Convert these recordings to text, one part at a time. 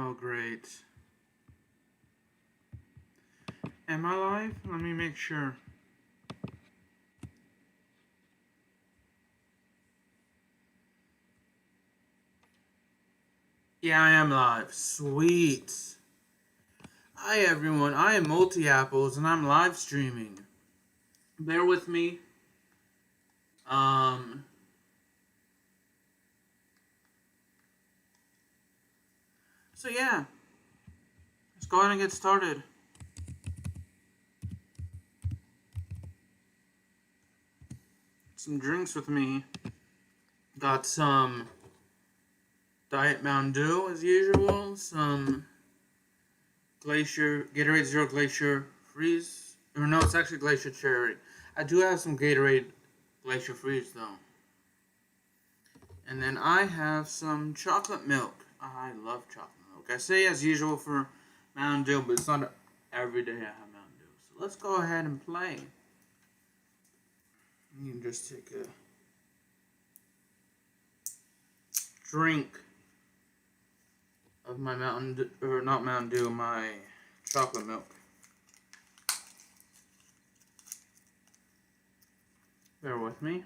Oh, great. Am I live? Let me make sure. Yeah, I am live. Sweet. Hi, everyone. I am Multi-Apples, and I'm live streaming. Bear with me. Um... So, yeah. Let's go ahead and get started. Some drinks with me. Got some Diet Mountain Dew, as usual. Some Gatorade Zero Glacier Freeze. Or no, it's actually Glacier Cherry. I do have some Gatorade Glacier Freeze, though. And then I have some chocolate milk. I love chocolate milk. I say as usual for Mountain Dew, but it's not every day I have Mountain Dew. So let's go ahead and play. You can just take a drink of my not Mountain Dew, my chocolate milk. Bear with me.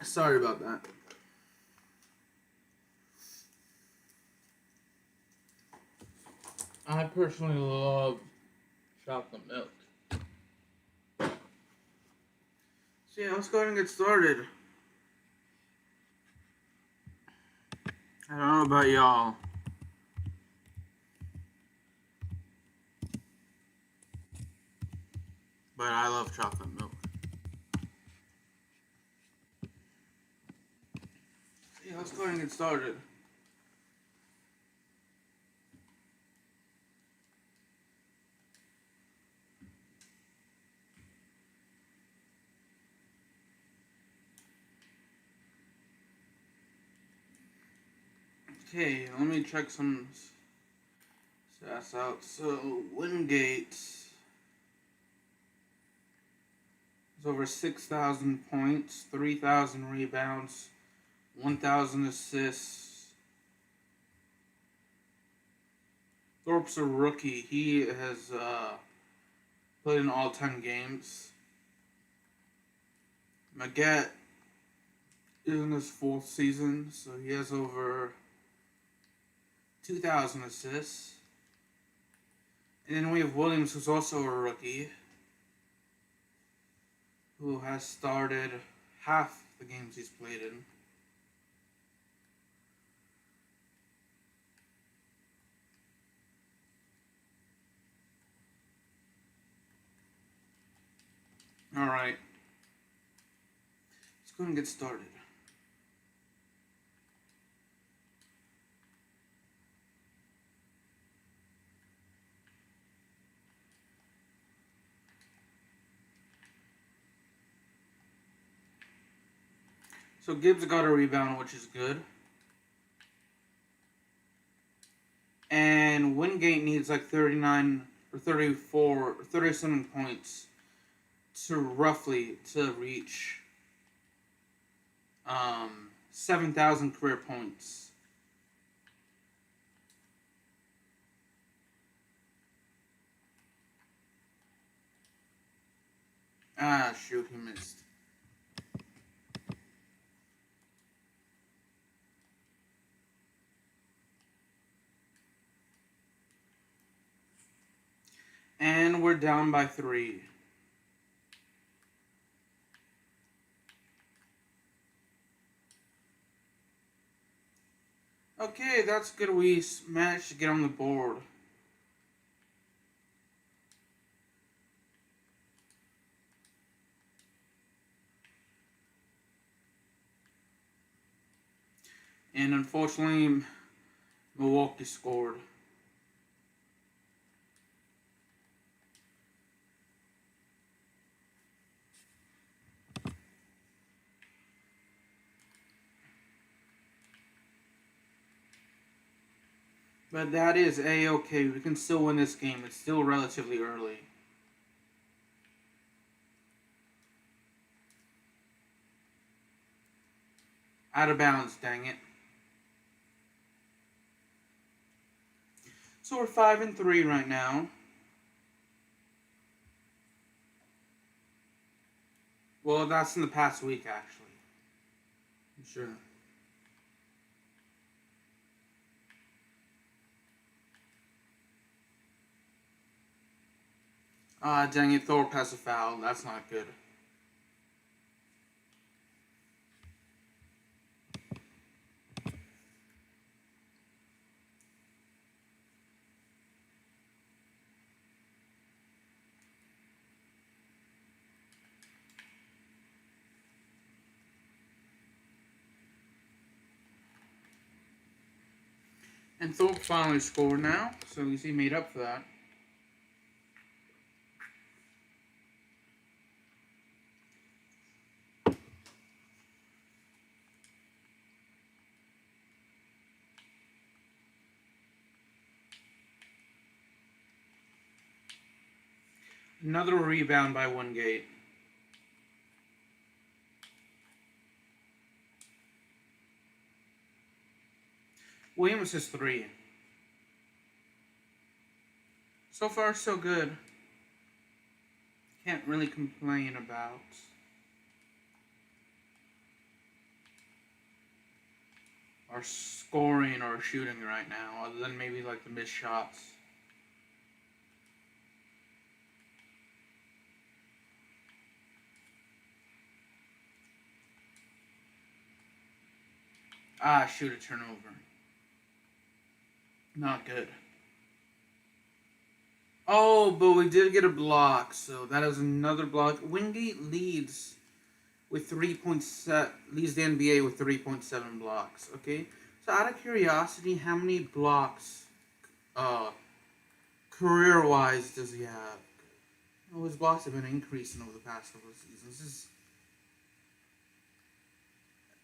Sorry about that. I personally love chocolate milk. So yeah, let's go ahead and get started. I don't know about y'all, but I love chocolate milk. So yeah, let's go ahead and get started. Okay, let me check some stats out. So, Wingate is over 6,000 points, 3,000 rebounds, 1,000 assists. Thorpe's a rookie. He has played in all 10 games. Maggette is in his 4th season, so he has over 2,000 assists. And then we have Williams, who's also a rookie, who has started half the games he's played in. Alright. Let's go and get started. So Gibbs got a rebound, which is good. And Wingate needs like 39 or 34 or 37 points to reach 7,000 career points. Ah, shoot, he missed. And we're down by 3. Okay, that's good. We managed to get on the board. And unfortunately, Milwaukee scored. But that is A-okay. We can still win this game. It's still relatively early. Out of bounds, dang it. So we're 5-3 right now. Well, that's in the past week, actually. Sure. Ah, dang it, Thorpe has a foul. That's not good. And Thorpe finally scored now, so at least he made up for that. Another rebound by Wingate. Williams is 3. So far, so good. Can't really complain about our scoring or shooting right now, other than maybe like the missed shots. Ah, shoot, a turnover. Not good. Oh, but we did get a block, so that is another block. Wingate leads with 3.7, leads the NBA with 3.7 blocks, okay? So out of curiosity, how many blocks, career-wise does he have? Oh, his blocks have been increasing over the past couple of seasons.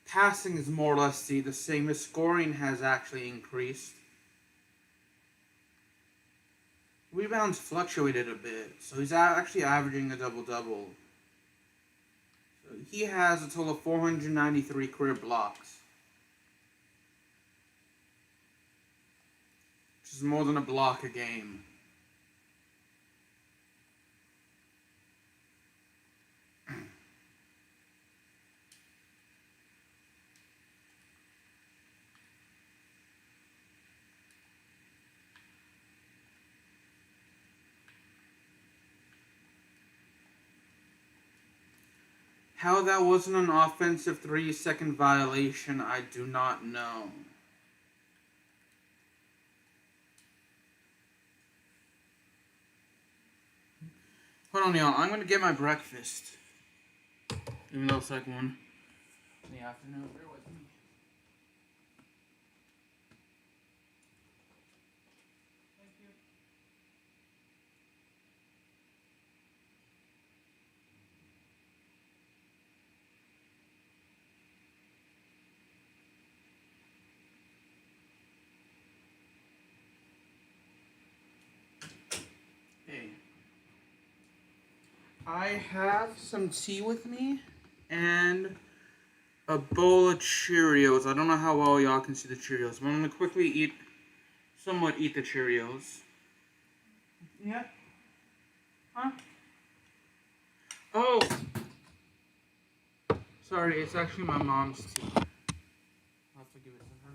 Passing is more or less the same. His scoring has actually increased. Rebounds fluctuated a bit, so he's actually averaging a double-double. So he has a total of 493 career blocks, which is more than a block a game. How that wasn't an offensive 3-second violation, I do not know. Hold on, y'all. I'm going to get my breakfast. Even though it's like 1 in the afternoon. Bear with me. Thank you. Hey. I have some tea with me and a bowl of Cheerios. I don't know how well y'all can see the Cheerios, but I'm gonna quickly somewhat eat the Cheerios. Yeah? Huh? Oh! Sorry, it's actually my mom's tea. I'll have to give it to her.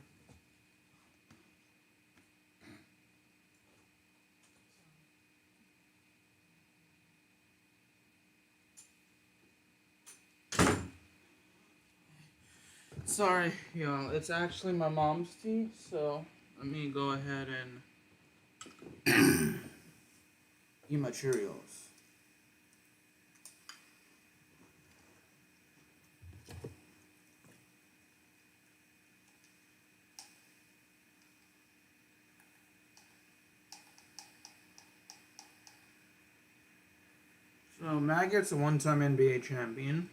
Sorry, y'all. It's actually my mom's tea, so let me go ahead and eat my Cheerios. Maggott's a one-time NBA champion.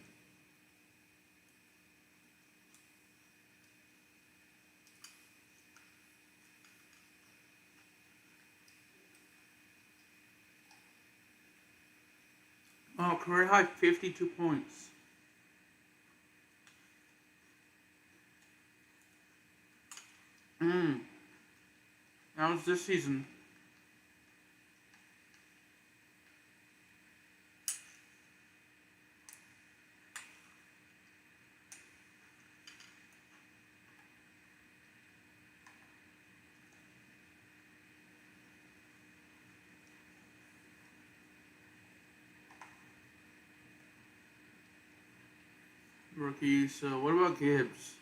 Oh, career high 52 points. That was this season. Rookie, so what about Gibbs?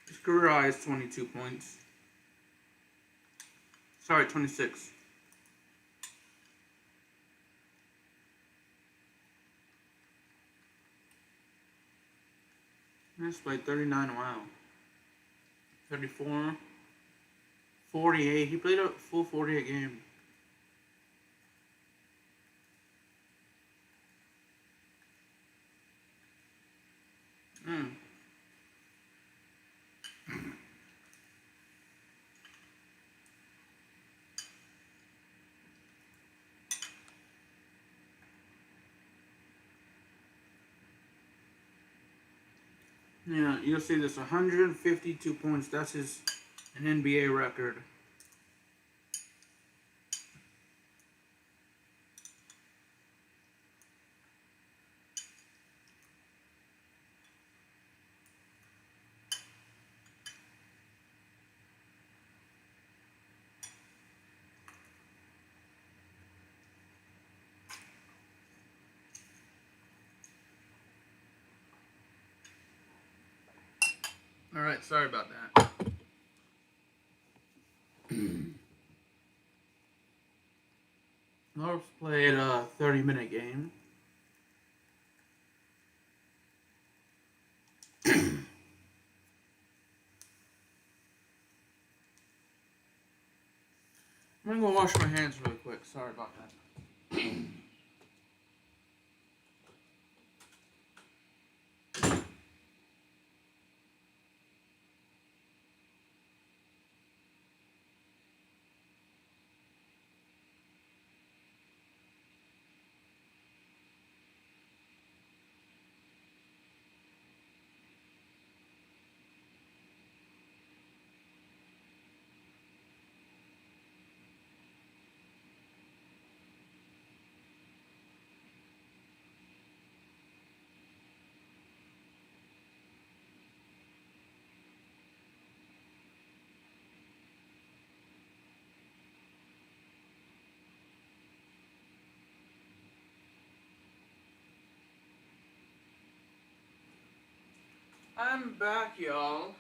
His career high is 22 points. Sorry, 26. He's played 39, wow. 34. 48. He played a full 48 game. Yeah, you'll see this 152 points. That's an NBA record. Alright, sorry about that. Norris played a 30-minute game. I'm gonna go wash my hands really quick. Sorry about that. 'I'm back, y'all.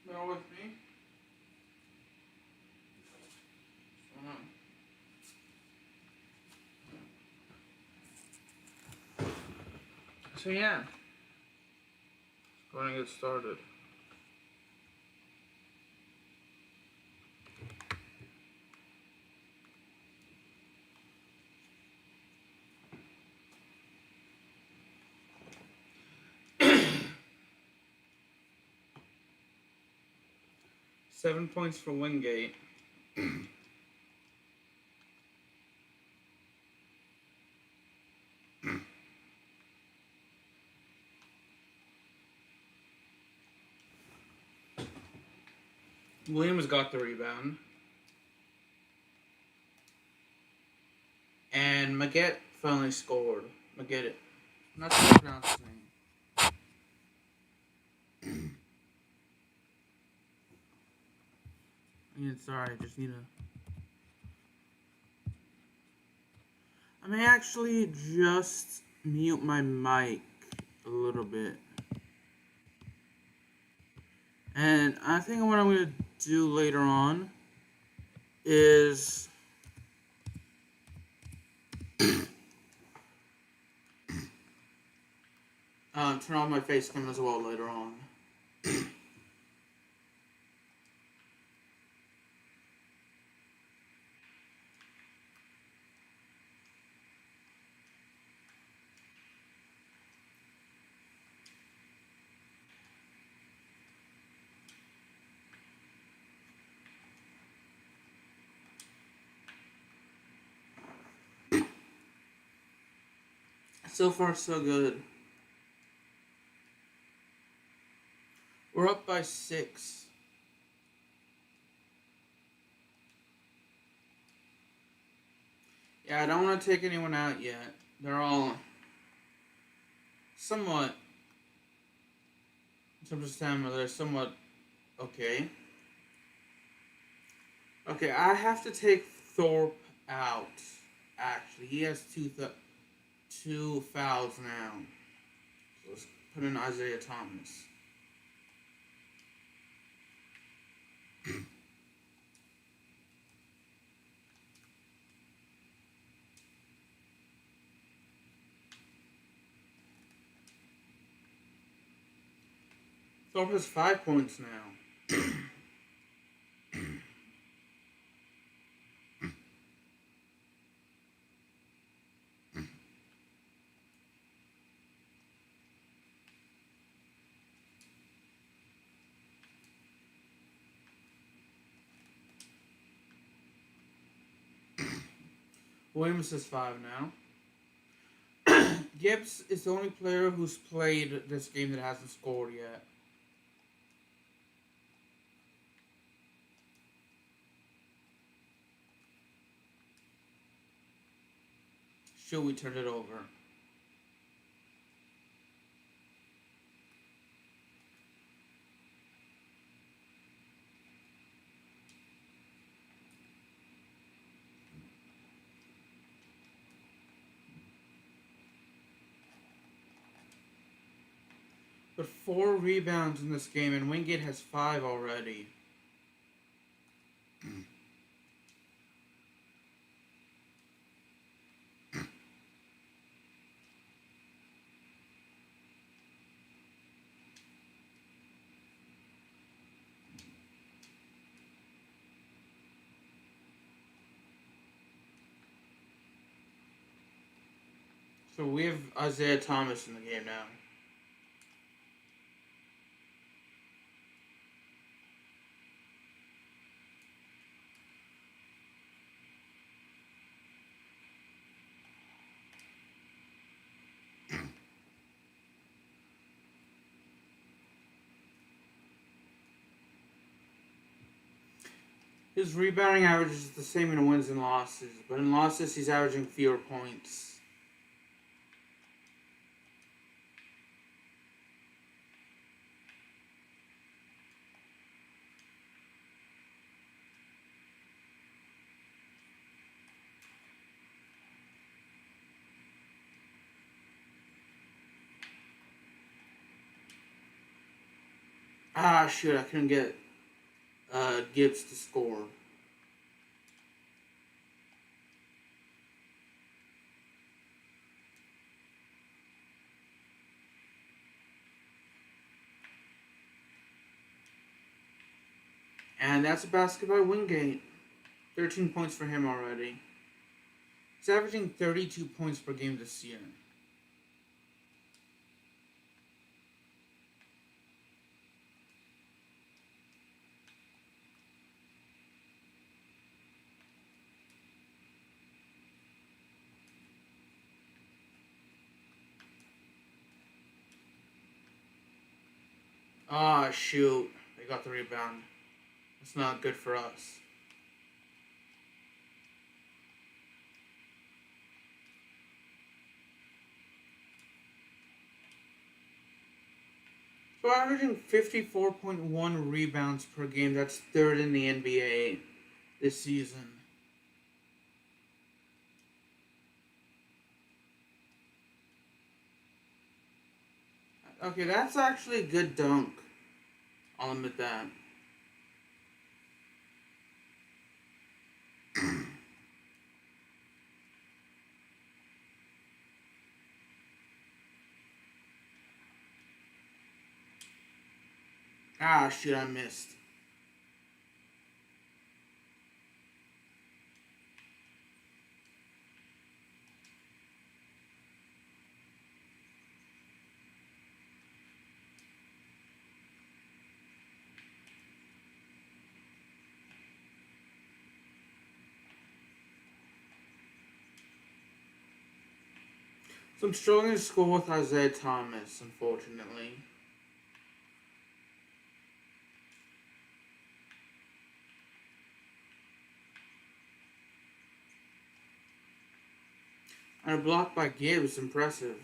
Bear with me. So yeah, going to get started. Seven points for Wingate. Williams got the rebound. And Magette finally scored. Magette. Not sure how to pronounce his name. Sorry, I just need to... I may actually just mute my mic a little bit. And I think what I'm going to do later on is... turn on my face cam as well later on. So far, so good. We're up by 6. Yeah, I don't want to take anyone out yet. They're all somewhat, in terms of stamina, they're somewhat okay. Okay, I have to take Thorpe out. Actually, he has two fouls now. So let's put in Isaiah Thomas. Thorpe has 5 points now. Williams has 5 now. Gibbs is the only player who's played this game that hasn't scored yet. Should we turn it over? But 4 rebounds in this game, and Wingate has 5 already. So we have Isaiah Thomas in the game now. His rebounding average is the same in wins and losses, but in losses he's averaging fewer points. Ah, shoot, I couldn't get Gibbs to score. And that's a basket by Wingate. 13 points for him already. He's averaging 32 points per game this year. Ah, shoot. They got the rebound. That's not good for us. So averaging 54.1 rebounds per game. That's 3rd in the NBA this season. Okay, that's actually a good dunk. I'll admit that. Ah, shit, I missed. So I'm struggling to score with Isaiah Thomas, unfortunately. And a block by Gibbs, impressive.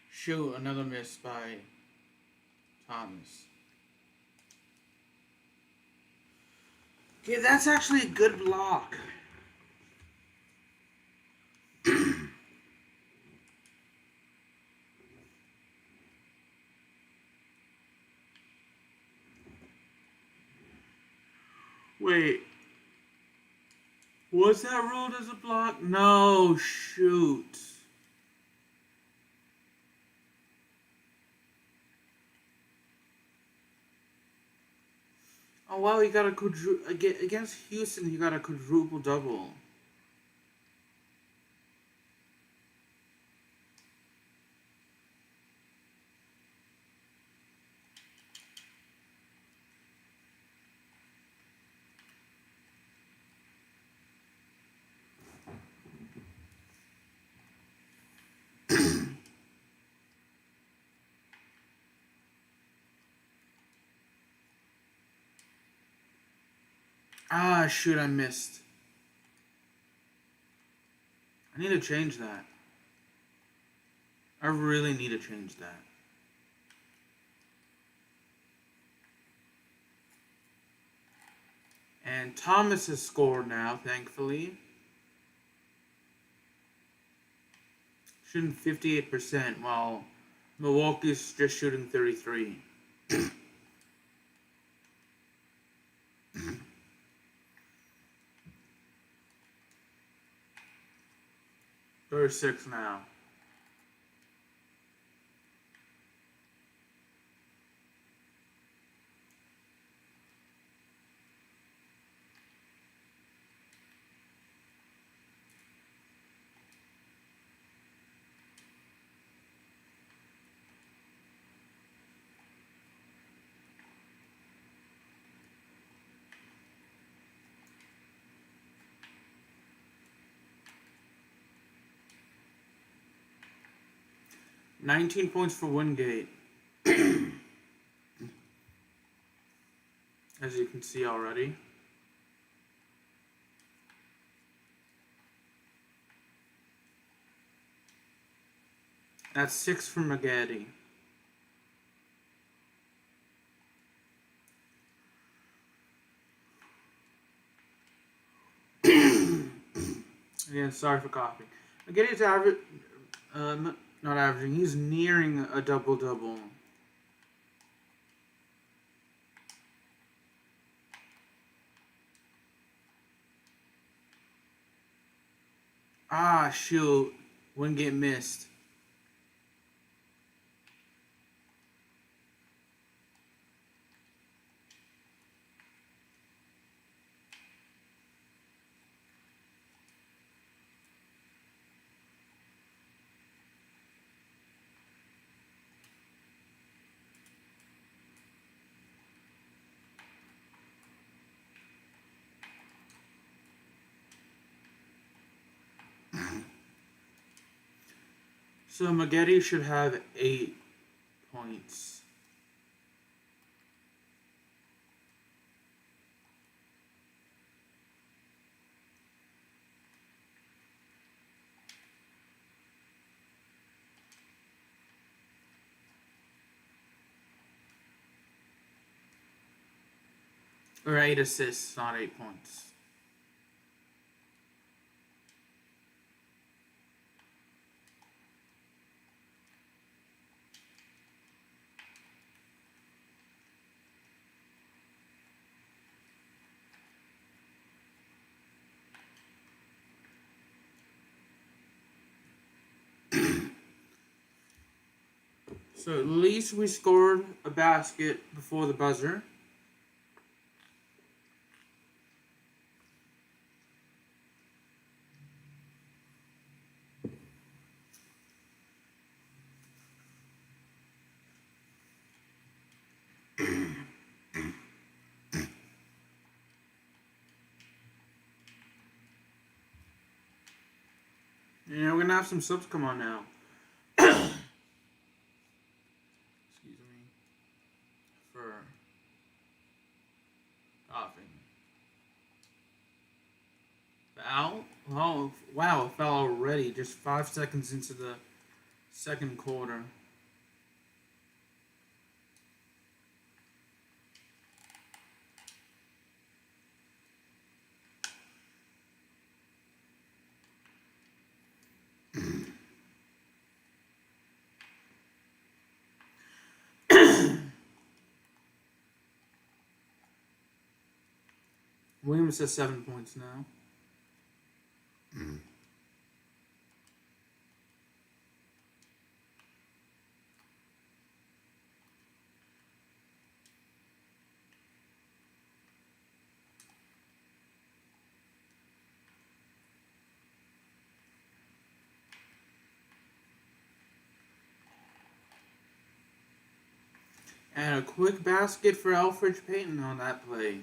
Shoot, another miss by Thomas. Okay, that's actually a good block. Wait, was that ruled as a block? No, shoot. Oh wow, he got a against Houston. He got a quadruple double. Ah, shoot, I missed. I need to change that. I really need to change that. And Thomas has scored now, thankfully. Shooting 58%, while Milwaukee's just shooting 33. 36 now. $19 points for Wingate. As you can see already. That's 6 for McGaddy. Yeah, sorry for coughing. McGaddy's average, not averaging, he's nearing a double-double. Ah, shoot. Wingate missed. So McGaddy should have 8 points. Or 8 assists, not 8 points. So at least we scored a basket before the buzzer. Yeah, we're gonna have some subs come on now. Excuse me. For coughing. Foul? Oh, wow, foul already. Just 5 seconds into the second quarter. Williams has 7 points now. And a quick basket for Alfred Payton on that play.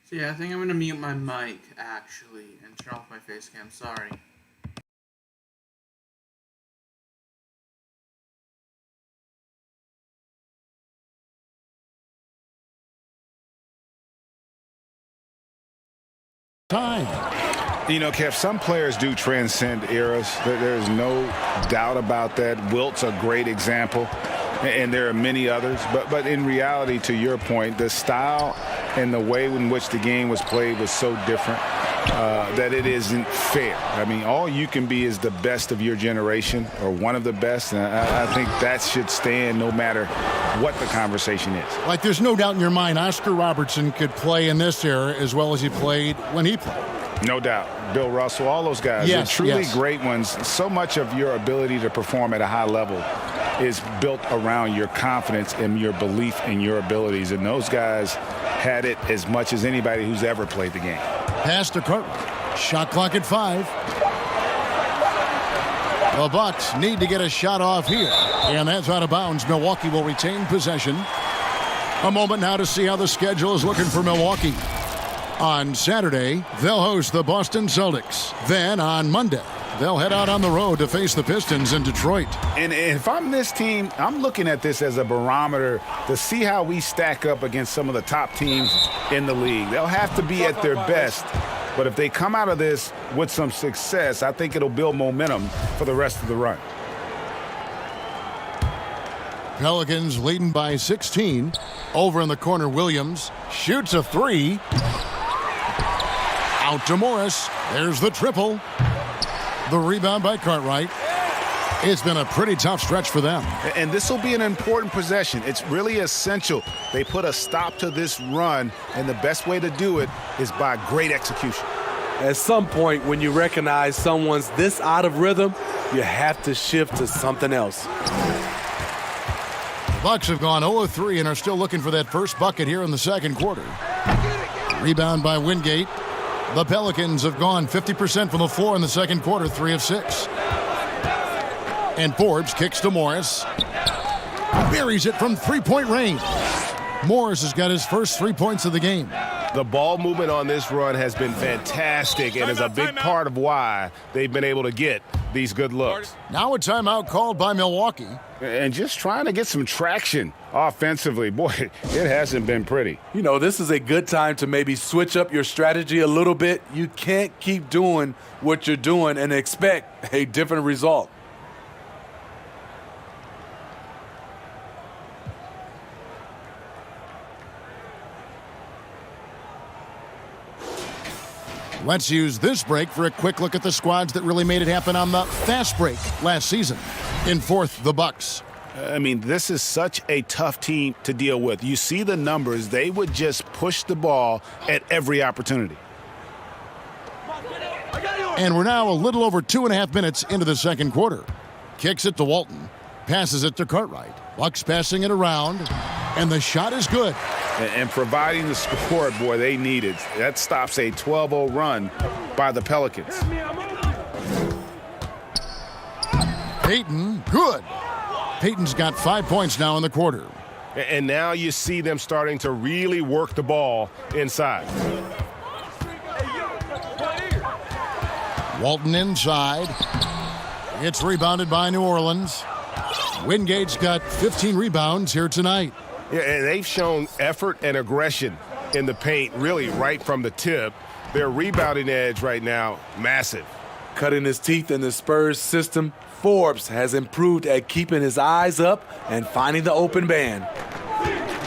So yeah, I think I'm going to mute my mic, actually, and turn off my face cam. Sorry. Time. You know, Kev, some players do transcend eras. There's no doubt about that. Wilt's a great example, and there are many others. But in reality, to your point, the style and the way in which the game was played was so different that it isn't fair. I mean, all you can be is the best of your generation or one of the best, and I think that should stand no matter what the conversation is. Like, there's no doubt in your mind Oscar Robertson could play in this era as well as he played when he played. No doubt. Bill Russell, all those guys. Yes, They're truly great ones. So much of your ability to perform at a high level is built around your confidence and your belief in your abilities. And those guys had it as much as anybody who's ever played the game. Pass to Cartwright. Shot clock at 5. The Bucks need to get a shot off here. And that's out of bounds. Milwaukee will retain possession. A moment now to see how the schedule is looking for Milwaukee. On Saturday, they'll host the Boston Celtics. Then on Monday, they'll head out on the road to face the Pistons in Detroit. And if I'm this team, I'm looking at this as a barometer to see how we stack up against some of the top teams in the league. They'll have to be at their best. But if they come out of this with some success, I think it'll build momentum for the rest of the run. Pelicans leading by 16. Over in the corner, Williams shoots a 3. Out to Morris. There's the triple. The rebound by Cartwright. It's been a pretty tough stretch for them. And this will be an important possession. It's really essential. They put a stop to this run, and the best way to do it is by great execution. At some point, when you recognize someone's this out of rhythm, you have to shift to something else. The Bucks have gone 0-3 and are still looking for that first bucket here in the second quarter. Rebound by Wingate. The Pelicans have gone 50% from the floor in the second quarter, 3 of 6. And Forbes kicks to Morris. Buries it from three-point range. Morris has got his first 3 points of the game. The ball movement on this run has been fantastic and is a big part of why they've been able to get these good looks. Now a timeout called by Milwaukee. And just trying to get some traction offensively. Boy, it hasn't been pretty. You know, this is a good time to maybe switch up your strategy a little bit. You can't keep doing what you're doing and expect a different result. Let's use this break for a quick look at the squads that really made it happen on the fast break last season. In fourth, the Bucks. I mean, this is such a tough team to deal with. You see the numbers. They would just push the ball at every opportunity. And we're now a little over 2.5 minutes into the second quarter. Kicks it to Walton. Passes it to Cartwright. Bucks passing it around. And the shot is good. And providing the score, boy, they needed. That stops a 12-0 run by the Pelicans. Peyton, good. Peyton's got 5 points now in the quarter. And now you see them starting to really work the ball inside. Walton inside. It's rebounded by New Orleans. Wingate's got 15 rebounds here tonight. Yeah, and they've shown effort and aggression in the paint, really right from the tip. Their rebounding edge right now, massive. Cutting his teeth in the Spurs system, Forbes has improved at keeping his eyes up and finding the open man.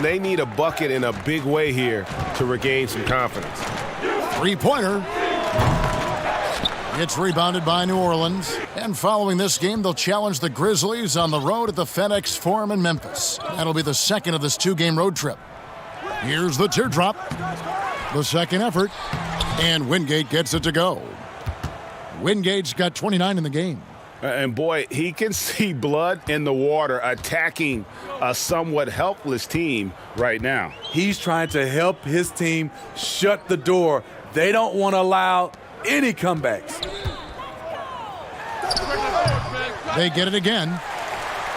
They need a bucket in a big way here to regain some confidence. Three-pointer. It's rebounded by New Orleans. And following this game, they'll challenge the Grizzlies on the road at the FedEx Forum in Memphis. That'll be the second of this two-game road trip. Here's the teardrop. The second effort. And Wingate gets it to go. Wingate's got 29 in the game. And boy, he can see blood in the water attacking a somewhat helpless team right now. He's trying to help his team shut the door. They don't want to allow any comebacks. They get it again.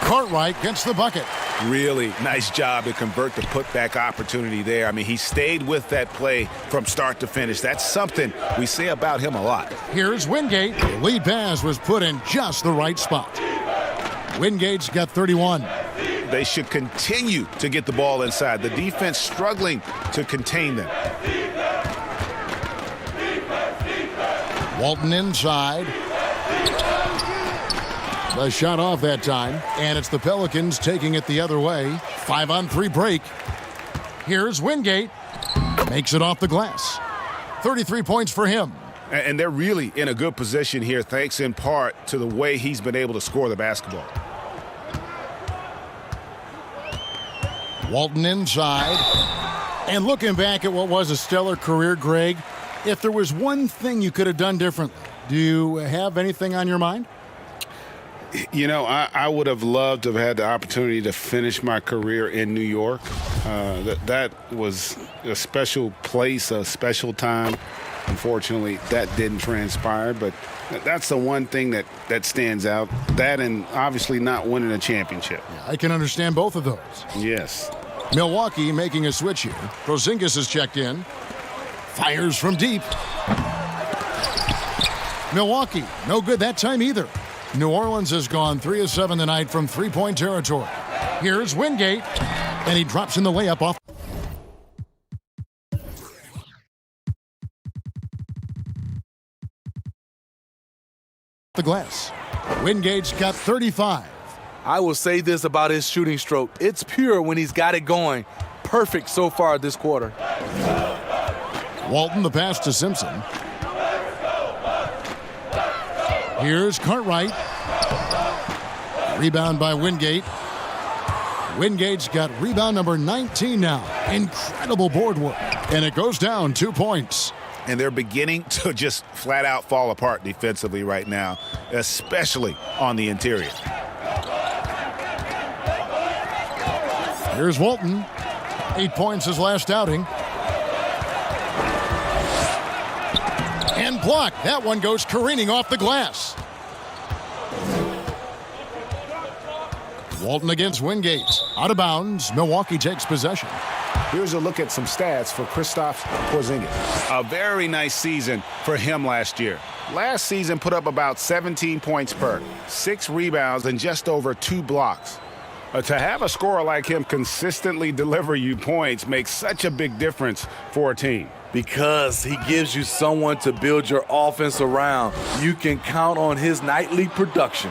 Cartwright gets the bucket. Really nice job to convert the putback opportunity there. I mean, he stayed with that play from start to finish. That's something we say about him a lot. Here's Wingate. The lead pass was put in just the right spot. Wingate's got 31. They should continue to get the ball inside. The defense struggling to contain them. Walton inside. The shot off that time, and it's the Pelicans taking it the other way. 5-on-3 break. Here's Wingate. Makes it off the glass. 33 points for him. And they're really in a good position here, thanks in part to the way he's been able to score the basketball. Walton inside. And looking back at what was a stellar career, Greg, if there was one thing you could have done differently, do you have anything on your mind? You know, I would have loved to have had the opportunity to finish my career in New York. That was a special place, a special time. Unfortunately, that didn't transpire, but that's the one thing that stands out. That and obviously not winning a championship. Yeah, I can understand both of those. Yes. Milwaukee making a switch here. Porzingis is checked in. Fires from deep. Milwaukee, no good that time either. New Orleans has gone 3 of 7 tonight from three-point territory. Here's Wingate, and he drops in the layup off the glass. Wingate's got 35. I will say this about his shooting stroke. It's pure when he's got it going. Perfect so far this quarter. Walton, the pass to Simpson. Here's Cartwright. Rebound by Wingate. Wingate's got rebound number 19 now. Incredible board work. And it goes down 2 points. And they're beginning to just flat out fall apart defensively right now, especially on the interior. Here's Walton. 8 points his last outing. And blocked. That one goes careening off the glass. Walton against Wingate. Out of bounds. Milwaukee takes possession. Here's a look at some stats for Tstashe Porzingis. A very nice season for him last year. Last season put up about 17 points per, 6 rebounds, and just over 2 blocks. To have a scorer like him consistently deliver you points makes such a big difference for a team. Because he gives you someone to build your offense around. You can count on his nightly production.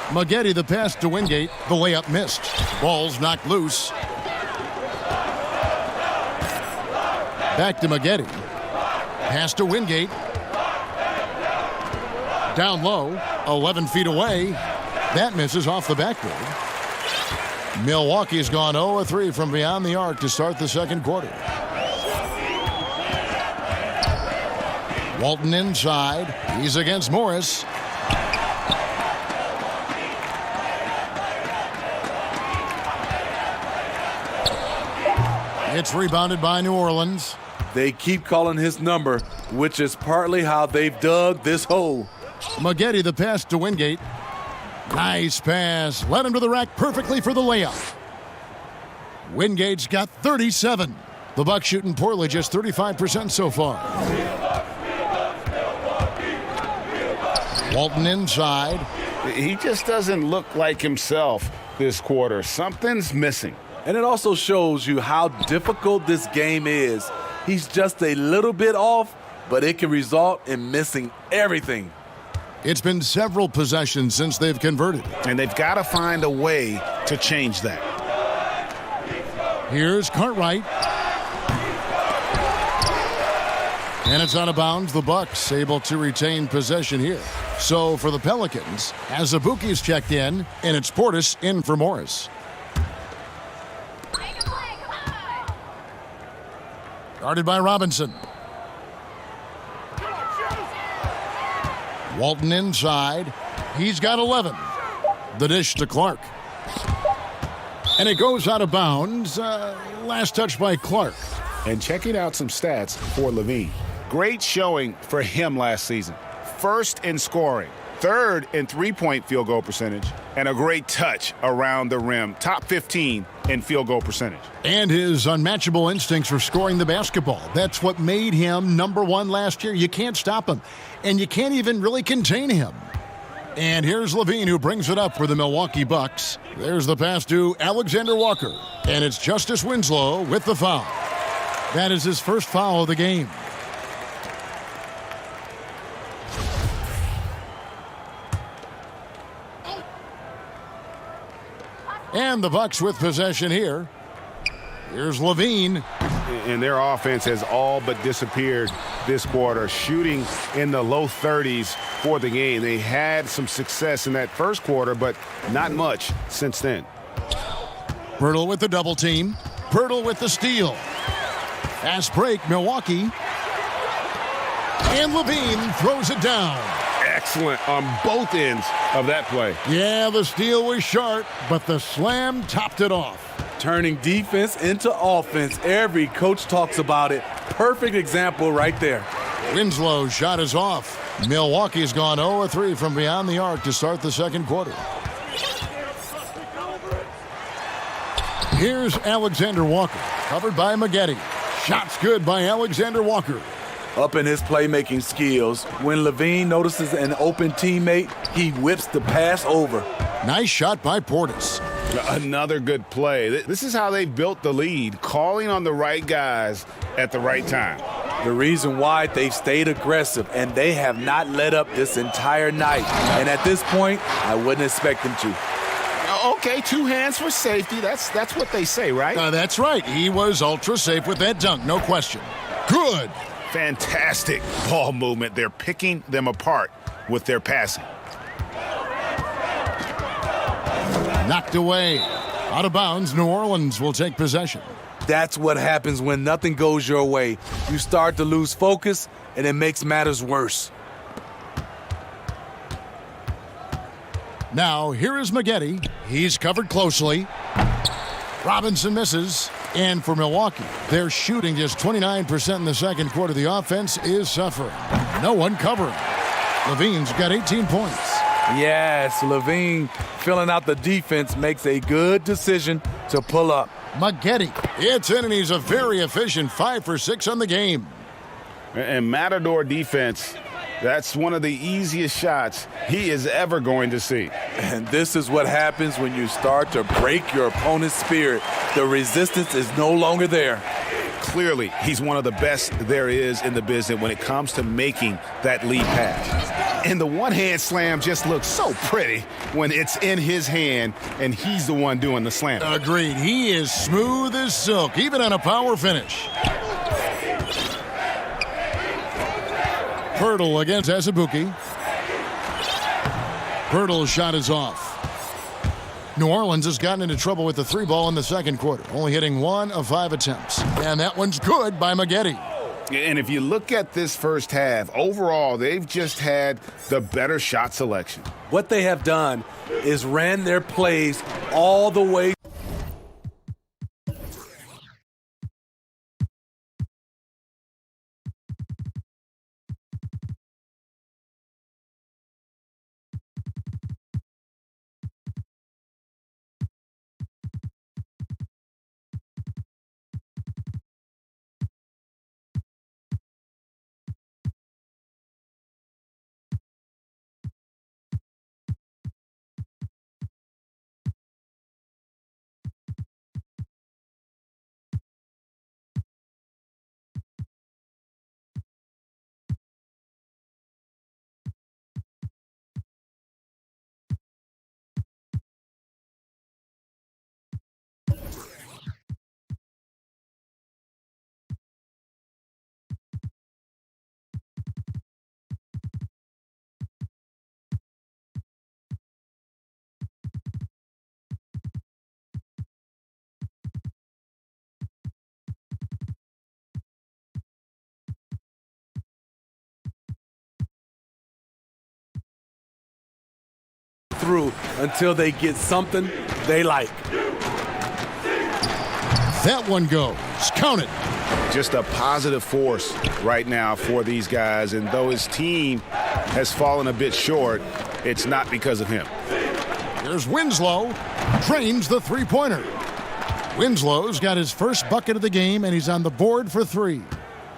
Maggette the pass to Wingate. The layup missed. Ball's knocked loose. Back to Maggette. Pass to Wingate. Down low. 11 feet away. That misses off the backboard. Milwaukee's gone 0-3 from beyond the arc to start the second quarter. Walton inside. He's against Morris. It's rebounded by New Orleans. They keep calling his number, which is partly how they've dug this hole. Maggette the pass to Wingate. Nice pass. Led him to the rack perfectly for the layup. Wingate's got 37. The Bucks shooting poorly, just 35% so far. Walton inside. He just doesn't look like himself this quarter. Something's missing. And it also shows you how difficult this game is. He's just a little bit off, but it can result in missing everything. It's been several possessions since they've converted. And they've got to find a way to change that. Here's Cartwright. And it's out of bounds. The Bucks able to retain possession here. So for the Pelicans, Azubuike's checked in, and it's Portis in for Morris. Guarded by Robinson. Walton inside. He's got 11. The dish to Clark. And it goes out of bounds. Last touch by Clark. And checking out some stats for Levine. Great showing for him last season. First in scoring, third in three-point field goal percentage, and a great touch around the rim. Top 15 in field goal percentage. And his unmatchable instincts for scoring the basketball. That's what made him number one last year. You can't stop him, and you can't even really contain him. And here's Levine, who brings it up for the Milwaukee Bucks. There's the pass to Alexander Walker, and it's Justice Winslow with the foul. That is his first foul of the game. And the Bucks with possession here. Here's Levine. And their offense has all but disappeared this quarter, shooting in the low 30s for the game. They had some success in that first quarter, but not much since then. Pirtle with the double team. Pirtle with the steal. Fast break, Milwaukee. And Levine throws it down. Excellent on both ends of that play. Yeah, the steal was sharp, but the slam topped it off. Turning defense into offense. Every coach talks about it. Perfect example right there. Winslow's shot is off. Milwaukee's gone 0-3 from beyond the arc to start the second quarter. Here's Alexander Walker, covered by Maggette. Shots good by Alexander Walker. Up in his playmaking skills, when Levine notices an open teammate, he whips the pass over. Nice shot by Portis. Another good play. This is how they built the lead, calling on the right guys at the right time. The reason why they've stayed aggressive, and they have not let up this entire night. And at this point, I wouldn't expect them to. Okay, two hands for safety. That's what they say, right? That's right. He was ultra safe with that dunk, no question. Good. Fantastic ball movement. They're picking them apart with their passing. Knocked away. Out of bounds, New Orleans will take possession. That's what happens when nothing goes your way. You start to lose focus, and it makes matters worse. Now, here is Maggette. He's covered closely. Robinson misses. And for Milwaukee, they're shooting just 29% in the second quarter. The offense is suffering. No one covering. Levine's got 18 points. Yes, Levine filling out the defense makes a good decision to pull up. Maggette, it's in, and he's a very efficient 5 for 6 on the game. And Matador defense, that's one of the easiest shots he is ever going to see. And this is what happens when you start to break your opponent's spirit. The resistance is no longer there. Clearly, he's one of the best there is in the business when it comes to making that lead pass. And the one-hand slam just looks so pretty when it's in his hand and he's the one doing the slam. Agreed. He is smooth as silk, even on a power finish. Pirtle against Azubuike. Pirtle's shot is off. New Orleans has gotten into trouble with the 3 ball in the second quarter, only hitting 1 of 5 attempts. And that one's good by Maggette. And if you look at this first half, overall, they've just had the better shot selection. What they have done is ran their plays all the way through until they get something they like. That one goes. Count it. Just a positive force right now for these guys. And though his team has fallen a bit short, it's not because of him. Here's Winslow. Drains the three-pointer. Winslow's got his first bucket of the game, and he's on the board for 3.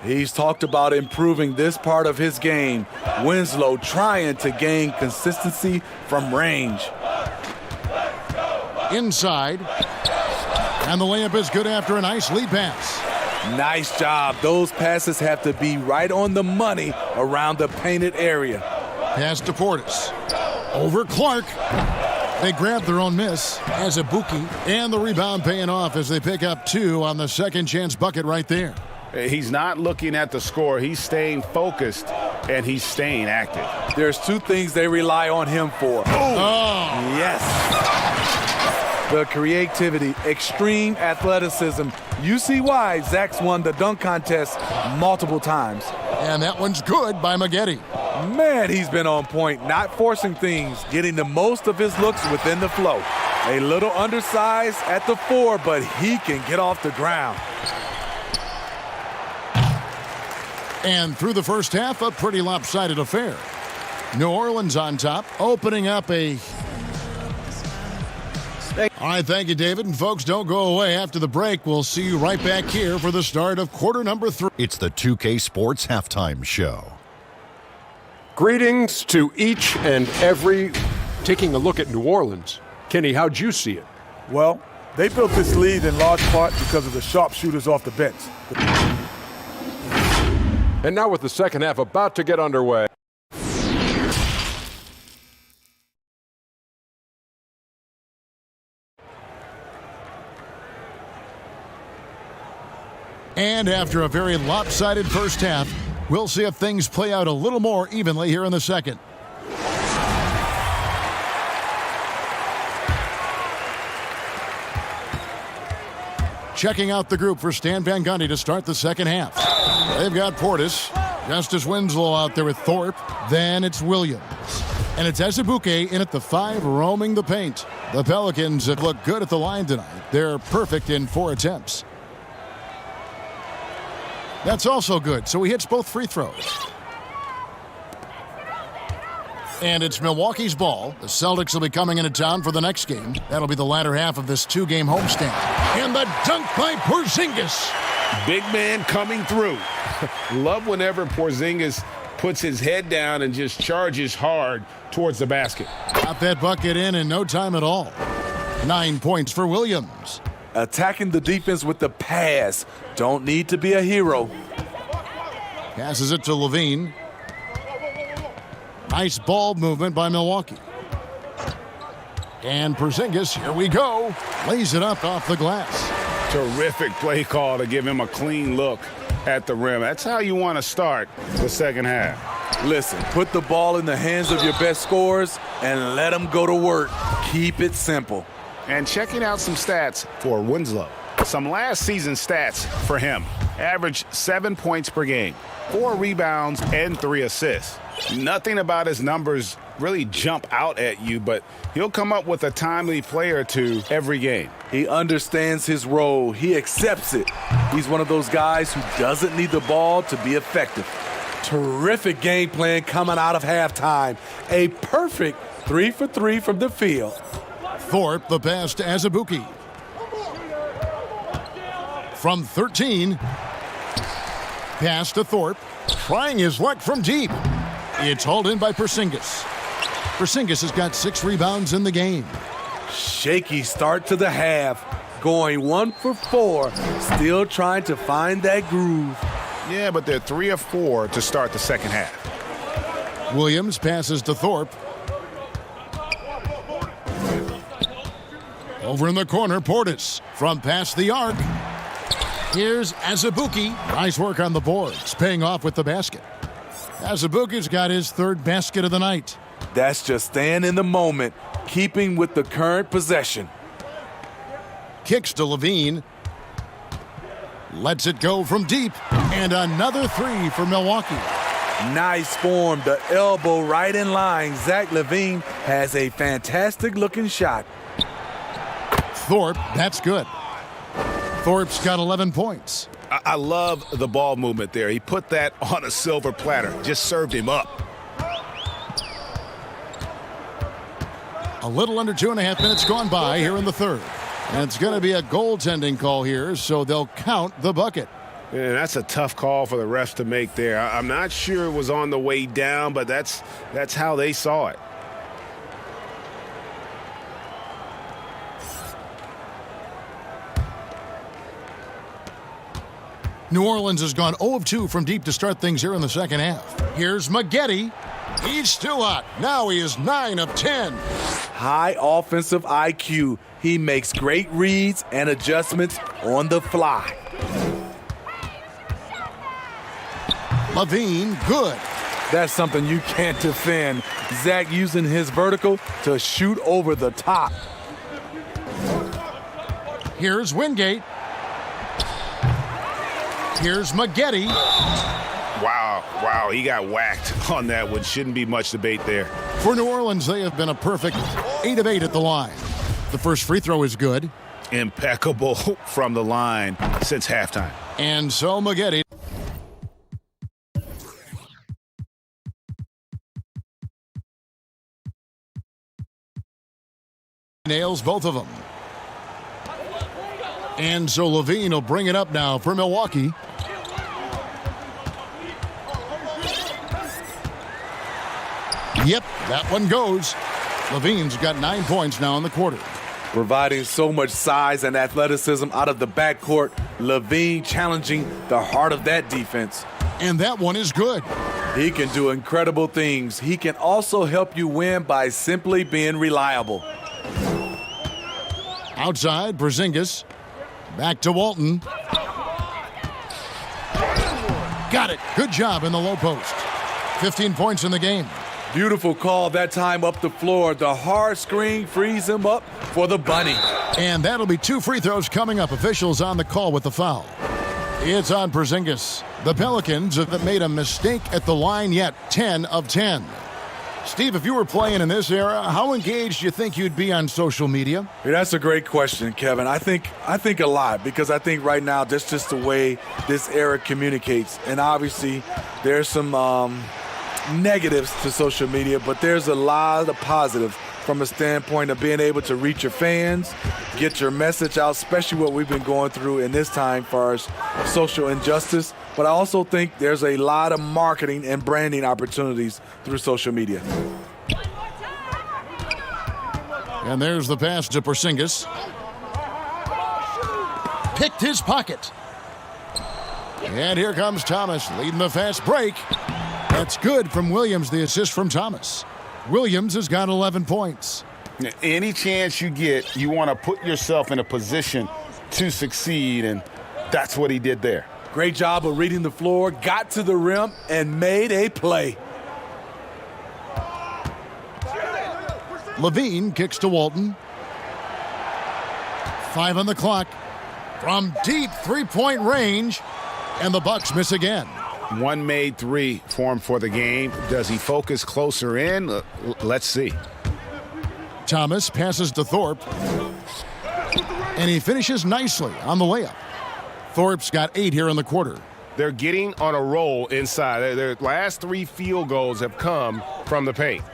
He's talked about improving this part of his game. Winslow trying to gain consistency from range. Inside. And the layup is good after a nice lead pass. Nice job. Those passes have to be right on the money around the painted area. Pass to Portis. Over Clark. They grab their own miss as a Buki. And the rebound paying off as they pick up 2 on the second chance bucket right there. He's not looking at the score. He's staying focused, and he's staying active. There's 2 things they rely on him for. Oh. Yes. The creativity, extreme athleticism. You see why Zach's won the dunk contest multiple times. And that one's good by Maggette. Man, he's been on point, not forcing things, getting the most of his looks within the flow. A little undersized at the 4, but he can get off the ground. And through the first half, a pretty lopsided affair. New Orleans on top, opening up a... All right, thank you, David. And folks, don't go away. After the break, we'll see you right back here for the start of quarter number 3. It's the 2K Sports Halftime Show. Greetings to each and every. Taking a look at New Orleans. Kenny, how'd you see it? Well, they built this lead in large part because of the sharpshooters off the bench. And now with the second half about to get underway. And after a very lopsided first half, we'll see if things play out a little more evenly here in the second. Checking out the group for Stan Van Gundy to start the second half. They've got Portis, Justice Winslow out there with Thorpe. Then it's Williams. And it's Azubuike in at the 5, roaming the paint. The Pelicans have looked good at the line tonight. They're perfect in 4 attempts. That's also good, so he hits both free throws. And it's Milwaukee's ball. The Celtics will be coming into town for the next game. That'll be the latter half of this 2-game homestand. And the dunk by Porzingis. Big man coming through. Love whenever Porzingis puts his head down and just charges hard towards the basket. Got that bucket in no time at all. 9 points for Williams. Attacking the defense with the pass. Don't need to be a hero. Passes it to Levine. Nice ball movement by Milwaukee. And Porzingis, here we go. Lays it up off the glass. Terrific play call to give him a clean look at the rim. That's how you want to start the second half. Listen, put the ball in the hands of your best scorers and let them go to work. Keep it simple. And checking out some stats for Winslow. Some last season stats for him. Average 7 points per game, 4 rebounds, and 3 assists. Nothing about his numbers really jump out at you, but he'll come up with a timely play or 2 every game. He understands his role. He accepts it. He's one of those guys who doesn't need the ball to be effective. Terrific game plan coming out of halftime. A perfect 3 for 3 from the field. Thorpe, the pass to Azubuike. From 13, pass to Thorpe, trying his luck from deep. It's hauled in by Porzingis. Porzingis has got 6 rebounds in the game. Shaky start to the half, going 1 for 4, still trying to find that groove. Yeah, but they're 3 of 4 to start the second half. Williams passes to Thorpe. Over in the corner, Portis from past the arc. Here's Azubuike. Nice work on the boards, paying off with the basket. Azubuike's got his 3rd basket of the night. That's just staying in the moment, keeping with the current possession. Kicks to Levine. Lets it go from deep. And another 3 for Milwaukee. Nice form, the elbow right in line. Zach LaVine has a fantastic looking shot. Thorpe, that's good. Thorpe's got 11 points. I love the ball movement there. He put that on a silver platter, just served him up. A little under 2.5 minutes gone by here in the third. And it's going to be a goaltending call here, so they'll count the bucket. And that's a tough call for the refs to make there. I'm not sure it was on the way down, but that's how they saw it. New Orleans has gone 0 of 2 from deep to start things here in the second half. Here's Maggette. He's still hot. Now he is 9 of 10. High offensive IQ. He makes great reads and adjustments on the fly. LaVine, good. That's something you can't defend. Zach using his vertical to shoot over the top. Here's Wingate. Here's Maggette. Wow, he got whacked on that one. Shouldn't be much debate there. For New Orleans, they have been a perfect 8 of 8 at the line. The first free throw is good. Impeccable from the line since halftime. And so Maggette. Nails both of them. And so LaVine will bring it up now for Milwaukee. Yep, that one goes. LaVine's got 9 points now in the quarter. Providing so much size and athleticism out of the backcourt. LaVine challenging the heart of that defense. And that one is good. He can do incredible things. He can also help you win by simply being reliable. Outside, Porzingis. Back to Walton. Got it. Good job in the low post. 15 points in the game. Beautiful call that time up the floor. The hard screen frees him up for the bunny. And that'll be 2 free throws coming up. Officials on the call with the foul. It's on Porzingis. The Pelicans have made a mistake at the line yet. 10 of 10. Steve, if you were playing in this era, how engaged do you think you'd be on social media? Yeah, that's a great question, Kevin. I think a lot, because I think right now that's just the way this era communicates. And obviously there's some negatives to social media, but there's a lot of positive from a standpoint of being able to reach your fans, get your message out, especially what we've been going through in this time for our social injustice. But I also think there's a lot of marketing and branding opportunities through social media. And there's the pass to Porzingis. Picked his pocket. And here comes Thomas leading the fast break. That's good from Williams, the assist from Thomas. Williams has got 11 points. Any chance you get, you want to put yourself in a position to succeed, and that's what he did there. Great job of reading the floor, got to the rim, and made a play. LaVine kicks to Walton. 5 on the clock. From deep three-point range, and the Bucks miss again. One made 3 for him for the game. Does he focus closer in? Let's see. Thomas passes to Thorpe. And he finishes nicely on the layup. Thorpe's got 8 here in the quarter. They're getting on a roll inside. Their last 3 field goals have come from the paint.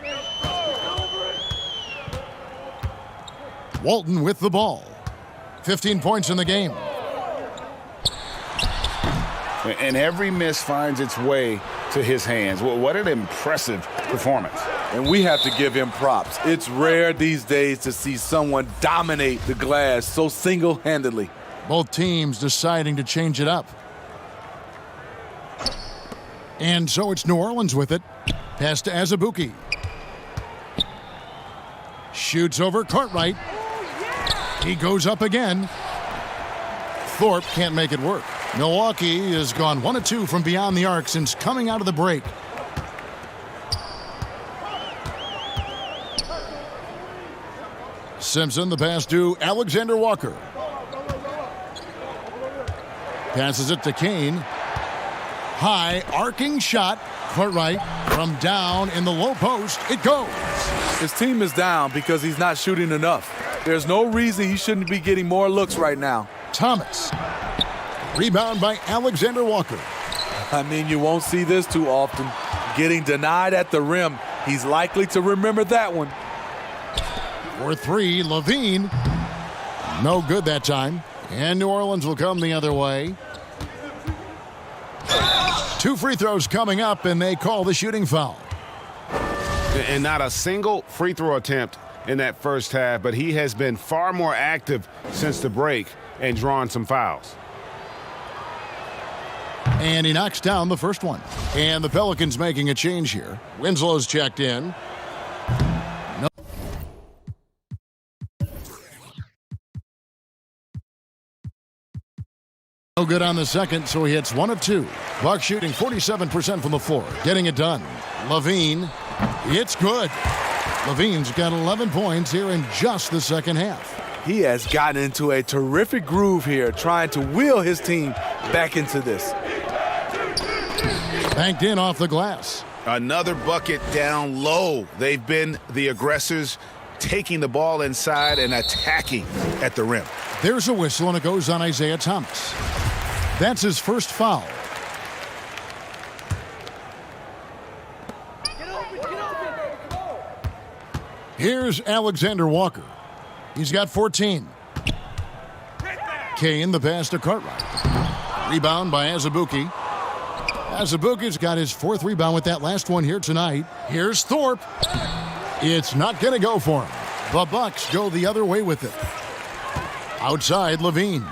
Walton with the ball. 15 points in the game. And every miss finds its way to his hands. Well, what an impressive performance. And we have to give him props. It's rare these days to see someone dominate the glass so single-handedly. Both teams deciding to change it up. And so it's New Orleans with it. Pass to Azubuike. Shoots over Cartwright. He goes up again. Thorpe can't make it work. Milwaukee has gone 1 of 2 from beyond the arc since coming out of the break. Simpson, the pass to Alexander Walker. Passes it to Kane. High, arcing shot Cartwright from down in the low post. It goes. His team is down because he's not shooting enough. There's no reason he shouldn't be getting more looks right now. Thomas. Rebound by Alexander Walker. I mean, you won't see this too often. Getting denied at the rim. He's likely to remember that one. For three, Levine. No good that time. And New Orleans will come the other way. 2 free throws coming up, and they call the shooting foul. And not a single free throw attempt in that first half, but he has been far more active since the break and drawn some fouls. And he knocks down the first one. And the Pelicans making a change here. Winslow's checked in. No good on the second, so he hits 1 of 2. Buck shooting 47% from the floor, getting it done. Levine, it's good. Levine's got 11 points here in just the second half. He has gotten into a terrific groove here, trying to wheel his team back into this. Banked in off the glass. Another bucket down low. They've been the aggressors, taking the ball inside and attacking at the rim. There's a whistle, and it goes on Isaiah Thomas. That's his first foul. Here's Alexander Walker. He's got 14. Kane, the pass to Cartwright. Rebound by Azubuike. Azubuike's got his 4th rebound with that last one here tonight. Here's Thorpe. It's not going to go for him. The Bucks go the other way with it. Outside, Levine.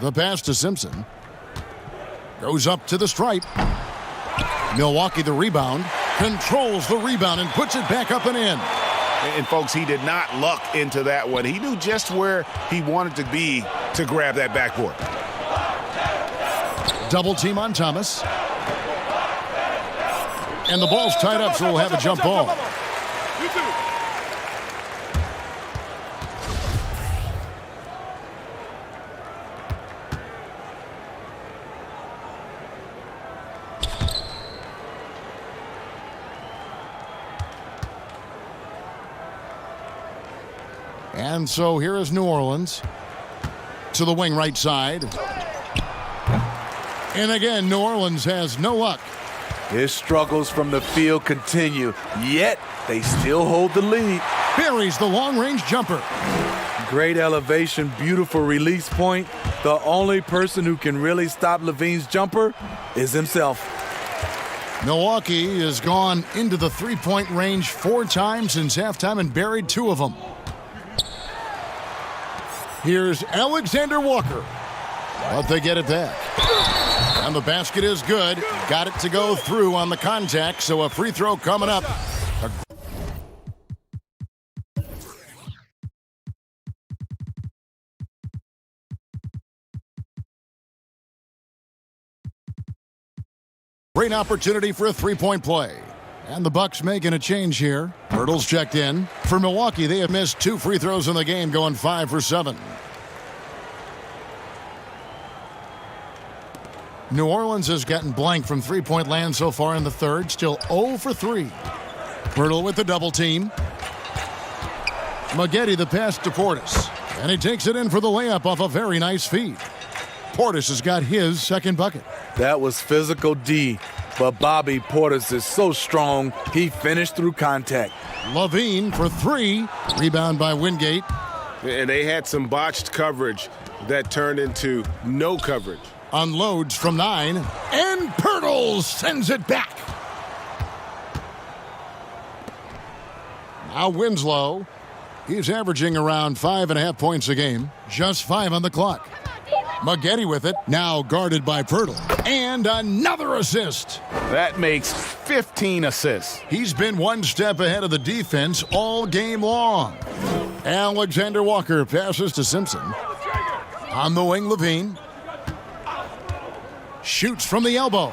The pass to Simpson. Goes up to the stripe. Milwaukee the rebound. Controls the rebound and puts it back up and in. And folks, he did not luck into that one. He knew just where he wanted to be to grab that backboard. Double team on Thomas. And the ball's tied up, so we'll have a jump ball. And so here is New Orleans to the wing right side. And again, New Orleans has no luck. His struggles from the field continue, yet they still hold the lead. Buries the long-range jumper. Great elevation, beautiful release point. The only person who can really stop Levine's jumper is himself. Milwaukee has gone into the three-point range 4 times since halftime and buried 2 of them. Here's Alexander Walker. But they get it back. And the basket is good. Got it to go through on the contact, so a free throw coming up. Great opportunity for a three-point play. And the Bucks making a change here. Hurdle's checked in. For Milwaukee, they have missed 2 free throws in the game, going 5 for 7. New Orleans has gotten blank from three-point land so far in the third. Still 0 for 3. Hurdle with the double team. Maggette the pass to Portis. And he takes it in for the layup off a very nice feed. Portis has got his second bucket. That was physical D, but Bobby Portis is so strong, he finished through contact. Levine for 3. Rebound by Wingate. And they had some botched coverage that turned into no coverage. Unloads from 9. And Pirtle sends it back. Now Winslow. He's averaging around 5.5 points a game. Just 5 on the clock. Maggette with it, now guarded by Pirtle. And another assist. That makes 15 assists. He's been one step ahead of the defense all game long. Alexander Walker passes to Simpson. On the wing, Levine. Shoots from the elbow.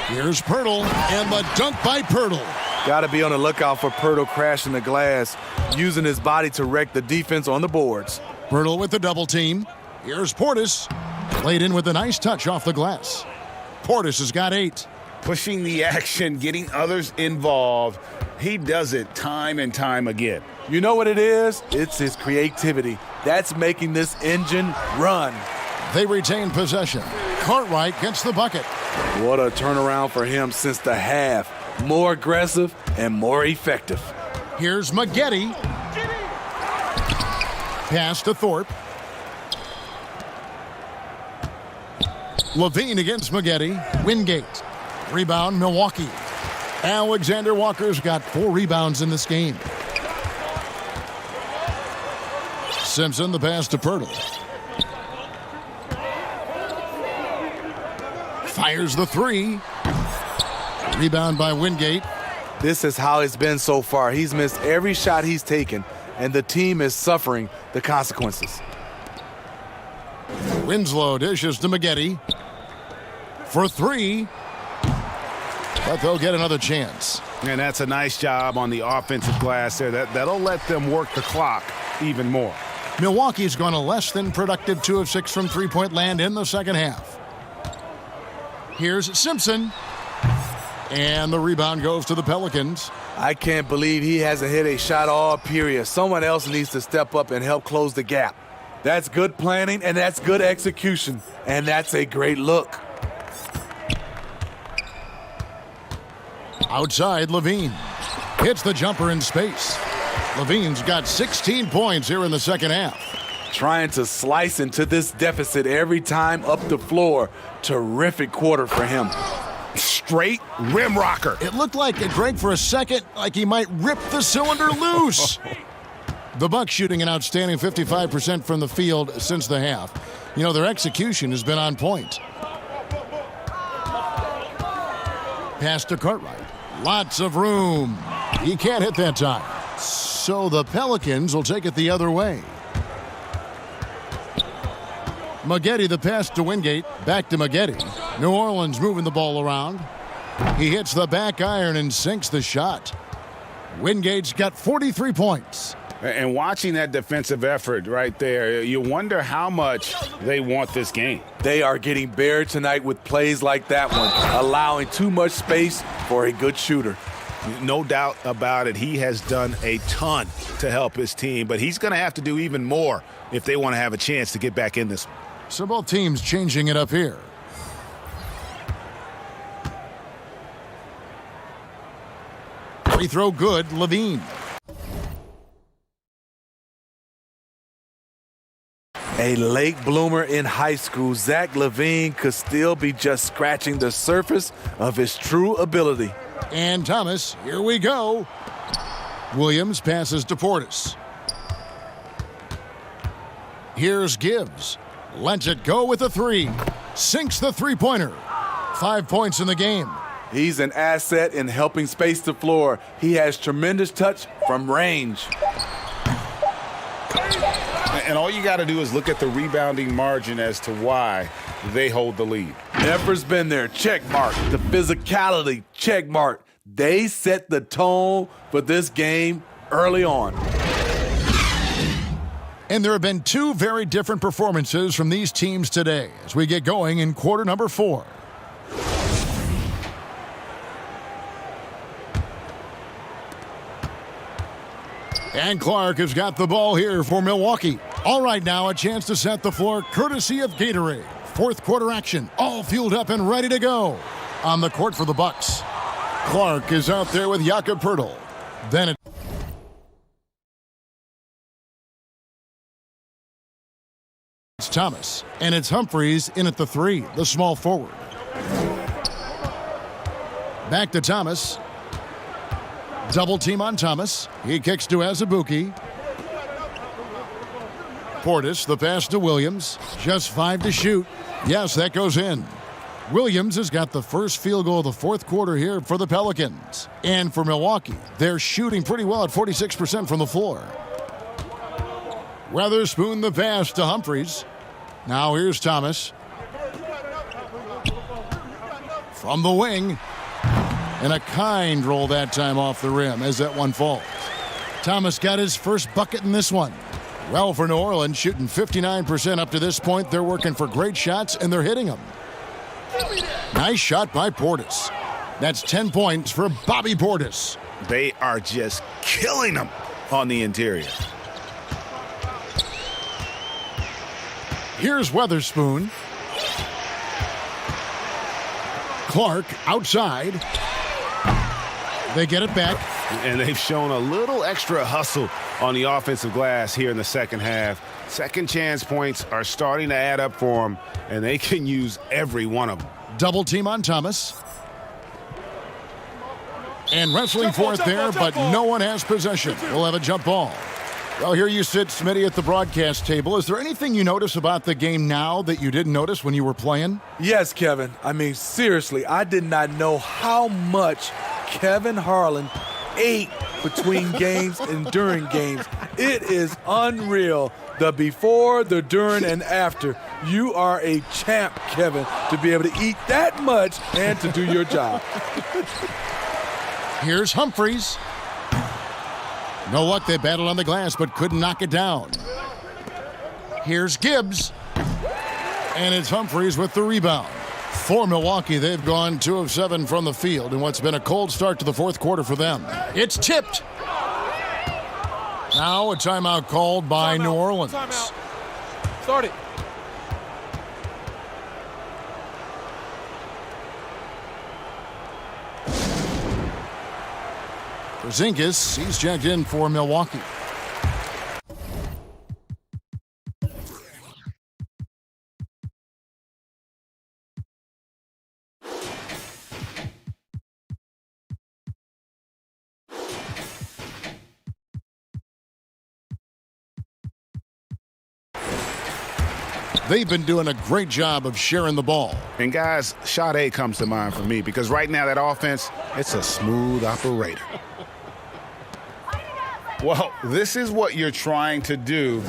Here's Pirtle, and the dunk by Pirtle. Got to be on the lookout for Pirtle crashing the glass, using his body to wreck the defense on the boards. Pirtle with the double team. Here's Portis. Played in with a nice touch off the glass. Portis has got 8. Pushing the action, getting others involved. He does it time and time again. You know what it is? It's his creativity. That's making this engine run. They retain possession. Cartwright gets the bucket. What a turnaround for him since the half. More aggressive and more effective. Here's Maggette. Pass to Thorpe. Levine against Maggette. Wingate. Rebound, Milwaukee. Alexander Walker's got 4 rebounds in this game. Simpson, the pass to Pirtle. Fires the 3. Rebound by Wingate. This is how it's been so far. He's missed every shot he's taken, and the team is suffering the consequences. Winslow dishes to Maggette. For 3. But they'll get another chance. And that's a nice job on the offensive glass there. That'll let them work the clock even more. Milwaukee's gone a less than productive 2 of 6 from three-point land in the second half. Here's Simpson. And the rebound goes to the Pelicans. I can't believe he hasn't hit a shot all period. Someone else needs to step up and help close the gap. That's good planning, and that's good execution. And that's a great look. Outside, Levine hits the jumper in space. Levine's got 16 points here in the second half. Trying to slice into this deficit every time up the floor. Terrific quarter for him. Straight rim rocker. It looked like it drank for a second, like he might rip the cylinder loose. The Bucks shooting an outstanding 55% from the field since the half. You know, their execution has been on point. Pass to Cartwright. Lots of room. He can't hit that time. So the Pelicans will take it the other way. Maggette, the pass to Wingate. Back to Maggette. New Orleans moving the ball around. He hits the back iron and sinks the shot. Wingate's got 43 points. And watching that defensive effort right there, you wonder how much they want this game. They are getting buried tonight with plays like that one, allowing too much space for a good shooter. No doubt about it. He has done a ton to help his team, but he's going to have to do even more if they want to have a chance to get back in this one. So both teams changing it up here. Free throw good, Levine. A late bloomer in high school, Zach LaVine could still be just scratching the surface of his true ability. And Thomas, here we go. Williams passes to Portis. Here's Gibbs. Lets it go with a 3. Sinks the three-pointer. 5 points in the game. He's an asset in helping space the floor. He has tremendous touch from range. And all you got to do is look at the rebounding margin as to why they hold the lead. Effort's been there, check mark. The physicality, check mark. They set the tone for this game early on. And there have been 2 very different performances from these teams today as we get going in quarter number 4. And Clark has got the ball here for Milwaukee. All right, now a chance to set the floor courtesy of Gatorade. Fourth quarter action, all fueled up and ready to go. On the court for the Bucks. Clark is out there with Jakob Poeltl. Then it's Thomas, and it's Humphries in at the 3, the small forward. Back to Thomas. Double team on Thomas. He kicks to Azubuike. Portis, the pass to Williams. Just 5 to shoot. Yes, that goes in. Williams has got the first field goal of the fourth quarter here for the Pelicans. And for Milwaukee, they're shooting pretty well at 46% from the floor. Weatherspoon the pass to Humphries. Now here's Thomas. From the wing. And a kind roll that time off the rim as that one falls. Thomas got his first bucket in this one. Well, for New Orleans, shooting 59% up to this point. They're working for great shots, and they're hitting them. Nice shot by Portis. That's 10 points for Bobby Portis. They are just killing them on the interior. Here's Weatherspoon. Clark outside. They get it back. And they've shown a little extra hustle on the offensive glass here in the second half. Second chance points are starting to add up for them, and they can use every one of them. Double team on Thomas. And wrestling for it there, but no one has possession. We'll have a jump ball. Well, here you sit, Smitty, at the broadcast table. Is there anything you notice about the game now that you didn't notice when you were playing? Yes, Kevin. I mean, seriously, I did not know how much Kevin Harlan ate between games and during games. It is unreal. The before, the during, and after. You are a champ, Kevin, to be able to eat that much and to do your job. Here's Humphries. Know what? They battled on the glass but couldn't knock it down. Here's Gibbs. And it's Humphries with the rebound. For Milwaukee, they've gone 2 of 7 from the field in what's been a cold start to the fourth quarter for them. It's tipped. Now a timeout called by New Orleans. Timeout. Start it. Porzingis, he's checked in for Milwaukee. They've been doing a great job of sharing the ball. And guys, shot A comes to mind for me because right now that offense, it's a smooth operator. Well, this is what you're trying to do.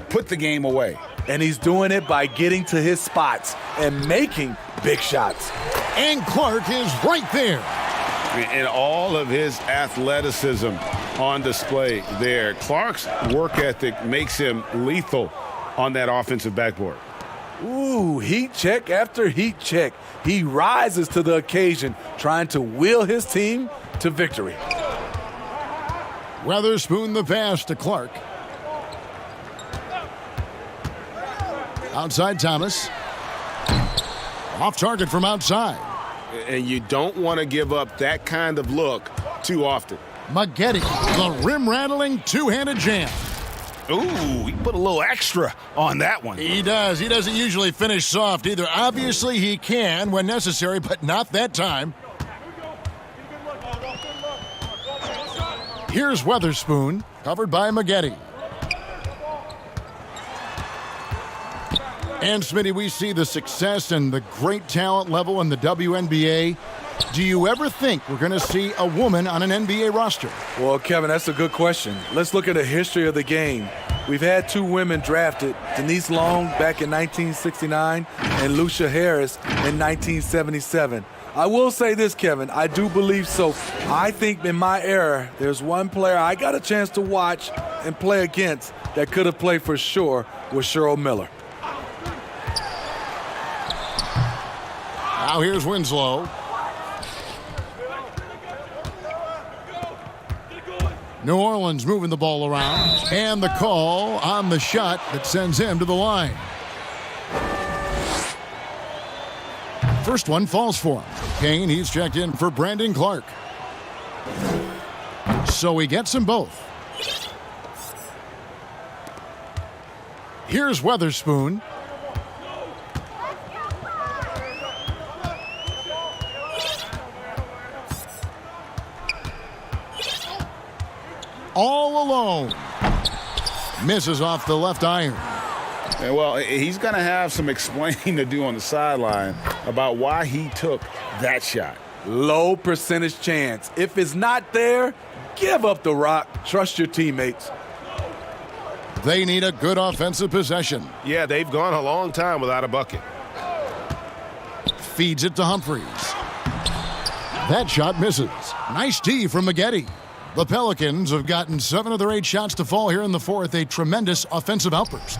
Put the game away. And he's doing it by getting to his spots and making big shots. And Clark is right there. And all of his athleticism on display there. Clark's work ethic makes him lethal on that offensive backboard. Ooh, heat check after heat check. He rises to the occasion, trying to will his team to victory. Weatherspoon the pass to Clark. Outside Thomas. Off target from outside. And you don't want to give up that kind of look too often. Maggette, the rim-rattling two-handed jam. Ooh, he put a little extra on that one. He does. He doesn't usually finish soft either. Obviously, he can when necessary, but not that time. Here's Weatherspoon, covered by Maggette. And, Smitty, we see the success and the great talent level in the WNBA. Do you ever think we're going to see a woman on an NBA roster? Well, Kevin, that's a good question. Let's look at the history of the game. We've had 2 women drafted, Denise Long back in 1969 and Lucia Harris in 1977. I will say this, Kevin, I do believe so. I think in my era, there's one player I got a chance to watch and play against that could have played for sure was Cheryl Miller. Now here's Winslow. New Orleans moving the ball around. And the call on the shot that sends him to the line. First one falls for him. Kane, he's checked in for Brandon Clark. So he gets them both. Here's Weatherspoon. All alone. Misses off the left iron. And well, he's going to have some explaining to do on the sideline about why he took that shot. Low percentage chance. If it's not there, give up the rock. Trust your teammates. They need a good offensive possession. Yeah, they've gone a long time without a bucket. Feeds it to Humphries. That shot misses. Nice D from Maggette. The Pelicans have gotten 7 of their 8 shots to fall here in the fourth. A tremendous offensive outburst.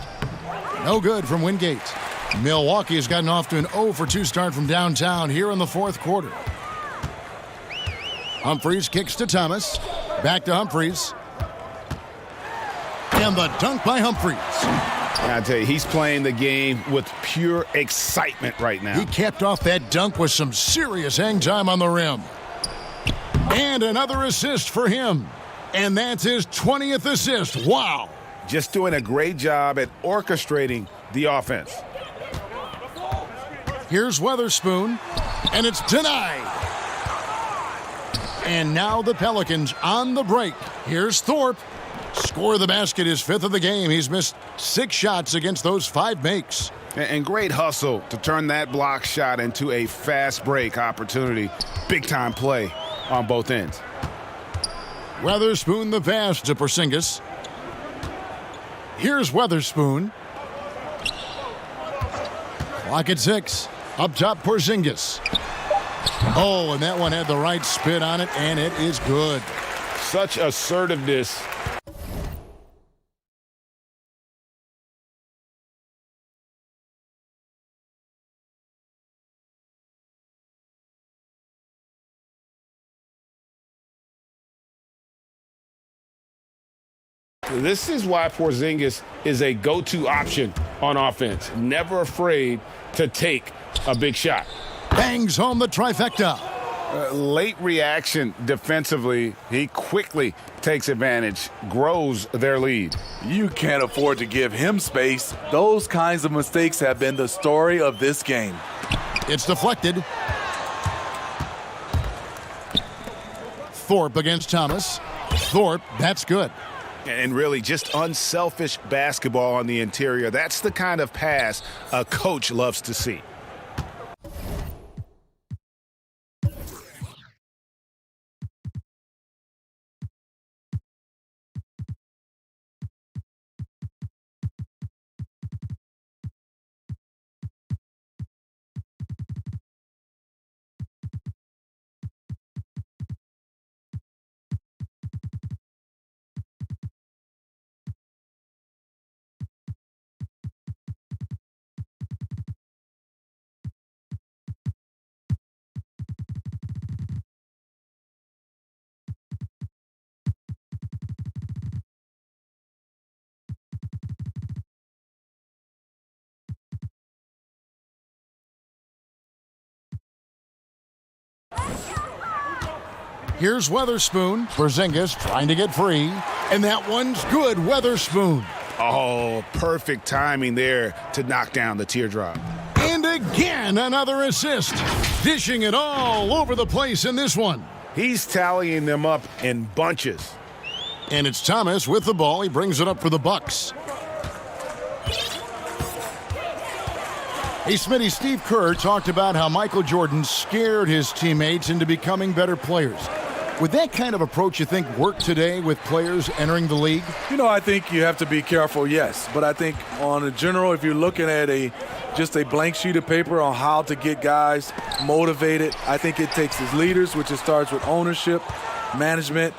No good from Wingate. Milwaukee has gotten off to an 0 for 2 start from downtown here in the fourth quarter. Humphries kicks to Thomas. Back to Humphries. And the dunk by Humphries. I tell you, he's playing the game with pure excitement right now. He capped off that dunk with some serious hang time on the rim. And another assist for him. And that's his 20th assist. Wow. Just doing a great job at orchestrating the offense. Here's Weatherspoon, and it's denied. And now the Pelicans on the break. Here's Thorpe. Score of the basket, his 5th of the game. He's missed 6 shots against those 5 makes. And great hustle to turn that block shot into a fast break opportunity. Big time play on both ends. Weatherspoon the pass to Porzingis. Here's Weatherspoon. Clock at 6. Up top, Porzingis. Oh, and that one had the right spin on it, and it is good. Such assertiveness. This is why Porzingis is a go-to option on offense. Never afraid to take a big shot. Bangs home the trifecta. Late reaction defensively. He quickly takes advantage, grows their lead. You can't afford to give him space. Those kinds of mistakes have been the story of this game. It's deflected. Thorpe against Thomas. Thorpe, that's good. And really just unselfish basketball on the interior. That's the kind of pass a coach loves to see. Here's Weatherspoon. Porzingis trying to get free. And that one's good. Weatherspoon. Oh, perfect timing there to knock down the teardrop. And again, another assist. Dishing it all over the place in this one. He's tallying them up in bunches. And it's Thomas with the ball. He brings it up for the Bucks. Hey, Smitty, Steve Kerr talked about how Michael Jordan scared his teammates into becoming better players. Would that kind of approach, you think, work today with players entering the league? You know, I think you have to be careful, yes. But I think on a general, if you're looking at just a blank sheet of paper on how to get guys motivated, I think it takes his leaders, which it starts with ownership, management,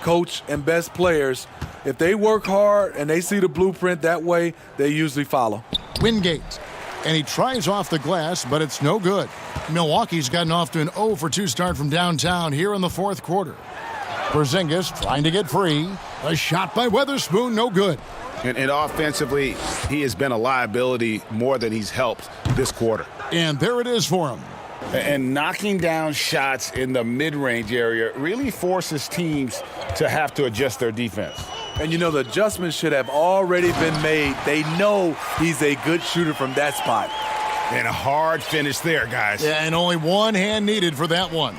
coach, and best players. If they work hard and they see the blueprint that way, they usually follow. Wingate. And he tries off the glass, but it's no good. Milwaukee's gotten off to an 0 for 2 start from downtown here in the fourth quarter. Porzingis trying to get free. A shot by Weatherspoon, no good. And offensively, he has been a liability more than he's helped this quarter. And there it is for him. And knocking down shots in the mid-range area really forces teams to have to adjust their defense. And, you know, the adjustments should have already been made. They know he's a good shooter from that spot. And a hard finish there, guys. Yeah, and only one hand needed for that one.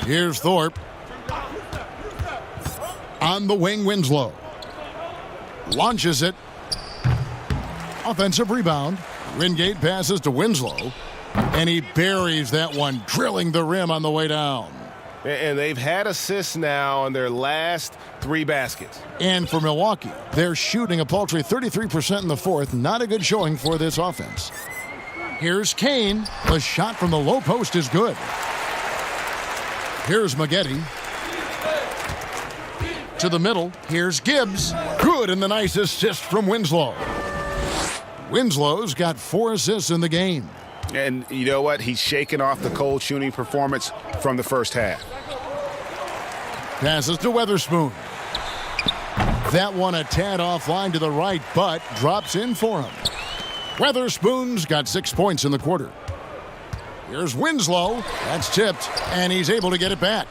Here's Thorpe. On the wing, Winslow. Launches it. Offensive rebound. Wingate passes to Winslow. And he buries that one, drilling the rim on the way down. And they've had assists now on their last 3 baskets. And for Milwaukee, they're shooting a paltry 33% in the fourth. Not a good showing for this offense. Here's Kane. The shot from the low post is good. Here's Maggette. To the middle. Here's Gibbs. Good. good, and the nice assist from Winslow. Winslow's got 4 assists in the game. And you know what? He's shaking off the cold shooting performance from the first half. Passes to Weatherspoon. That one a tad offline to the right, but drops in for him. Weatherspoon's got 6 points in the quarter. Here's Winslow. That's tipped, and he's able to get it back.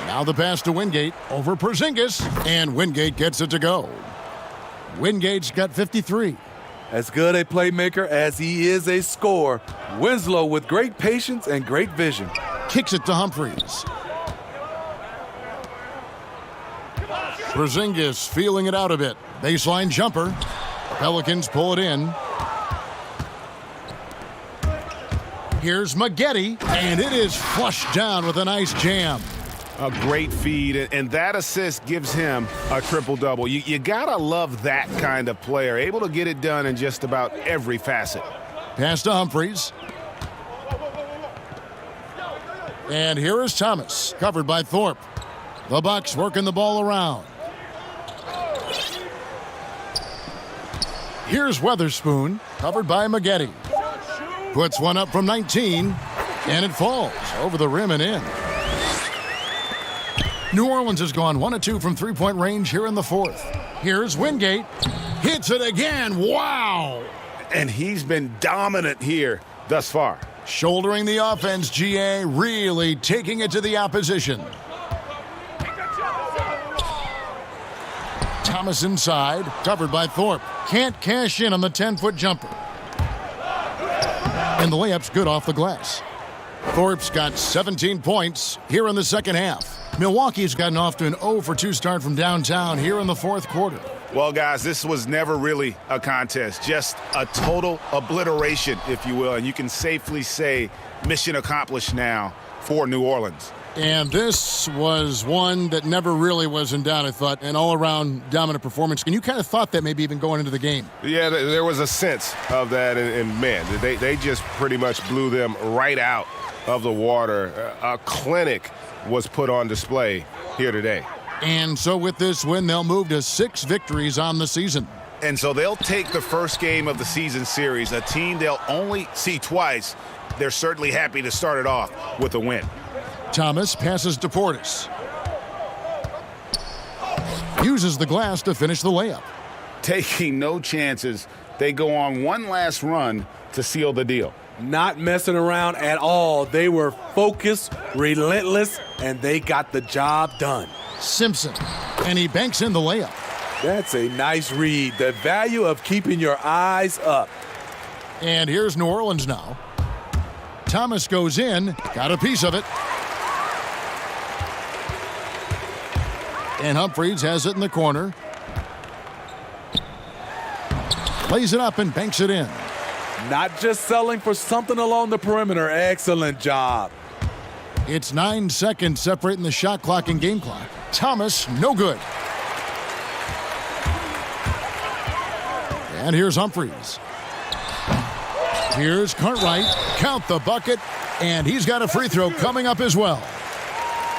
Now the pass to Wingate over Porzingis, and Wingate gets it to go. Wingate's got 53. As good a playmaker as he is a scorer, Winslow with great patience and great vision. Kicks it to Humphries. Porzingis feeling it out a bit. Baseline jumper. Pelicans pull it in. Here's Maggette, and it is flushed down with a nice jam. A great feed, and that assist gives him a triple-double. You gotta love that kind of player, able to get it done in just about every facet. Pass to Humphries. And here is Thomas, covered by Thorpe. The Bucks working the ball around. Here's Weatherspoon, covered by Maggette. Puts one up from 19, and it falls over the rim and in. New Orleans has gone 1 of 2 from three-point range here in the fourth. Here's Wingate. Hits it again. Wow! And he's been dominant here thus far. Shouldering the offense, GA, really taking it to the opposition. Thomas inside, covered by Thorpe. Can't cash in on the 10-foot jumper. And the layup's good off the glass. Thorpe's got 17 points here in the second half. Milwaukee's gotten off to an 0-for-2 start from downtown here in the fourth quarter. Well, guys, this was never really a contest, just a total obliteration, if you will. And you can safely say mission accomplished now for New Orleans. And this was one that never really was in doubt, I thought, an all-around dominant performance. And you kind of thought that maybe even going into the game. Yeah, there was a sense of that, and man, they just pretty much blew them right out of the water. A clinic was put on display here today. And so with this win, they'll move to 6 victories on the season. And so they'll take the first game of the season series, a team they'll only see twice. They're certainly happy to start it off with a win. Thomas passes to Portis. Uses the glass to finish the layup. Taking no chances, they go on one last run to seal the deal. Not messing around at all. They were focused, relentless, and they got the job done. Simpson, and he banks in the layup. That's a nice read. The value of keeping your eyes up. And here's New Orleans now. Thomas goes in, got a piece of it. And Humphries has it in the corner. Plays it up and banks it in. Not just selling for something along the perimeter. Excellent job. It's 9 seconds separating the shot clock and game clock. Thomas, no good. And here's Humphries. Here's Cartwright. Count the bucket. And he's got a free throw coming up as well.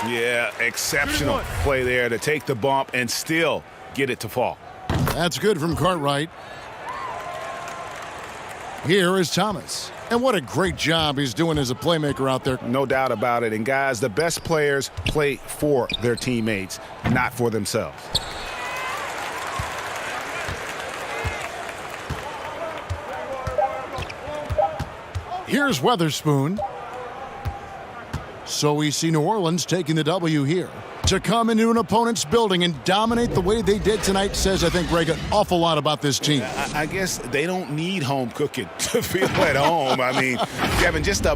Yeah, exceptional play there to take the bump and still get it to fall. That's good from Cartwright. Here is Thomas. And what a great job he's doing as a playmaker out there. No doubt about it. And guys, the best players play for their teammates, not for themselves. Here's Weatherspoon. So we see New Orleans taking the W here. To come into an opponent's building and dominate the way they did tonight says, I think, Greg, an awful lot about this team. I guess they don't need home cooking to feel at home. I mean, Kevin, just a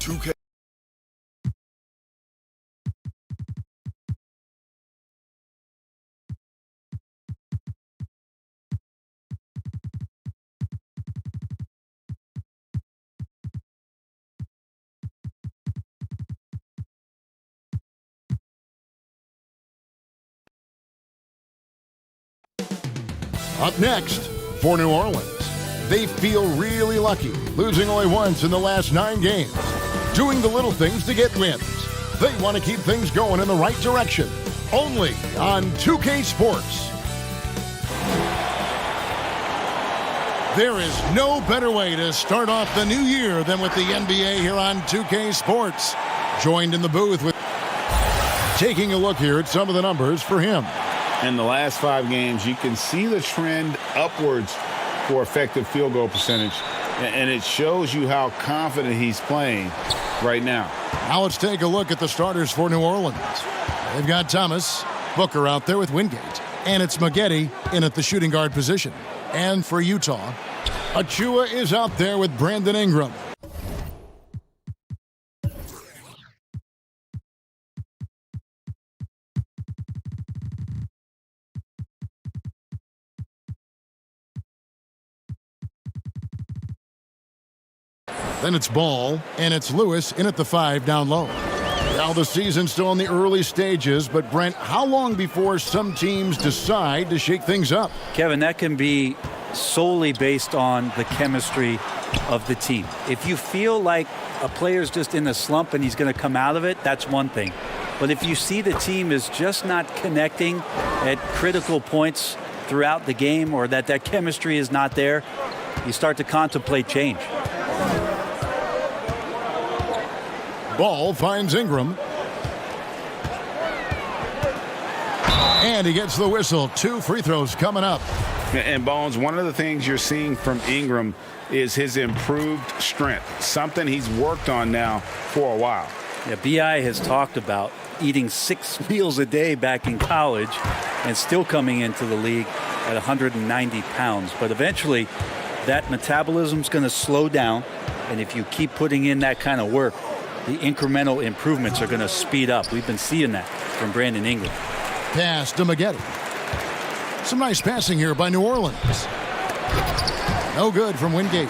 2K. Up next, for New Orleans, they feel really lucky, losing only once in the last 9 games. Doing the little things to get wins. They want to keep things going in the right direction. Only on 2K Sports. There is no better way to start off the new year than with the NBA here on 2K Sports. Joined in the booth with taking a look here at some of the numbers for him. In the last 5 games, you can see the trend upwards for effective field goal percentage, and it shows you how confident he's playing right now. Now let's take a look at the starters for New Orleans. They've got Thomas, Booker out there with Wingate, and it's Maggette in at the shooting guard position. And for Utah, Achua is out there with Brandon Ingram. Then it's Ball, and it's Lewis in at the 5 down low. Now the season's still in the early stages, but Brent, how long before some teams decide to shake things up? Kevin, that can be solely based on the chemistry of the team. If you feel like a player's just in a slump and he's going to come out of it, that's one thing. But if you see the team is just not connecting at critical points throughout the game, or that chemistry is not there, you start to contemplate change. Ball finds Ingram. And he gets the whistle. 2 free throws coming up. And Bones, one of the things you're seeing from Ingram is his improved strength, something he's worked on now for a while. Yeah, B.I. has talked about eating 6 meals a day back in college and still coming into the league at 190 pounds. But eventually, that metabolism's going to slow down. And if you keep putting in that kind of work, the incremental improvements are going to speed up. We've been seeing that from Brandon Ingram. Pass to Maggette. Some nice passing here by New Orleans. No good from Wingate.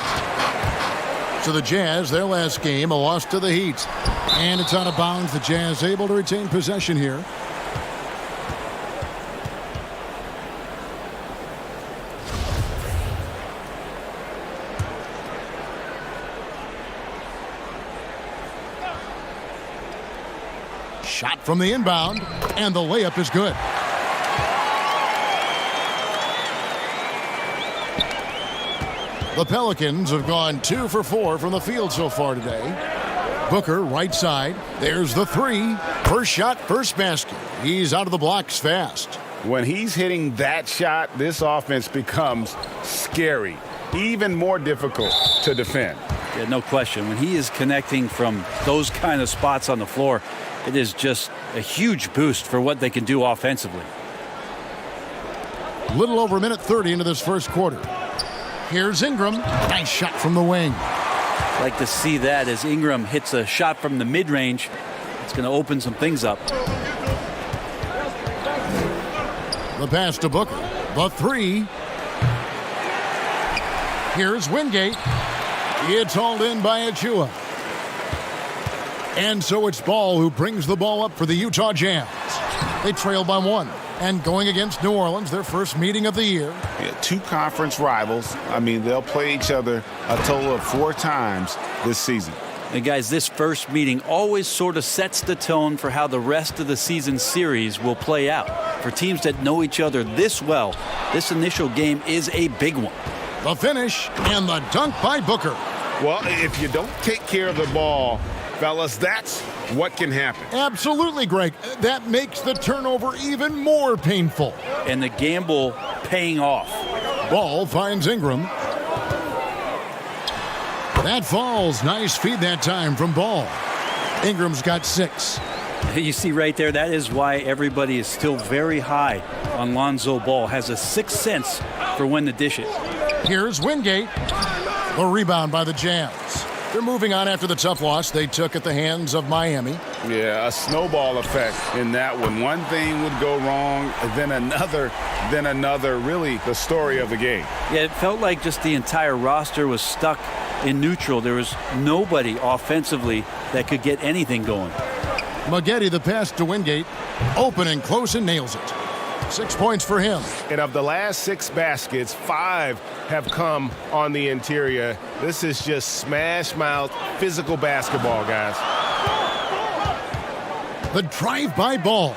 So the Jazz, their last game, a loss to the Heat. And it's out of bounds. The Jazz able to retain possession here. Shot from the inbound, and the layup is good. The Pelicans have gone 2 for 4 from the field so far today. Booker, right side. There's the 3. First shot, first basket. He's out of the blocks fast. When he's hitting that shot, this offense becomes scary, even more difficult to defend. Yeah, no question. When he is connecting from those kind of spots on the floor, it is just a huge boost for what they can do offensively. Little over a minute 30 into this first quarter. Here's Ingram. Nice shot from the wing. Like to see that as Ingram hits a shot from the mid-range. It's going to open some things up. The pass to Booker. The 3. Here's Wingate. It's hauled in by Achua. And so it's Ball who brings the ball up for the Utah Jazz. They trail by 1. And going against New Orleans, their first meeting of the year. Yeah, 2 conference rivals. I mean, they'll play each other a total of 4 times this season. And guys, this first meeting always sort of sets the tone for how the rest of the season series will play out. For teams that know each other this well, this initial game is a big one. The finish and the dunk by Booker. Well, if you don't take care of the ball, fellas, that's what can happen. Absolutely, Greg. That makes the turnover even more painful. And the gamble paying off. Ball finds Ingram. That falls. Nice feed that time from Ball. Ingram's got 6. You see right there, that is why everybody is still very high on Lonzo Ball. Has a 6th sense for when to dish it. Here's Wingate. The rebound by the Jazz. They're moving on after the tough loss they took at the hands of Miami. Yeah, a snowball effect in that one. One thing would go wrong, then another. Really the story of the game. Yeah, it felt like just the entire roster was stuck in neutral. There was nobody offensively that could get anything going. Maggette, the pass to Wingate. Open and close and nails it. 6 points for him. And of the last 6 baskets, 5 have come on the interior. This is just smash-mouth physical basketball, guys. The drive-by ball.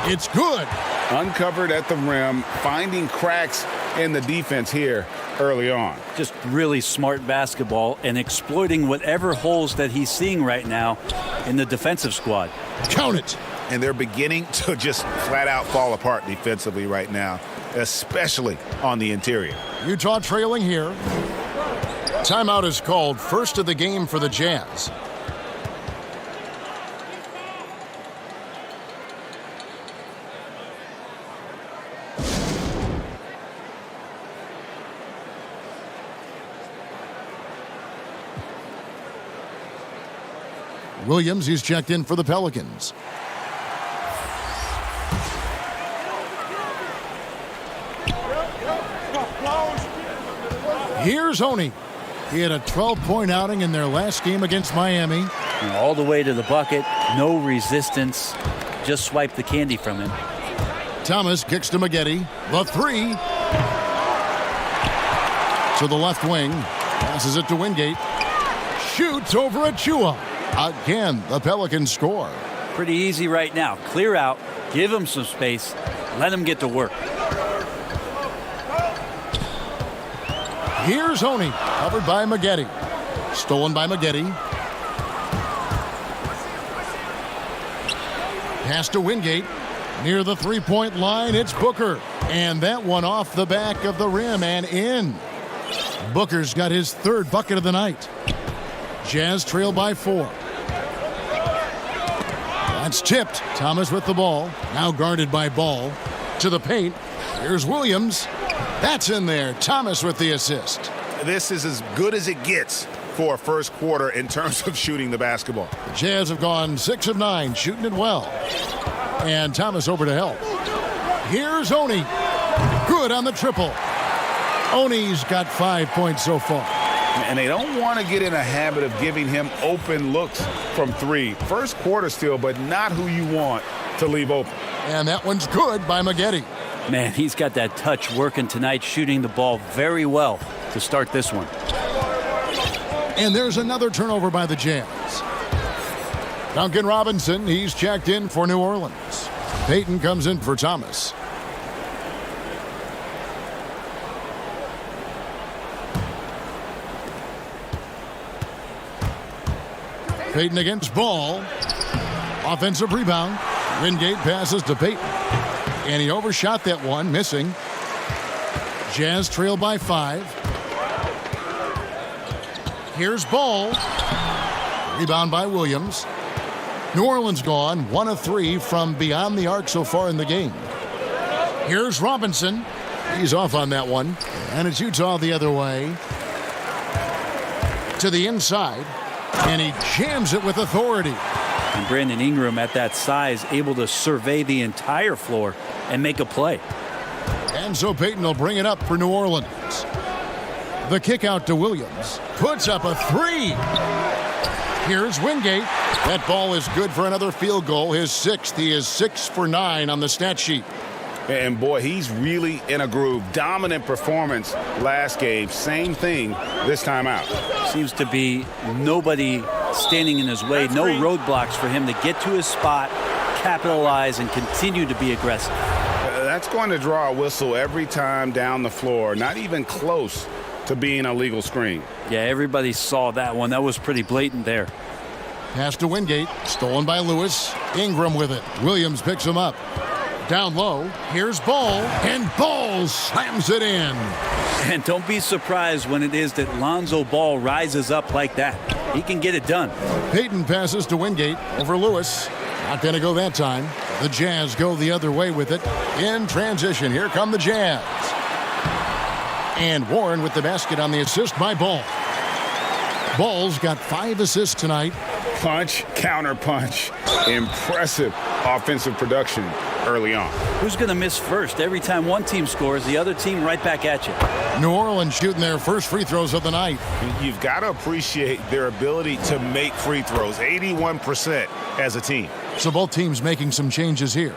It's good. Uncovered at the rim, finding cracks in the defense here early on. Just really smart basketball and exploiting whatever holes that he's seeing right now in the defensive squad. Count it. And they're beginning to just flat out fall apart defensively right now, especially on the interior. Utah trailing here. Timeout is called, first of the game for the Jazz. Williams, he's checked in for the Pelicans. Here's Oni. He had a 12-point outing in their last game against Miami. All the way to the bucket, no resistance, just swipe the candy from him. Thomas kicks to Maggette. The three. To the left wing. Passes it to Wingate. Shoots over Achua. Again, the Pelicans score. Pretty easy right now. Clear out, give him some space, let him get to work. Here's Oni, covered by Maggette. Stolen by Maggette. Pass to Wingate. Near the three-point line, it's Booker. And that one off the back of the rim and in. Booker's got his 3rd bucket of the night. Jazz trail by 4. That's tipped. Thomas with the ball. Now guarded by Ball. To the paint. Here's Williams. That's in there. Thomas with the assist. This is as good as it gets for a first quarter in terms of shooting the basketball. The Jazz have gone 6 of 9, shooting it well. And Thomas over to help. Here's Oni. Good on the triple. Oni's got 5 points so far. And they don't want to get in a habit of giving him open looks from 3. First quarter still, but not who you want to leave open. And that one's good by Maggette. Man, he's got that touch working tonight, shooting the ball very well to start this one. And there's another turnover by the Jazz. Duncan Robinson, he's checked in for New Orleans. Payton comes in for Thomas. Payton against Ball. Offensive rebound. Wingate passes to Payton. And he overshot that one, missing. Jazz trail by 5. Here's Ball. Rebound by Williams. New Orleans gone 1 of 3 from beyond the arc so far in the game. Here's Robinson. He's off on that one. And it's Utah the other way. To the inside. And he jams it with authority. And Brandon Ingram at that size able to survey the entire floor and make a play. And so Payton will bring it up for New Orleans. The kick out to Williams. Puts up a 3. Here's Wingate. That ball is good for another field goal. His 6th. He is 6 for 9 on the stat sheet. And boy, he's really in a groove. Dominant performance last game. Same thing this time out. Seems to be nobody standing in his way. No roadblocks for him to get to his spot, capitalize, and continue to be aggressive. That's going to draw a whistle every time down the floor. Not even close to being a legal screen. Yeah, everybody saw that one. That was pretty blatant there. Pass to Wingate. Stolen by Lewis. Ingram with it. Williams picks him up. Down low, here's Ball, and Ball slams it in. And don't be surprised when it is that Lonzo Ball rises up like that. He can get it done. Payton passes to Wingate over Lewis. Not going to go that time. The Jazz go the other way with it. In transition, here come the Jazz. And Warren with the basket on the assist by Ball. Ball's got 5 assists tonight. Punch, counter punch. Impressive offensive production early on. Who's going to miss first? Every time one team scores, the other team right back at you. New Orleans shooting their first free throws of the night. You've got to appreciate their ability to make free throws. 81% as a team. So both teams making some changes here.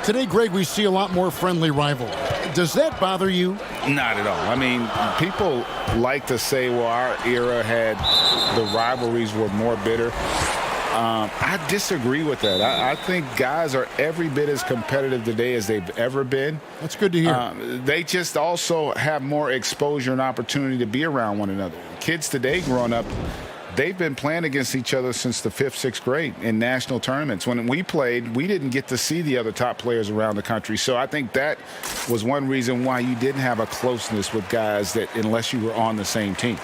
Today, Greg, we see a lot more friendly rivalry. Does that bother you? Not at all. I mean, people like to say, well, our era had the rivalries were more bitter. I disagree with that. I think guys are every bit as competitive today as they've ever been. That's good to hear. They just also have more exposure and opportunity to be around one another. Kids today growing up, they've been playing against each other since the 5th, 6th grade in national tournaments. When we played, we didn't get to see the other top players around the country. So I think that was one reason why you didn't have a closeness with guys that unless you were on the same team.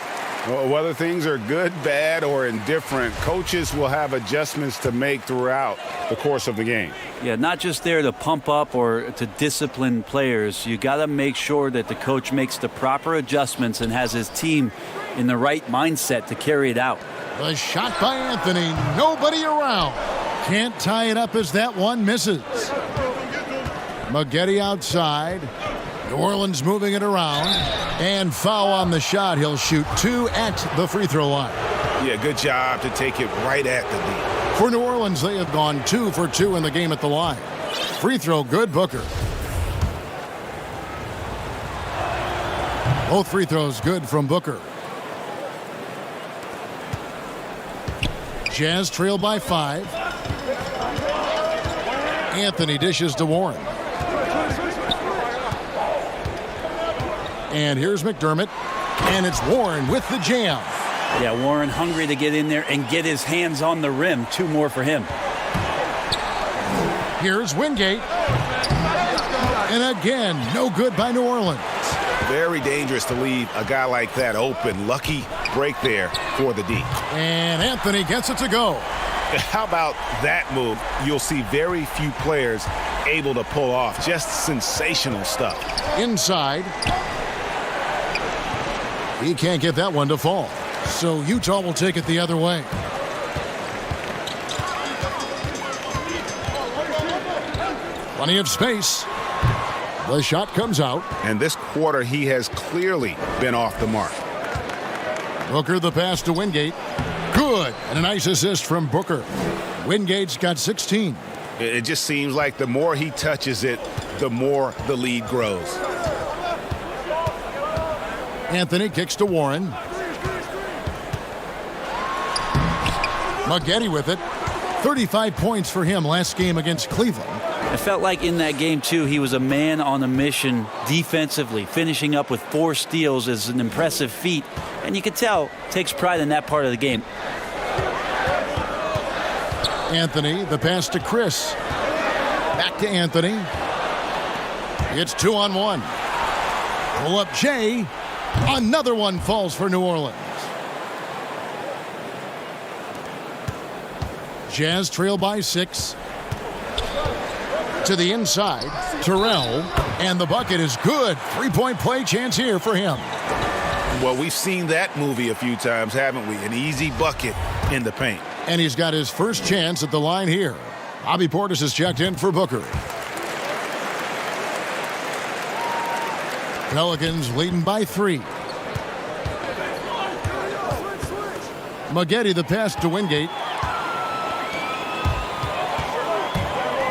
Well, whether things are good, bad, or indifferent, coaches will have adjustments to make throughout the course of the game. Yeah, not just there to pump up or to discipline players. You got to make sure that the coach makes the proper adjustments and has his team in the right mindset to carry it out. The shot by Anthony. Nobody around. Can't tie it up as that one misses. Maggette outside. New Orleans moving it around. And foul on the shot. He'll shoot 2 at the free throw line. Yeah, good job to take it right at the D. For New Orleans, they have gone 2 for 2 in the game at the line. Free throw good, Booker. Both free throws good from Booker. Jazz trail by 5. Anthony dishes to Warren. And here's McDermott. And it's Warren with the jam. Yeah, Warren hungry to get in there and get his hands on the rim. 2 more for him. Here's Wingate. And again, no good by New Orleans. Very dangerous to leave a guy like that open. Lucky break there for the D. And Anthony gets it to go. How about that move? You'll see very few players able to pull off. Just sensational stuff. Inside. He can't get that one to fall. So Utah will take it the other way. Plenty of space. The shot comes out. And this quarter, he has clearly been off the mark. Booker the pass to Wingate. Good. And a nice assist from Booker. Wingate's got 16. It just seems like the more he touches it, the more the lead grows. Anthony kicks to Warren. Maggette with it. 35 points for him last game against Cleveland. I felt like in that game, too, he was a man on a mission defensively. Finishing up with 4 steals is an impressive feat. And you can tell, takes pride in that part of the game. Anthony, the pass to Chris. Back to Anthony. It's 2-on-1. Pull up Jay. Another one falls for New Orleans. Jazz trail by 6. To the inside. Terrell. And the bucket is good. 3-point play chance here for him. Well, we've seen that movie a few times, haven't we? An easy bucket in the paint. And he's got his first chance at the line here. Bobby Portis has checked in for Booker. Pelicans leading by 3. Maggette the pass to Wingate.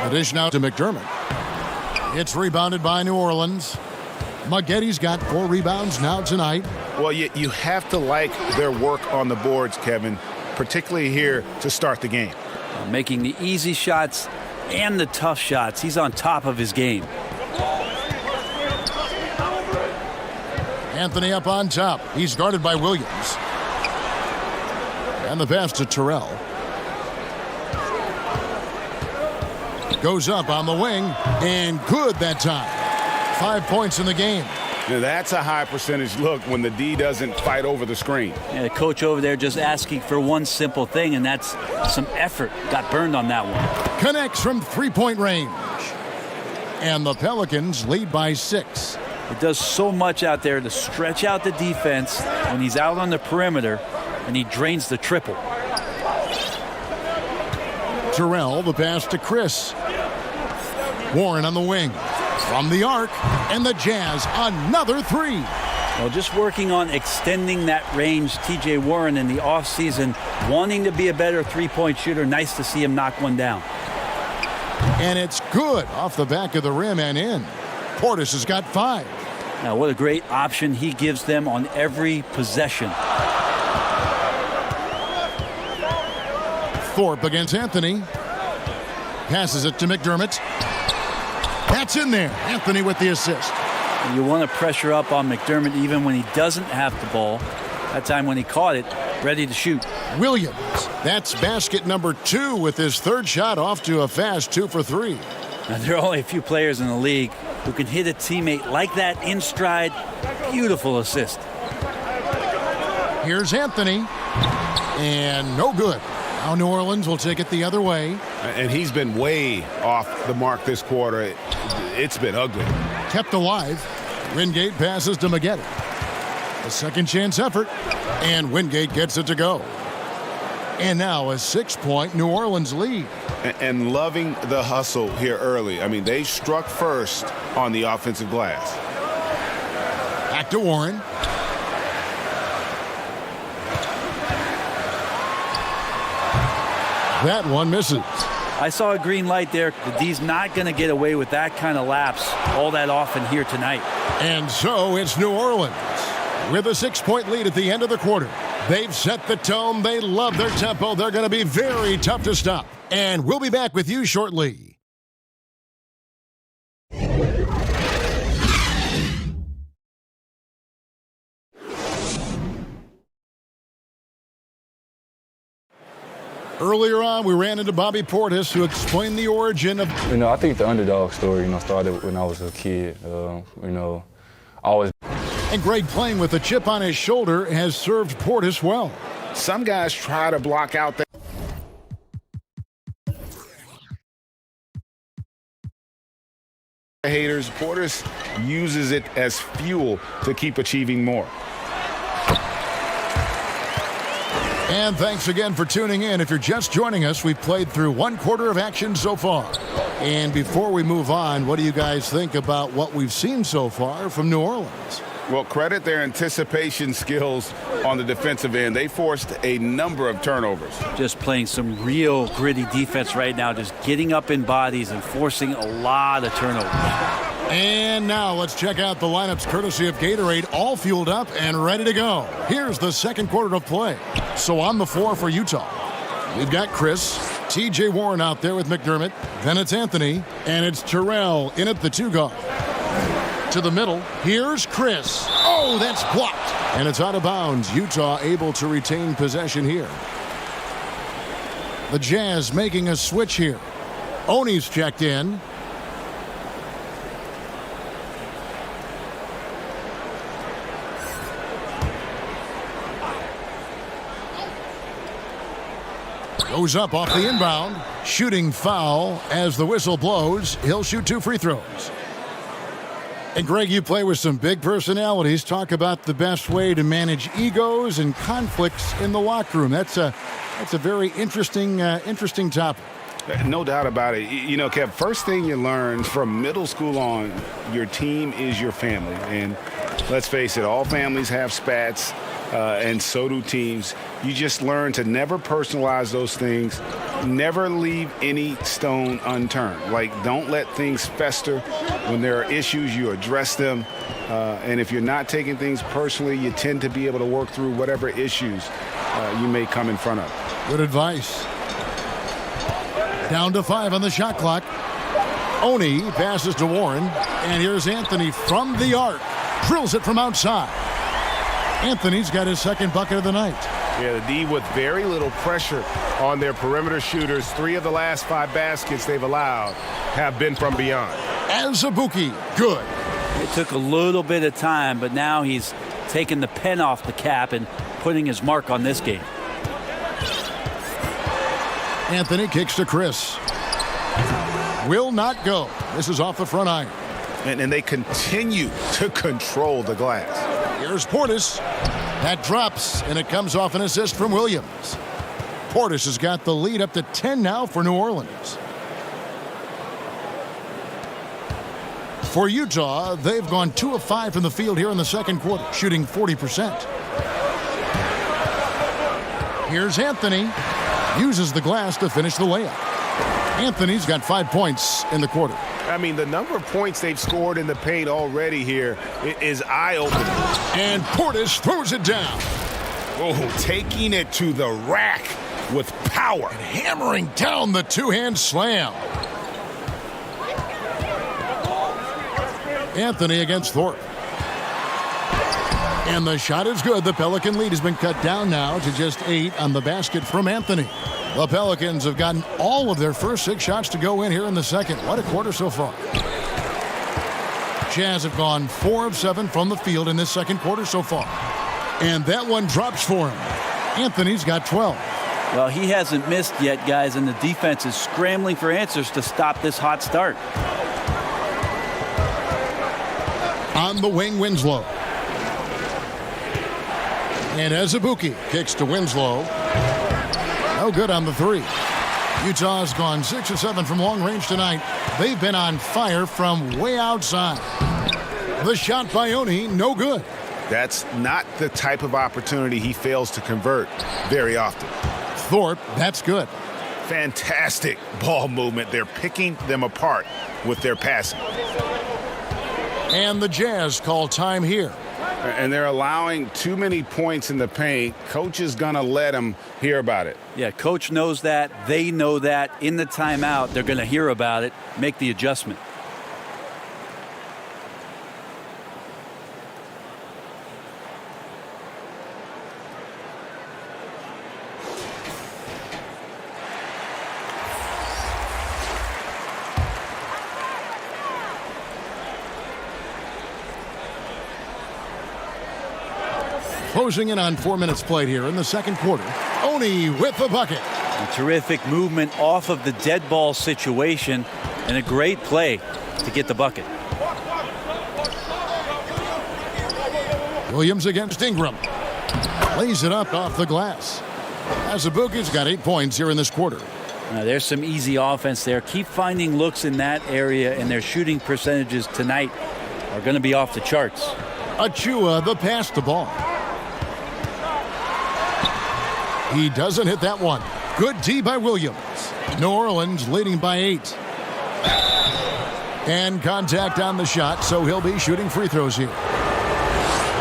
The dish now to McDermott. It's rebounded by New Orleans. Maggette's got 4 rebounds now tonight. Well, you have to like their work on the boards, Kevin, particularly here to start the game. Making the easy shots and the tough shots. He's on top of his game. Anthony up on top. He's guarded by Williams. And the pass to Terrell. Goes up on the wing. And good that time. 5 points in the game. Now that's a high percentage look when the D doesn't fight over the screen. Yeah, the coach over there just asking for one simple thing, and that's some effort. Got burned on that one. Connects from 3-point range. And the Pelicans lead by 6. It does so much out there to stretch out the defense when he's out on the perimeter and he drains the triple. Terrell, the pass to Chris. Warren on the wing. From the arc, and the Jazz, another three. Well, just working on extending that range, T.J. Warren in the offseason, wanting to be a better three-point shooter. Nice to see him knock one down. And it's good off the back of the rim and in. Portis has got 5. Now, what a great option he gives them on every possession. Thorpe against Anthony. Passes it to McDermott. That's in there. Anthony with the assist. You want to pressure up on McDermott even when he doesn't have the ball. That time when he caught it, ready to shoot. Williams. That's basket number 2 with his third shot off to a fast 2 for 3. Now, there are only a few players in the league who can hit a teammate like that in stride. Beautiful assist. Here's Anthony. And no good. Now New Orleans will take it the other way. And he's been way off the mark this quarter. It's been ugly. Kept alive. Wingate passes to Maggette. A second chance effort. And Wingate gets it to go. And now a 6-point New Orleans lead. And loving the hustle here early. I mean, they struck first on the offensive glass. Back to Warren. That one misses. I saw a green light there. The D's not going to get away with that kind of lapse all that often here tonight. And so it's New Orleans with a 6-point lead at the end of the quarter. They've set the tone. They love their tempo. They're going to be very tough to stop. And we'll be back with you shortly. Earlier on, we ran into Bobby Portis, who explained the origin of... I think the underdog story, started when I was a kid. I always... And Greg, playing with a chip on his shoulder, has served Portis well. Some guys try to block out the haters. Portis uses it as fuel to keep achieving more. And thanks again for tuning in. If you're just joining us, we've played through 1 quarter of action so far. And before we move on, what do you guys think about what we've seen so far from New Orleans? Well, credit their anticipation skills on the defensive end. They forced a number of turnovers. Just playing some real gritty defense right now, just getting up in bodies and forcing a lot of turnovers. And now let's check out the lineups courtesy of Gatorade, all fueled up and ready to go. Here's the second quarter of play. So on the floor for Utah, we've got Chris, T.J. Warren out there with McDermott. Then it's Anthony, and it's Terrell in at the 2 guard. To the middle, here's Chris. Oh, that's blocked. And it's out of bounds. Utah able to retain possession here. The Jazz making a switch here. Oni's checked in. Goes up off the inbound. Shooting foul as the whistle blows. He'll shoot 2 free throws. And Greg, you play with some big personalities. Talk about the best way to manage egos and conflicts in the locker room. That's a very interesting topic. No doubt about it. Kev, first thing you learn from middle school on, your team is your family. And let's face it, all families have spats, and so do teams. You just learn to never personalize those things, never leave any stone unturned. Like, don't let things fester. When there are issues, you address them. And if you're not taking things personally, you tend to be able to work through whatever issues you may come in front of. Good advice. Down to 5 on the shot clock. Oni passes to Warren. And here's Anthony from the arc. Drills it from outside. Anthony's got his second bucket of the night. Yeah, the D with very little pressure on their perimeter shooters. 3 of the last 5 baskets they've allowed have been from beyond. Azubuike, good. It took a little bit of time, but now he's taking the pen off the cap and putting his mark on this game. Anthony kicks to Chris. Will not go. This is off the front iron. And they continue to control the glass. Here's Portis. That drops, and it comes off an assist from Williams. Portis has got the lead up to 10 now for New Orleans. For Utah, they've gone 2 of 5 from the field here in the second quarter, shooting 40%. Here's Anthony. Uses the glass to finish the layup. Anthony's got 5 points in the quarter. I mean, the number of points they've scored in the paint already here is eye-opening. And Portis throws it down. Oh, taking it to the rack with power. And hammering down the two-hand slam. Anthony against Thorpe. And the shot is good. The Pelican lead has been cut down now to just 8 on the basket from Anthony. The Pelicans have gotten all of their first 6 shots to go in here in the second. What a quarter so far. Jazz have gone 4 of 7 from the field in this second quarter so far. And that one drops for him. Anthony's got 12. Well, he hasn't missed yet, guys, and the defense is scrambling for answers to stop this hot start. On the wing, Winslow. And Azubuike kicks to Winslow. No good on the 3. Utah's gone 6 of 7 from long range tonight. They've been on fire from way outside. The shot by Oni, no good. That's not the type of opportunity he fails to convert very often. Thorpe, that's good. Fantastic ball movement. They're picking them apart with their passing. And the Jazz call time here. And they're allowing too many points in the paint. Coach is going to let them hear about it. Yeah, coach knows that. They know that. In the timeout, they're going to hear about it, make the adjustment. Closing in on 4 minutes played here in the second quarter. Oni with the bucket. A terrific movement off of the dead ball situation and a great play to get the bucket. Williams against Ingram. Lays it up off the glass. Azubuike's got 8 points here in this quarter. Now, there's some easy offense there. Keep finding looks in that area, and their shooting percentages tonight are going to be off the charts. Achua, the pass to ball. He doesn't hit that one. Good D by Williams. New Orleans leading by 8. And contact on the shot, so he'll be shooting free throws here.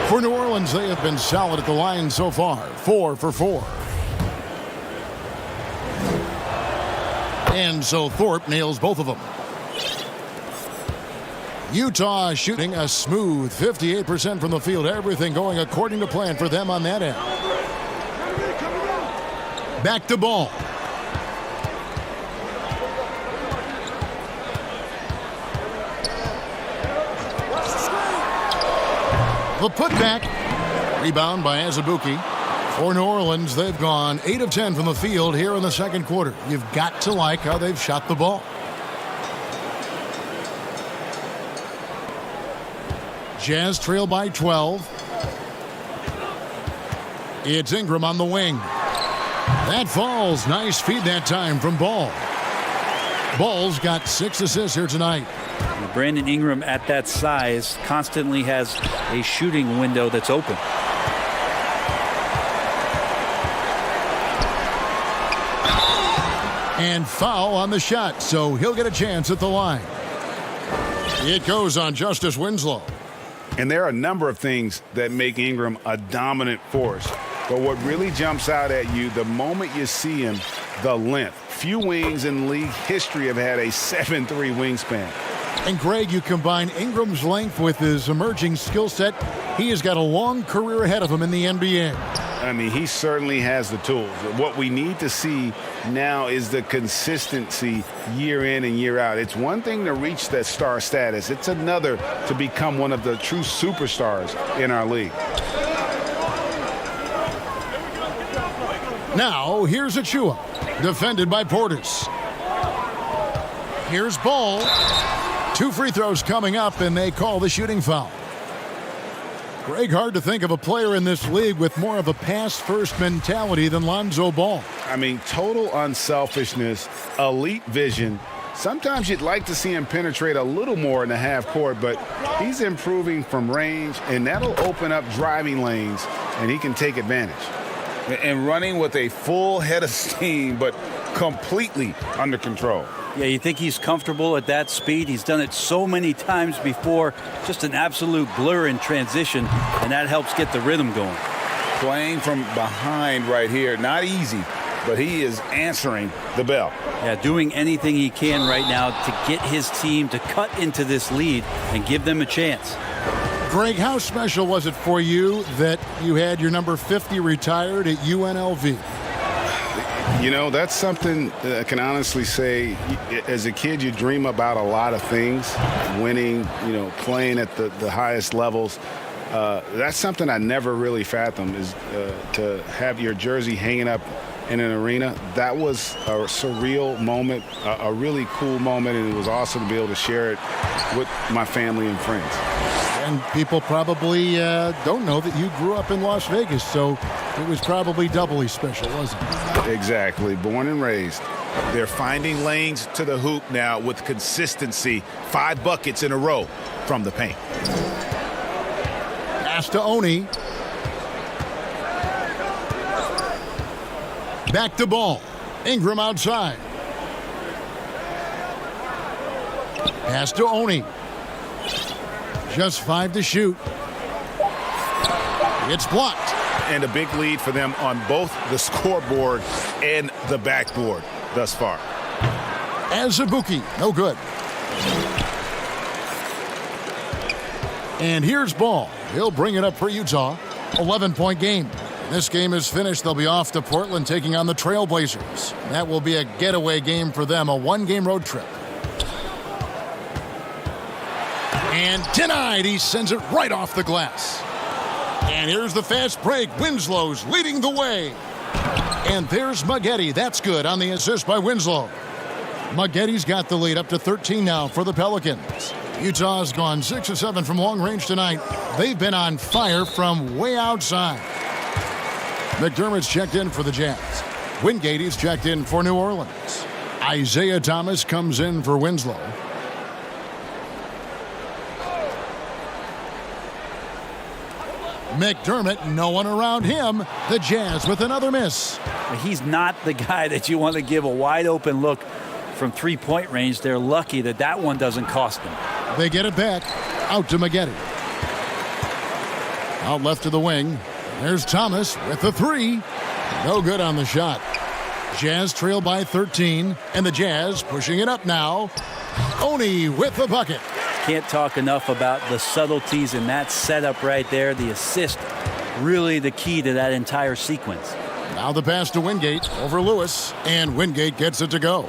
For New Orleans, they have been solid at the line so far. 4 for 4. And so Thorpe nails both of them. Utah shooting a smooth 58% from the field. Everything going according to plan for them on that end. Back to ball. The putback. Rebound by Azubuike. For New Orleans, they've gone 8 of 10 from the field here in the second quarter. You've got to like how they've shot the ball. Jazz trail by 12. It's Ingram on the wing. That falls. Nice feed that time from Ball. Ball's got 6 assists here tonight. Brandon Ingram at that size constantly has a shooting window that's open. And foul on the shot, so he'll get a chance at the line. It goes on Justice Winslow. And there are a number of things that make Ingram a dominant force. But what really jumps out at you, the moment you see him, the length. Few wings in league history have had a 7'3" wingspan. And Greg, you combine Ingram's length with his emerging skill set, he has got a long career ahead of him in the NBA. I mean, he certainly has the tools. What we need to see now is the consistency year in and year out. It's one thing to reach that star status. It's another to become one of the true superstars in our league. Now, here's Achua, defended by Portis. Here's Ball. 2 free throws coming up, and they call the shooting foul. Greg, hard to think of a player in this league with more of a pass-first mentality than Lonzo Ball. I mean, total unselfishness, elite vision. Sometimes you'd like to see him penetrate a little more in the half court, but he's improving from range, and that'll open up driving lanes, and he can take advantage. And running with a full head of steam, but completely under control. Yeah, you think he's comfortable at that speed? He's done it so many times before. Just an absolute blur in transition, and that helps get the rhythm going. Playing from behind right here, not easy, but he is answering the bell. Yeah, doing anything he can right now to get his team to cut into this lead and give them a chance. Greg, how special was it for you that you had your number 50 retired at UNLV? You know, that's something I can honestly say. As a kid, you dream about a lot of things, winning, you know, playing at the highest levels. That's something I never really fathomed, is to have your jersey hanging up in an arena. That was a surreal moment, a really cool moment, and it was awesome to be able to share it with my family and friends. And people probably don't know that you grew up in Las Vegas, so it was probably doubly special, wasn't it? Exactly. Born and raised. They're finding lanes to the hoop now with consistency. 5 buckets in a row from the paint. Pass to Oni. Back to Ball. Ingram outside. Pass to Oni. Just 5 to shoot. It's blocked. And a big lead for them on both the scoreboard and the backboard thus far. Azubuike, no good. And here's Ball. He'll bring it up for Utah. 11-point game. This game is finished. They'll be off to Portland taking on the Trailblazers. That will be a getaway game for them, a 1-game road trip. And denied. He sends it right off the glass. And here's the fast break. Winslow's leading the way. And there's Maggette. That's good on the assist by Winslow. Maggetti's got the lead up to 13 now for the Pelicans. Utah's gone 6 of 7 from long range tonight. They've been on fire from way outside. McDermott's checked in for the Jazz. Wingate is checked in for New Orleans. Isaiah Thomas comes in for Winslow. McDermott, no one around him. The Jazz with another miss. He's not the guy that you want to give a wide open look from 3-point range. They're lucky that that one doesn't cost them. They get it back. Out to Maggette. Out left to the wing. There's Thomas with the 3. No good on the shot. Jazz trail by 13, and the Jazz pushing it up now. Oni with the bucket. Can't talk enough about the subtleties in that setup right there. The assist, really the key to that entire sequence. Now the pass to Wingate over Lewis, and Wingate gets it to go.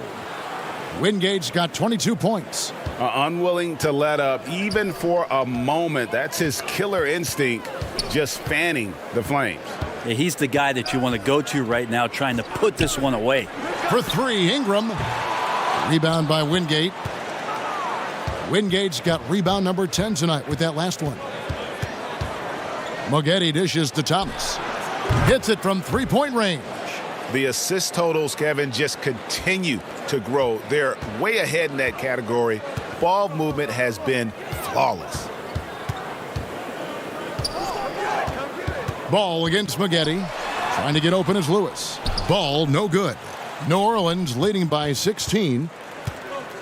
Wingate's got 22 points. Unwilling to let up even for a moment. That's his killer instinct, just fanning the flames. Yeah, he's the guy that you want to go to right now, trying to put this one away. For 3, Ingram. Rebound by Wingate. Wingate's got rebound number 10 tonight with that last one. Maggette dishes to Thomas. Hits it from 3-point range. The assist totals, Kevin, just continue to grow. They're way ahead in that category. Ball movement has been flawless. Ball against Maggette. Trying to get open is Lewis. Ball no good. New Orleans leading by 16.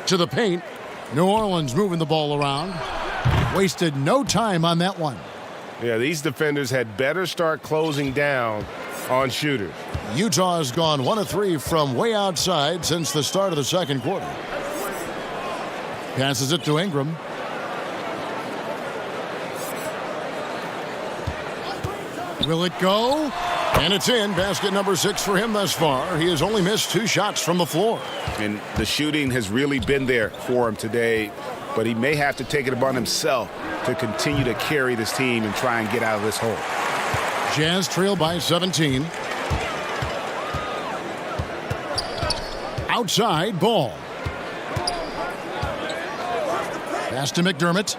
To the paint. New Orleans moving the ball around. Wasted no time on that one. Yeah, these defenders had better start closing down on shooters. Utah has gone 1 of 3 from way outside since the start of the second quarter. Passes it to Ingram. Will it go? And it's in. Basket number 6 for him thus far. He has only missed 2 shots from the floor. And the shooting has really been there for him today, but he may have to take it upon himself to continue to carry this team and try and get out of this hole. Jazz trail by 17. Outside, Ball. Pass to McDermott.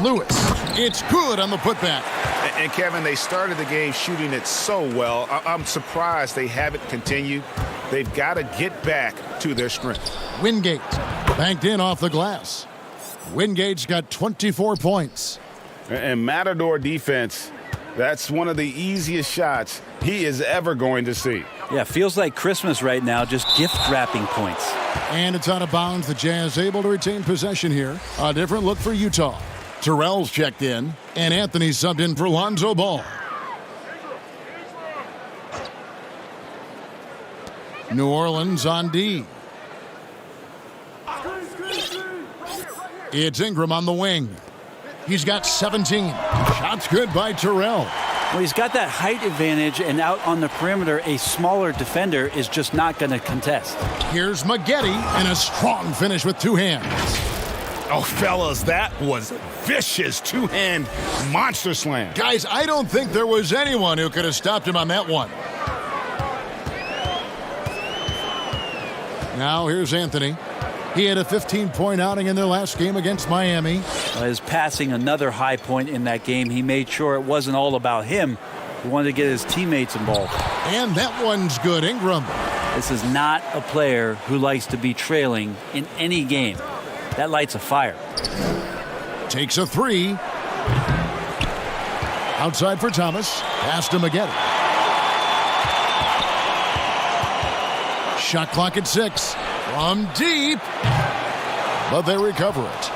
Lewis. It's good on the putback. And Kevin, they started the game shooting it so well. I'm surprised they haven't continued. They've got to get back to their strength. Wingate banked in off the glass. Wingate's got 24 points. And Matador defense, that's one of the easiest shots he is ever going to see. Yeah, feels like Christmas right now, just gift wrapping points. And it's out of bounds. The Jazz able to retain possession here. A different look for Utah. Terrell's checked in, and Anthony subbed in for Lonzo Ball. New Orleans on D. It's Ingram on the wing. He's got 17. Shots good by Terrell. Well, he's got that height advantage, and out on the perimeter, a smaller defender is just not going to contest. Here's Maggette, and a strong finish with two hands. Oh, fellas, that was vicious two-hand monster slam. Guys, I don't think there was anyone who could have stopped him on that one. Now here's Anthony. He had a 15-point outing in their last game against Miami. His passing, another high point in that game. He made sure it wasn't all about him. He wanted to get his teammates involved. And that one's good. Ingram. This is not a player who likes to be trailing in any game. That lights a fire. Takes a three. Outside for Thomas. Pass to Maggette. Shot clock at 6. From deep. But they recover it.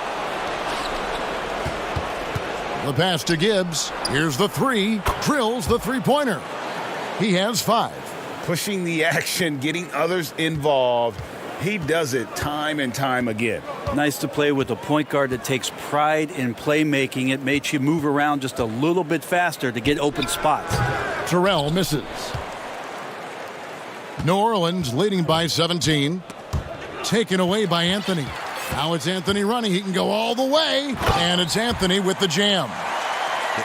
The pass to Gibbs. Here's the three. Drills the three-pointer. He has 5. Pushing the action, getting others involved. He does it time and time again. Nice to play with a point guard that takes pride in playmaking. It makes you move around just a little bit faster to get open spots. Terrell misses. New Orleans leading by 17. Taken away by Anthony. Now it's Anthony running. He can go all the way. And it's Anthony with the jam.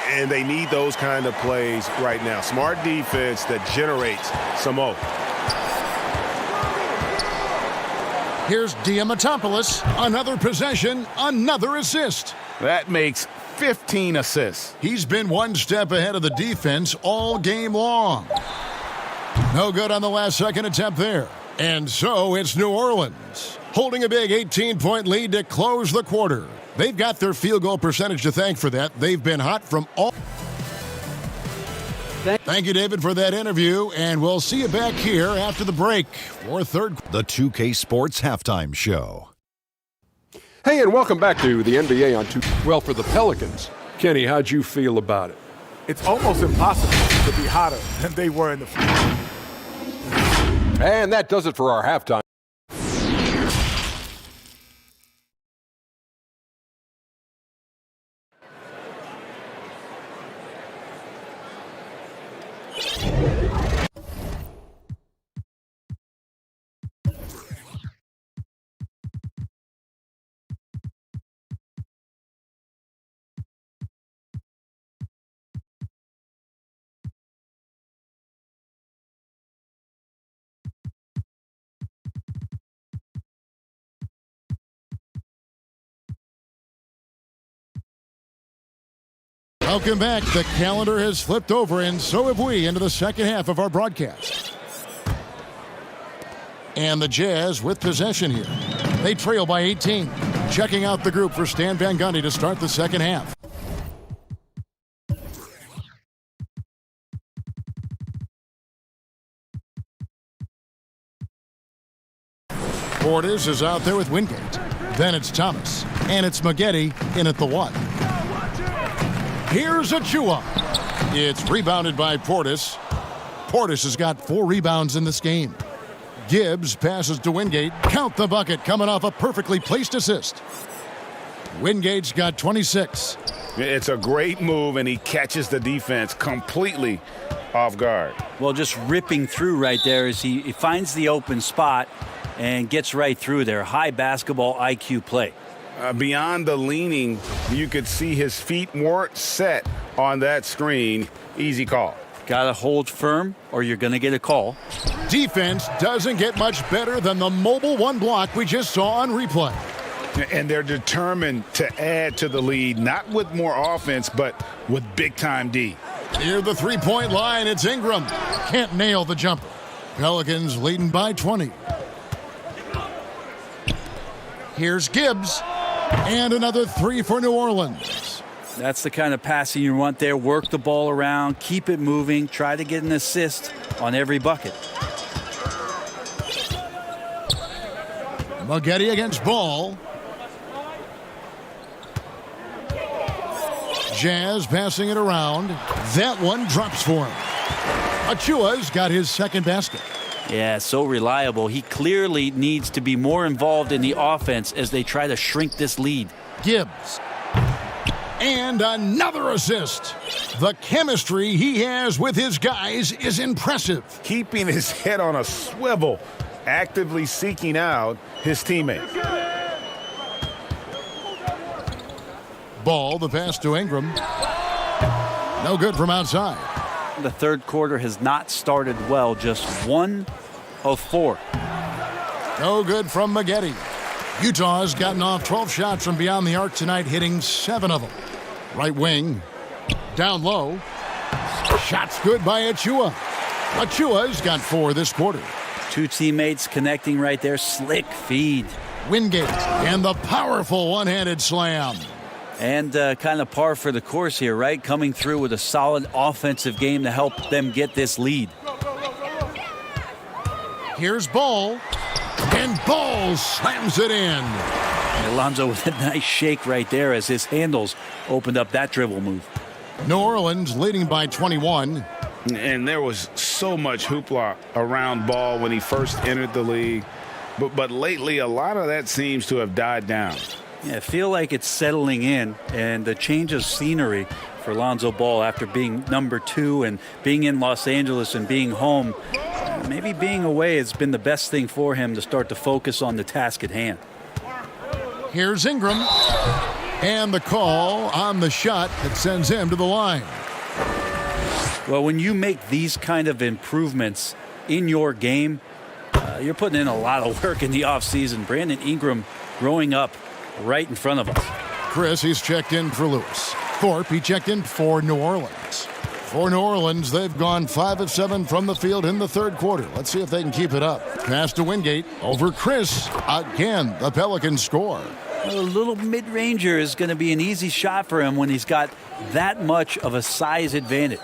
And they need those kind of plays right now. Smart defense that generates some more. Here's Diamantopoulos. Another possession, another assist. That makes 15 assists. He's been one step ahead of the defense all game long. No good on the last second attempt there. And so it's New Orleans holding a big 18-point lead to close the quarter. They've got their field goal percentage to thank for that. They've been hot from all. Thank you, David, for that interview, and we'll see you back here after the break for third. The 2K Sports Halftime Show. Hey, and welcome back to the NBA on 2. Well, for the Pelicans, Kenny, how'd you feel about it? It's almost impossible to be hotter than they were in the field. And that does it for our halftime. Welcome back. The calendar has flipped over, and so have we, into the second half of our broadcast. And the Jazz with possession here. They trail by 18. Checking out the group for Stan Van Gundy to start the second half. Portis is out there with Wingate. Then it's Thomas. And it's Maggette in at the 1. Here's Achua. It's rebounded by Portis. Portis has got 4 rebounds in this game. Gibbs passes to Wingate. Count the bucket, coming off a perfectly placed assist. Wingate's got 26. It's a great move, and he catches the defense completely off guard. Well, just ripping through right there as he finds the open spot and gets right through there. High basketball IQ play. Beyond the leaning, you could see his feet weren't set on that screen. Easy call. Got to hold firm or you're going to get a call. Defense doesn't get much better than the mobile one block we just saw on replay. And they're determined to add to the lead, not with more offense, but with big-time D. Near the three-point line, it's Ingram. Can't nail the jumper. Pelicans leading by 20. Here's Gibbs. And another three for New Orleans. That's the kind of passing you want there. Work the ball around, keep it moving, try to get an assist on every bucket. Maggette against Ball. Jazz passing it around. That one drops for him. Achua's got his second basket. Yeah, so reliable. He clearly needs to be more involved in the offense as they try to shrink this lead. Gibbs. And another assist. The chemistry he has with his guys is impressive. Keeping his head on a swivel, actively seeking out his teammates. Ball, the pass to Ingram. No good from outside. The third quarter has not started well, just 1 of 4. No good from Maggette. Utah's gotten off 12 shots from beyond the arc tonight, hitting 7 of them. Right wing, down low. Shots good by Achua. Achua's got 4 this quarter. Two teammates connecting right there. Slick feed. Wingate and the powerful one-handed slam. And kind of par for the course here, right? Coming through with a solid offensive game to help them get this lead. Here's Ball. And Ball slams it in. And Alonzo with a nice shake right there as his handles opened up that dribble move. New Orleans leading by 21. And there was so much hoopla around Ball when he first entered the league. But lately, a lot of that seems to have died down. Yeah, I feel like it's settling in, and the change of scenery for Lonzo Ball after being number 2 and being in Los Angeles and being home. Maybe being away has been the best thing for him to start to focus on the task at hand. Here's Ingram. And the call on the shot that sends him to the line. Well, when you make these kind of improvements in your game, you're putting in a lot of work in the offseason. Brandon Ingram growing up right in front of us. Chris, he's checked in for Lewis. Thorpe, he checked in for New Orleans. For New Orleans, they've gone 5 of 7 from the field in the third quarter. Let's see if they can keep it up. Pass to Wingate over Chris. Again, the Pelicans score. A little mid-ranger is going to be an easy shot for him when he's got that much of a size advantage.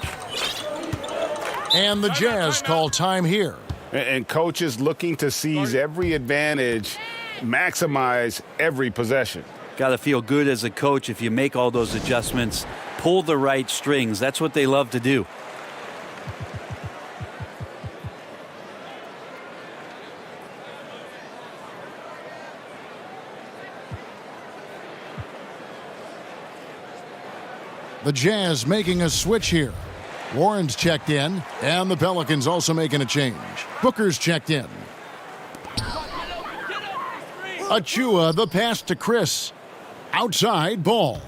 And the Jazz call time here. And coaches looking to seize every advantage, maximize every possession. Got to feel good as a coach if you make all those adjustments, pull the right strings. That's what they love to do. The Jazz making a switch here. Warren's checked in, and the Pelicans also making a change. Booker's checked in. Achua, the pass to Chris. Outside, Ball.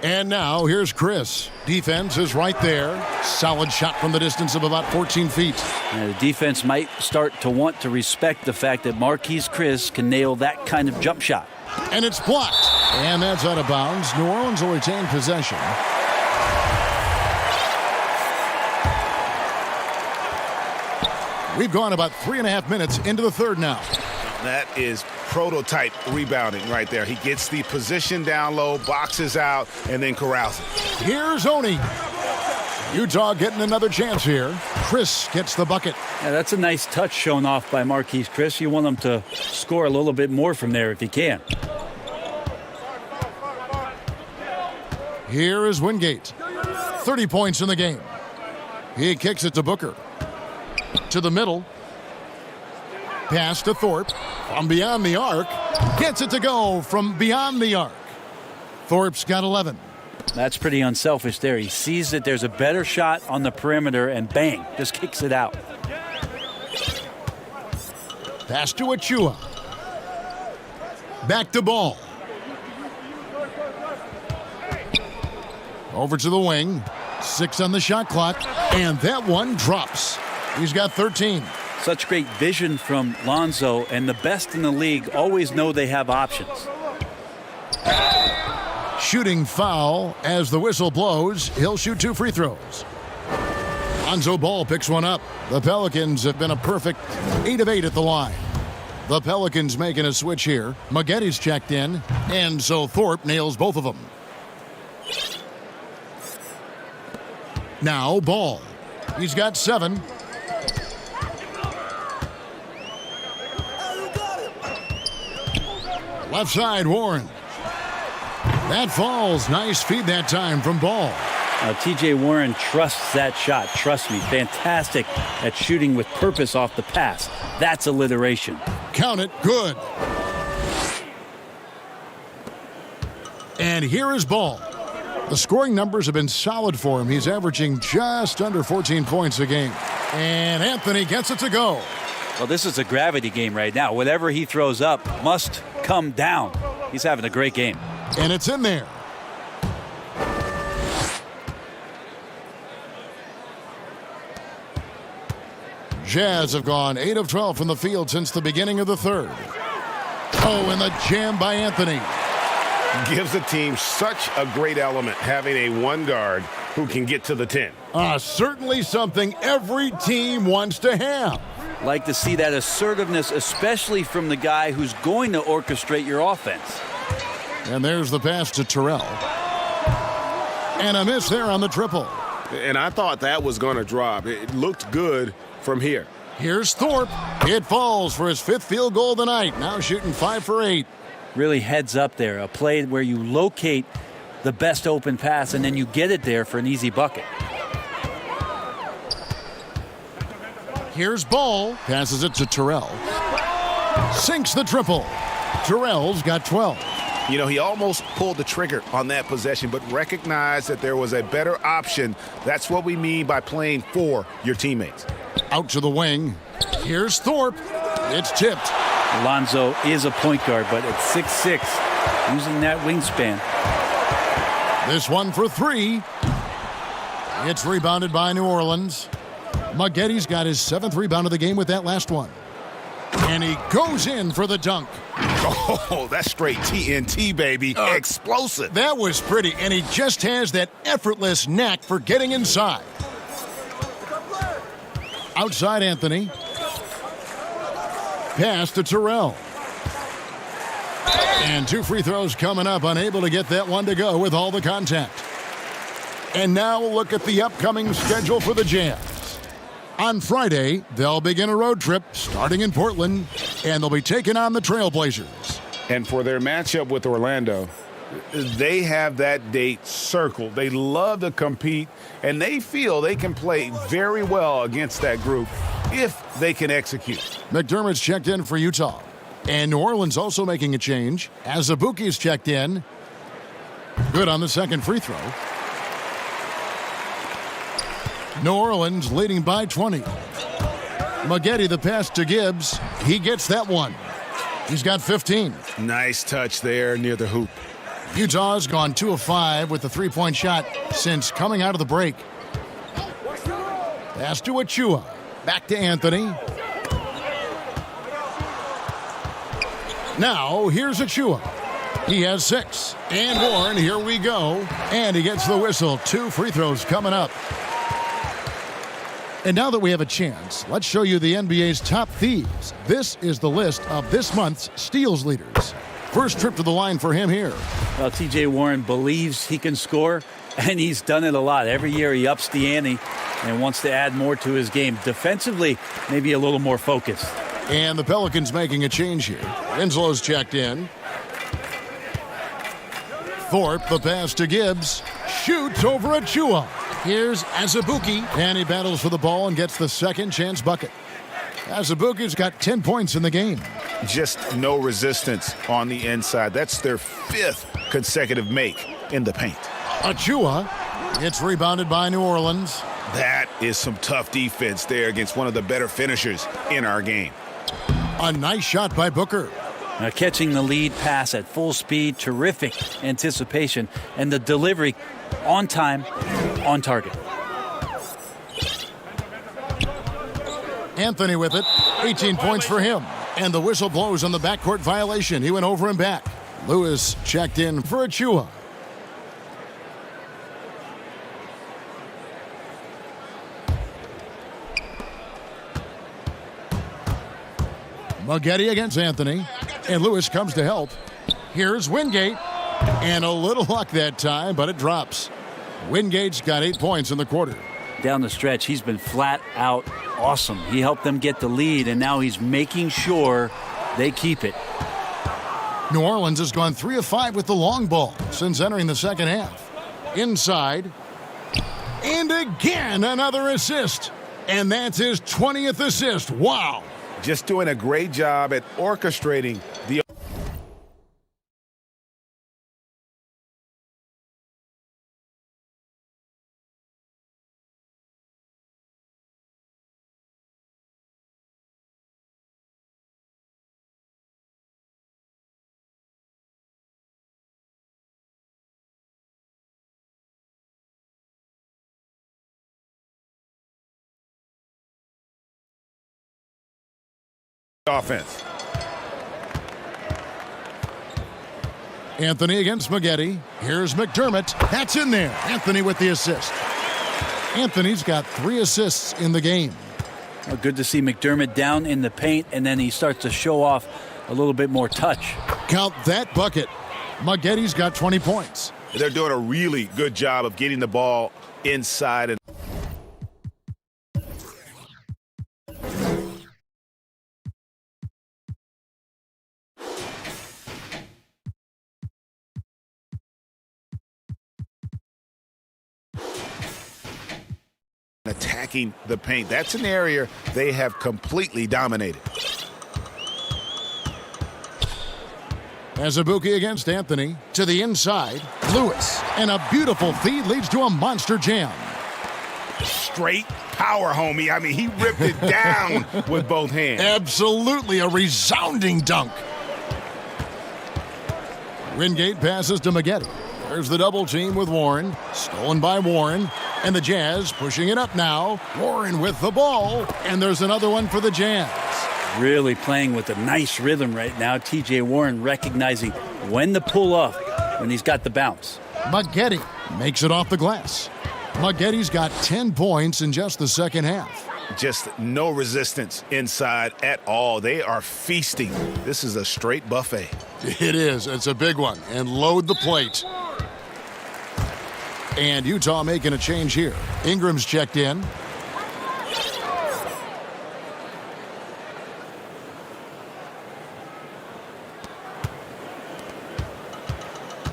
And now here's Chris. Defense is right there. Solid shot from the distance of about 14 feet. The defense might start to want to respect the fact that Marquise Chris can nail that kind of jump shot. And it's blocked. And that's out of bounds. New Orleans will retain possession. We've gone about 3.5 minutes into the third now. That is prototype rebounding right there. He gets the position down low, boxes out, and then corrals it. Here's Oni. Utah getting another chance here. Chris gets the bucket. Yeah, that's a nice touch shown off by Marquise Chris. You want him to score a little bit more from there if he can. Here is Wingate. 30 points in the game. He kicks it to Booker. To the middle. Pass to Thorpe. From beyond the arc. Gets it to go from beyond the arc. Thorpe's got 11. That's pretty unselfish there. He sees that there's a better shot on the perimeter and bang, just kicks it out. Pass to Achua. Back to Ball. Over to the wing. 6 on the shot clock. And that one drops. He's got 13. Such great vision from Lonzo, and the best in the league always know they have options. Shooting foul as the whistle blows. He'll shoot 2 free throws. Lonzo Ball picks one up. The Pelicans have been a perfect 8 of 8 at the line. The Pelicans making a switch here. Maggetti's checked in, and so Thorpe nails both of them. Now Ball. He's got 7. Left side, Warren. That falls. Nice feed that time from Ball. T.J. Warren trusts that shot. Trust me, fantastic at shooting with purpose off the pass. That's alliteration. Count it. Good. And here is Ball. The scoring numbers have been solid for him. He's averaging just under 14 points a game. And Anthony gets it to go. Well, this is a gravity game right now. Whatever he throws up must come down. He's having a great game. And it's in there. Jazz have gone 8 of 12 from the field since the beginning of the third. Oh, and the jam by Anthony. Gives the team such a great element having a one guard who can get to the 10. Certainly something every team wants to have. Like to see that assertiveness, especially from the guy who's going to orchestrate your offense. And there's the pass to Terrell. And a miss there on the triple. And I thought that was going to drop. It looked good from here. Here's Thorpe. It falls for his 5th field goal of the night. Now shooting 5 for 8. Really heads up there. A play where you locate the best open pass and then you get it there for an easy bucket. Here's Ball. Passes it to Terrell. Sinks the triple. Terrell's got 12. You know, he almost pulled the trigger on that possession, but recognized that there was a better option. That's what we mean by playing for your teammates. Out to the wing. Here's Thorpe. It's tipped. Lonzo is a point guard, but at 6'6", using that wingspan. This one for 3. It's rebounded by New Orleans. Maggetti's got his 7th rebound of the game with that last one. And he goes in for the dunk. Oh, that's straight TNT, baby. Explosive. That was pretty, and he just has that effortless knack for getting inside. Outside Anthony. Pass to Terrell. And 2 free throws coming up, unable to get that one to go with all the contact. And now we'll look at the upcoming schedule for the Jazz. On Friday, they'll begin a road trip starting in Portland, and they'll be taking on the Trailblazers. And for their matchup with Orlando, they have that date circled. They love to compete, and they feel they can play very well against that group if they can execute. McDermott's checked in for Utah. And New Orleans also making a change. Azubuike's checked in. Good on the second free throw. New Orleans leading by 20. Maggetti the pass to Gibbs. He gets that one. He's got 15. Nice touch there near the hoop. Utah's gone 2 of 5 with the 3-point shot since coming out of the break. Pass to Achua. Back to Anthony. Now, here's Achua. He has 6. And Warren, here we go. And he gets the whistle. 2 free throws coming up. And now that we have a chance, let's show you the NBA's top thieves. This is the list of this month's steals leaders. First trip to the line for him here. Well, T.J. Warren believes he can score, and he's done it a lot. Every year he ups the ante and wants to add more to his game. Defensively, maybe a little more focused. And the Pelicans making a change here. Winslow's checked in. Thorpe, the pass to Gibbs. Shoots over Achua. Here's Azubuike, and he battles for the ball and gets the second chance bucket. Azubuike's got 10 points in the game. Just no resistance on the inside. That's their 5th consecutive make in the paint. Achua, it's rebounded by New Orleans. That is some tough defense there against one of the better finishers in our game. A nice shot by Booker. Now catching the lead pass at full speed, terrific anticipation, and the delivery on time, on target. Anthony with it. 18 points for him. And the whistle blows on the backcourt violation. He went over and back. Lewis checked in for Achua. Maggette against Anthony. And Lewis comes to help. Here's Wingate. And a little luck that time, but it drops. Wingate's got 8 points in the quarter. Down the stretch, he's been flat out awesome. He helped them get the lead, and now he's making sure they keep it. New Orleans has gone 3 of 5 with the long ball since entering the second half. Inside. And again, another assist. And that's his 20th assist. Wow. Just doing a great job at orchestrating the offense. Anthony against Maggette. Here's McDermott. That's in there. Anthony with the assist. Anthony's got 3 assists in the game. Well, good to see McDermott down in the paint, and then he starts to show off a little bit more touch. Count that bucket. Maggette's got 20 points. They're doing a really good job of getting the ball inside and attacking the paint. That's an area they have completely dominated. Azubuike against Anthony. To the inside. Lewis. And a beautiful feed leads to a monster jam. Straight power, homie. I mean, he ripped it down with both hands. Absolutely a resounding dunk. Wingate passes to Maggette. There's the double team with Warren. Stolen by Warren. And the Jazz pushing it up now. Warren with the ball. And there's another one for the Jazz. Really playing with a nice rhythm right now. T.J. Warren recognizing when to pull off when he's got the bounce. Maggette makes it off the glass. Maggette's got 10 points in just the second half. Just no resistance inside at all. They are feasting. This is a straight buffet. It is. It's a big one. And load the plate. And Utah making a change here. Ingram's checked in.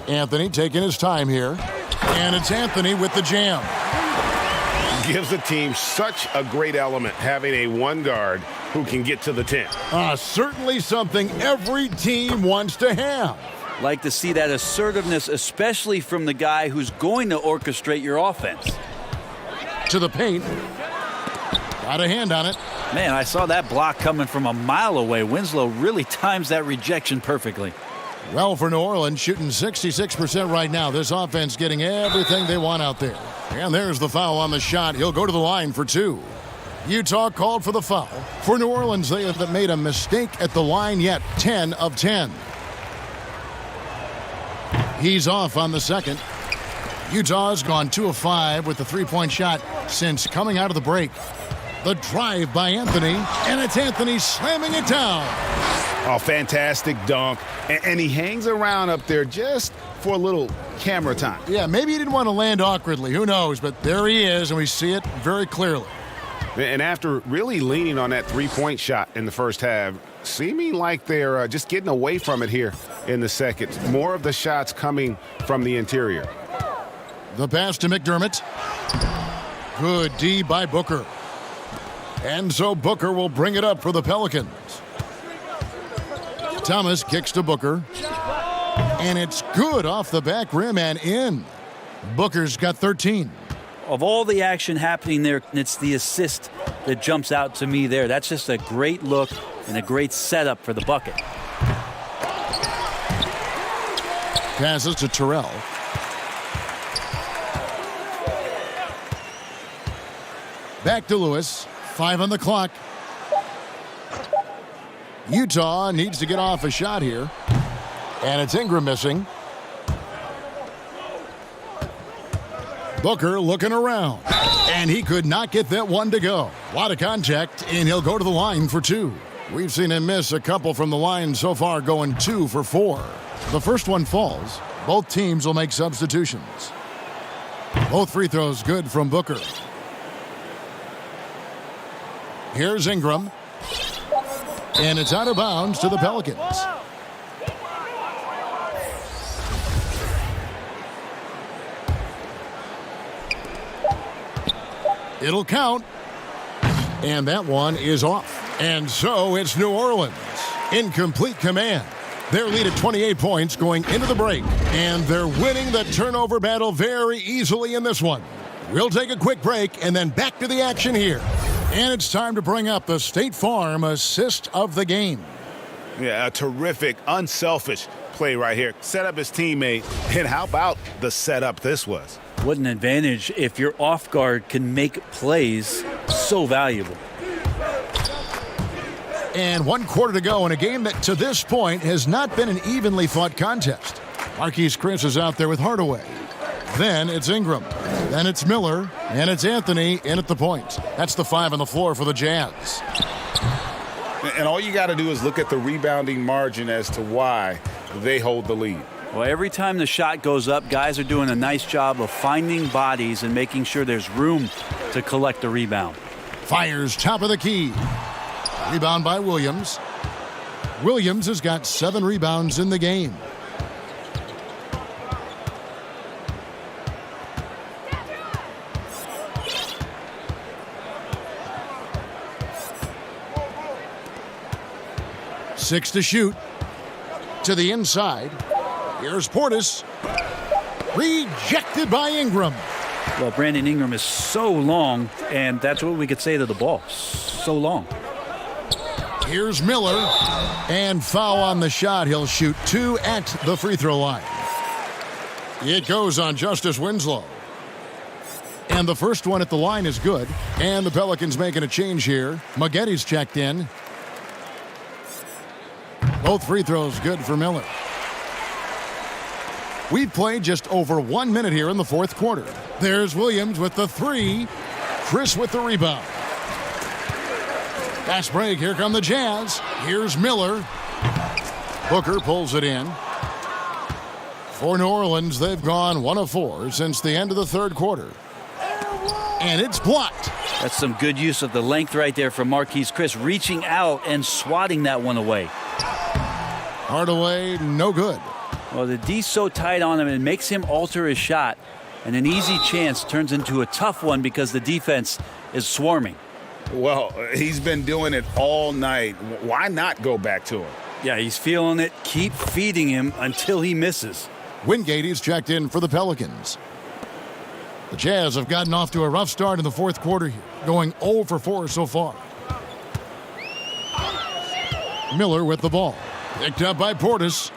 Anthony taking his time here. And it's Anthony with the jam. Gives the team such a great element having a one guard who can get to the 10. Certainly something every team wants to have. Like to see that assertiveness, especially from the guy who's going to orchestrate your offense. To the paint. Got a hand on it. Man, I saw that block coming from a mile away. Winslow really times that rejection perfectly. Well, for New Orleans, shooting 66% right now. This offense getting everything they want out there. And there's the foul on the shot. He'll go to the line for 2. Utah called for the foul. For New Orleans, they have made a mistake at the line yet. 10 of 10. He's off on the second. Utah's gone 2 of 5 with the three-point shot since coming out of the break. The drive by Anthony, and it's Anthony slamming it down. Oh, fantastic dunk. And he hangs around up there just for a little camera time. Yeah, maybe he didn't want to land awkwardly. Who knows? But there he is, and we see it very clearly. And after really leaning on that three-point shot in the first half, seeming like they're just getting away from it here in the second. More of the shots coming from the interior. The pass to McDermott. Good D by Booker. And so Booker will bring it up for the Pelicans. Thomas kicks to Booker. And it's good off the back rim and in. Booker's got 13. Of all the action happening there, it's the assist that jumps out to me there. That's just a great look and a great setup for the bucket. Passes to Terrell. Back to Lewis. 5 on the clock. Utah needs to get off a shot here. And it's Ingram missing. Booker looking around. And he could not get that one to go. A lot of contact, and he'll go to the line for 2. We've seen him miss a couple from the line so far, going 2 for 4. The first one falls. Both teams will make substitutions. Both free throws good from Booker. Here's Ingram. And it's out of bounds to the Pelicans. It'll count. And that one is off. And so it's New Orleans in complete command. Their lead at 28 points going into the break. And they're winning the turnover battle very easily in this one. We'll take a quick break and then back to the action here. And it's time to bring up the State Farm assist of the game. Yeah, a terrific, unselfish play right here. Set up his teammate. And how about the setup this was? What an advantage if your off guard can make plays so valuable. And 1 quarter to go in a game that to this point has not been an evenly fought contest. Marquise Chris is out there with Hardaway. Then it's Ingram. Then it's Miller. And it's Anthony in at the point. That's the 5 on the floor for the Jazz. And all you got to do is look at the rebounding margin as to why they hold the lead. Well, every time the shot goes up, guys are doing a nice job of finding bodies and making sure there's room to collect the rebound. Fires top of the key. Rebound by Williams. Williams has got 7 rebounds in the game. Six to shoot. To the inside. Here's Portis. Rejected by Ingram. Well, Brandon Ingram is so long, and that's what we could say to the ball. So long. Here's Miller. And foul on the shot. He'll shoot 2 at the free throw line. It goes on Justice Winslow. And the first one at the line is good. And the Pelicans making a change here. Maggetti's checked in. Both free throws good for Miller. We've played just over 1 minute here in the fourth quarter. There's Williams with the 3. Chris with the rebound. Fast break. Here come the Jazz. Here's Miller. Booker pulls it in. For New Orleans, they've gone 1 of 4 since the end of the third quarter. And it's blocked. That's some good use of the length right there from Marquise Chris, reaching out and swatting that one away. Hardaway, no good. Well, the D's so tight on him, it makes him alter his shot. And an easy chance turns into a tough one because the defense is swarming. Well, he's been doing it all night. Why not go back to him? Yeah, he's feeling it. Keep feeding him until he misses. Wingate is checked in for the Pelicans. The Jazz have gotten off to a rough start in the fourth quarter here, going 0 for 4 so far. Miller with the ball. Picked up by Portis.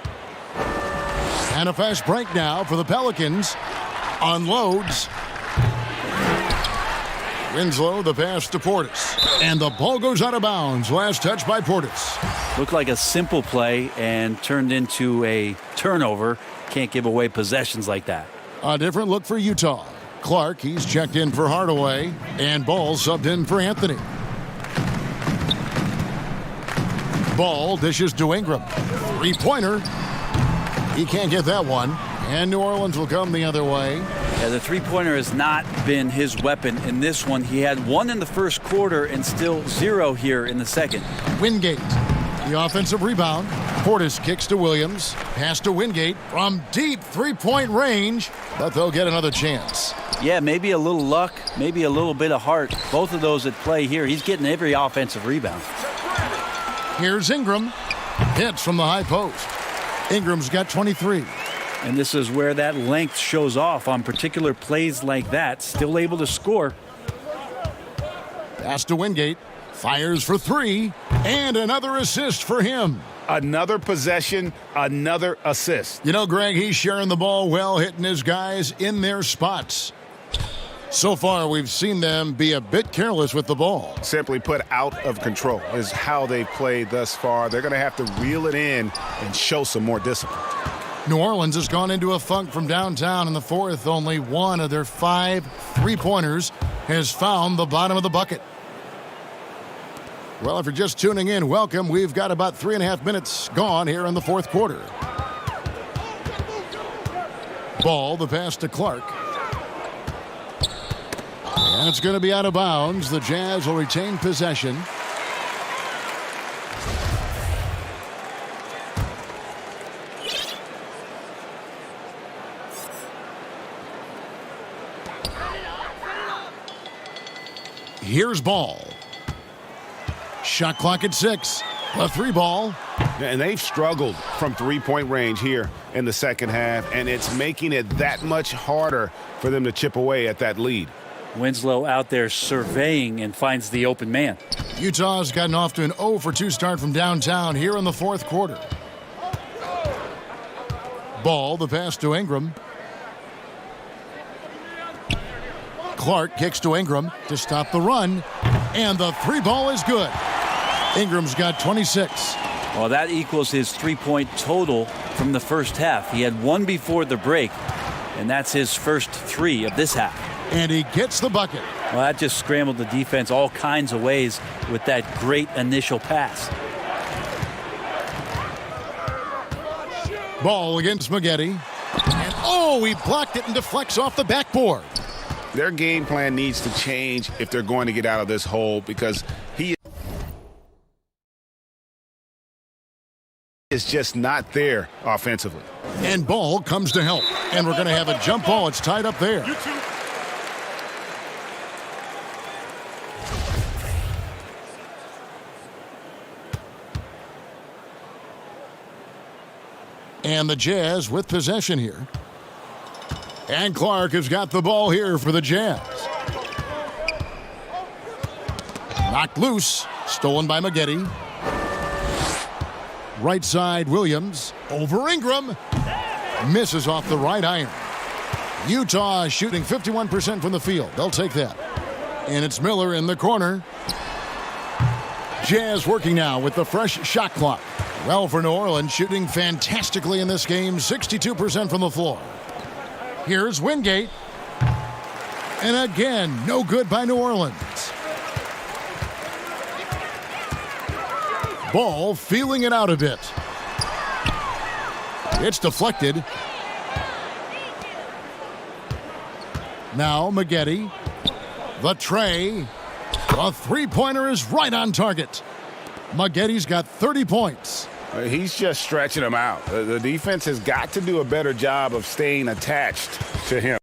And a fast break now for the Pelicans. Unloads. Winslow, the pass to Portis. And the ball goes out of bounds. Last touch by Portis. Looked like a simple play and turned into a turnover. Can't give away possessions like that. A different look for Utah. Clark, he's checked in for Hardaway. And Ball subbed in for Anthony. Ball dishes to Ingram. Three-pointer. He can't get that one. And New Orleans will come the other way. Yeah, the three-pointer has not been his weapon in this one. He had 1 in the first quarter and still 0 here in the second. Wingate, the offensive rebound. Portis kicks to Williams. Pass to Wingate from deep three-point range. But they'll get another chance. Yeah, maybe a little luck, maybe a little bit of heart. Both of those at play here. He's getting every offensive rebound. Here's Ingram. Hits from the high post. Ingram's got 23. And this is where that length shows off on particular plays like that. Still able to score. Pass to Wingate. Fires for 3. And another assist for him. Another possession, another assist. You know, Greg, he's sharing the ball well, hitting his guys in their spots. So far, we've seen them be a bit careless with the ball. Simply put, out of control is how they've played thus far. They're going to have to reel it in and show some more discipline. New Orleans has gone into a funk from downtown in the fourth. Only one of their 5 3-pointers has found the bottom of the bucket. Well, if you're just tuning in, welcome. We've got about 3.5 minutes gone here in the fourth quarter. Ball, the pass to Clark. And it's going to be out of bounds. The Jazz will retain possession. Here's Ball. Shot clock at 6. A 3 ball. And they've struggled from three-point range here in the second half, and it's making it that much harder for them to chip away at that lead. Winslow out there surveying and finds the open man. Utah's gotten off to an 0 for 2 start from downtown here in the fourth quarter. Ball, the pass to Ingram. Clark kicks to Ingram to stop the run, and the 3 ball is good. Ingram's got 26. Well, that equals his 3-point total from the first half. He had 1 before the break, and that's his first 3 of this half. And he gets the bucket. Well, that just scrambled the defense all kinds of ways with that great initial pass. Ball against Maggette. And he blocked it and deflects off the backboard. Their game plan needs to change if they're going to get out of this hole, because he is just not there offensively. And Ball comes to help. And we're going to have a jump ball. It's tied up there. And the Jazz with possession here. And Clark has got the ball here for the Jazz. Knocked loose. Stolen by Maggette. Right side, Williams. Over Ingram. Misses off the right iron. Utah shooting 51% from the field. They'll take that. And it's Miller in the corner. Jazz working now with the fresh shot clock. Well, for New Orleans, shooting fantastically in this game, 62% from the floor. Here's Wingate. And again, no good by New Orleans. Ball feeling it out a bit. It's deflected. Now Maggette. The tray. The 3-pointer is right on target. Maggette's got 30 points. He's just stretching them out. The defense has got to do a better job of staying attached to him.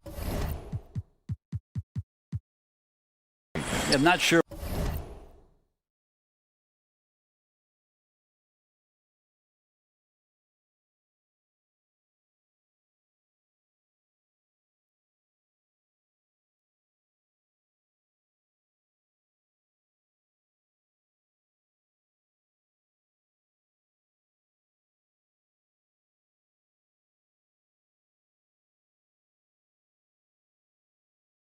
I'm not sure.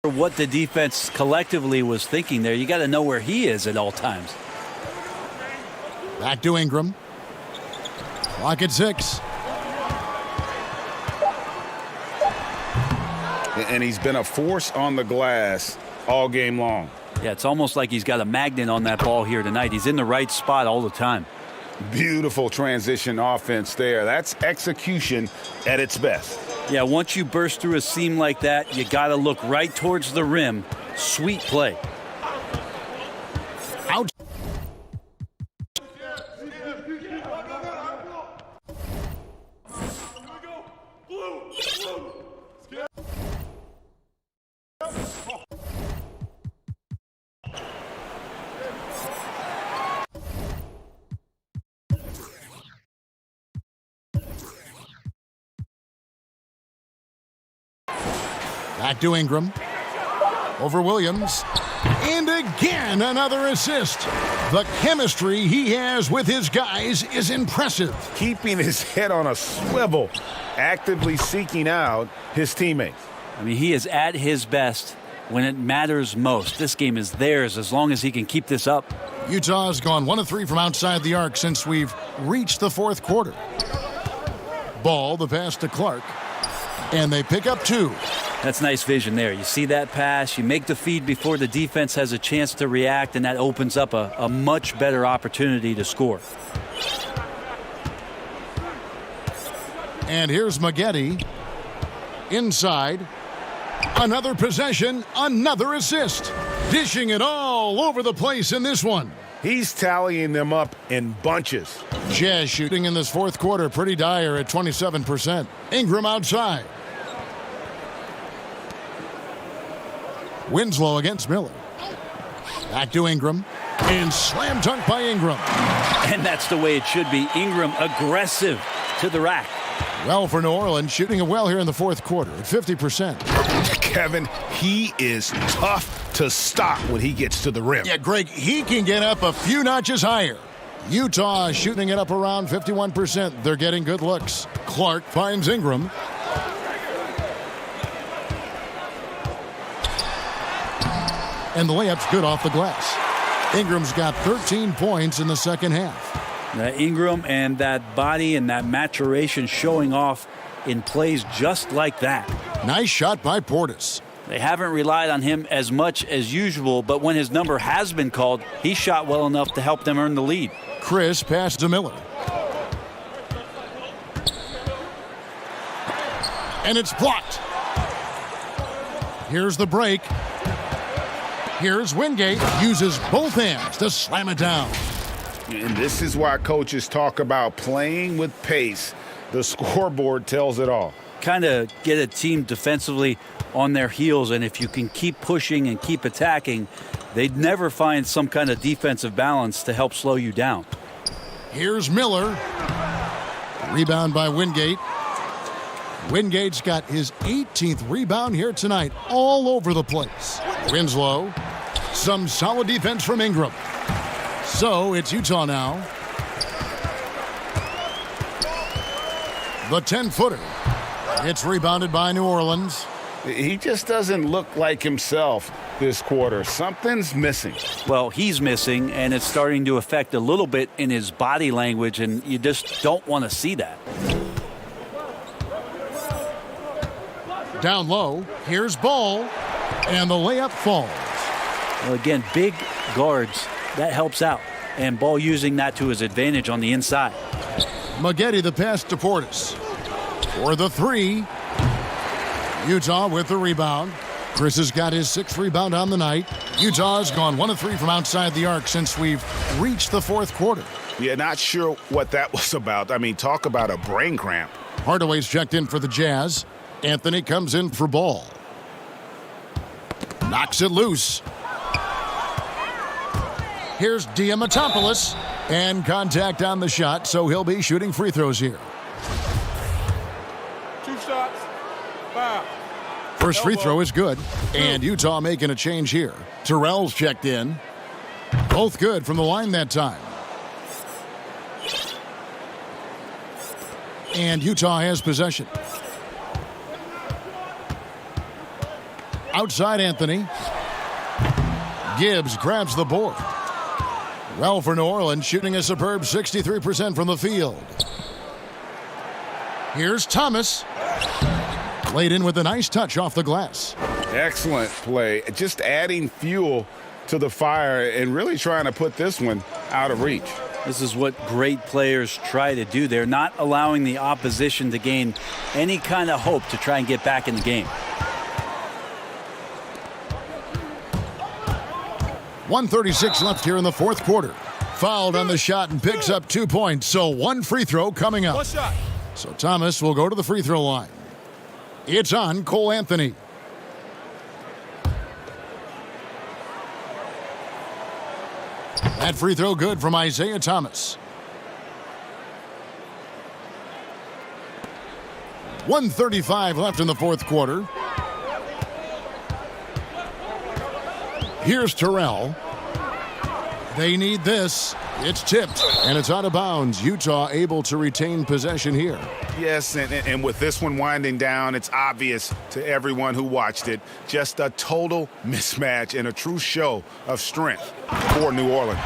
What the defense collectively was thinking there. You got to know where he is at all times. Back to Ingram. Clock at 6. And he's been a force on the glass all game long. Yeah, it's almost like he's got a magnet on that ball here tonight. He's in the right spot all the time. Beautiful transition offense there. That's execution at its best. Yeah, once you burst through a seam like that, you got to look right towards the rim. Sweet play. Out. Back to Ingram. Over Williams. And again, another assist. The chemistry he has with his guys is impressive. Keeping his head on a swivel, actively seeking out his teammates. I mean, he is at his best when it matters most. This game is theirs as long as he can keep this up. Utah's gone 1 of 3 from outside the arc since we've reached the fourth quarter. Ball, the pass to Clark, and they pick up 2. That's nice vision there. You see that pass, you make the feed before the defense has a chance to react, and that opens up a much better opportunity to score. And here's Maggette. Inside. Another possession, another assist. Dishing it all over the place in this one. He's tallying them up in bunches. Jazz shooting in this fourth quarter pretty dire at 27%. Ingram outside. Winslow against Miller. Back to Ingram. And slam dunk by Ingram. And that's the way it should be. Ingram aggressive to the rack. Well for New Orleans, shooting it well here in the fourth quarter at 50%. Kevin, he is tough to stop when he gets to the rim. Yeah, Greg, he can get up a few notches higher. Utah shooting it up around 51%. They're getting good looks. Clark finds Ingram. And the layup's good off the glass. Ingram's got 13 points in the second half. Ingram and that body and that maturation showing off in plays just like that. Nice shot by Portis. They haven't relied on him as much as usual, but when his number has been called, he shot well enough to help them earn the lead. Chris passed to Miller. And it's blocked. Here's the break. Here's Wingate. Uses both hands to slam it down. And this is why coaches talk about playing with pace. The scoreboard tells it all. Kind of get a team defensively on their heels, and if you can keep pushing and keep attacking, they'd never find some kind of defensive balance to help slow you down. Here's Miller. Rebound by Wingate. Wingate's got his 18th rebound here tonight, all over the place. Winslow. Some solid defense from Ingram. So it's Utah now. The 10-footer. It's rebounded by New Orleans. He just doesn't look like himself this quarter. Something's missing. Well, he's missing, and it's starting to affect a little bit in his body language, and you just don't want to see that. Down low. Here's Ball. And the layup falls. Well, again, big guards. That helps out. And Ball using that to his advantage on the inside. Maggette the pass to Portis. For the 3. Utah with the rebound. Chris has got his 6th rebound on the night. Utah's gone 1 of 3 from outside the arc since we've reached the fourth quarter. Yeah, not sure what that was about. I mean, talk about a brain cramp. Hardaway's checked in for the Jazz. Anthony comes in for Ball. Knocks it loose. Here's Diamatopoulos. And contact on the shot, so he'll be shooting free throws here. 2 shots. 5. First free throw is good. And Utah making a change here. Terrell's checked in. Both good from the line that time. And Utah has possession. Outside Anthony. Gibbs grabs the board. Well for New Orleans, shooting a superb 63% from the field. Here's Thomas. Laid in with a nice touch off the glass. Excellent play. Just adding fuel to the fire and really trying to put this one out of reach. This is what great players try to do. They're not allowing the opposition to gain any kind of hope to try and get back in the game. 1:36 left here in the fourth quarter. Fouled on the shot and picks up 2 points. So 1 free throw coming up. 1 shot. So Thomas will go to the free throw line. It's on Cole Anthony. That free throw good from Isaiah Thomas. 1:35 left in the fourth quarter. Here's Terrell. They need this. It's tipped, and it's out of bounds. Utah able to retain possession here. Yes, and with this one winding down, it's obvious to everyone who watched it. Just a total mismatch and a true show of strength for New Orleans.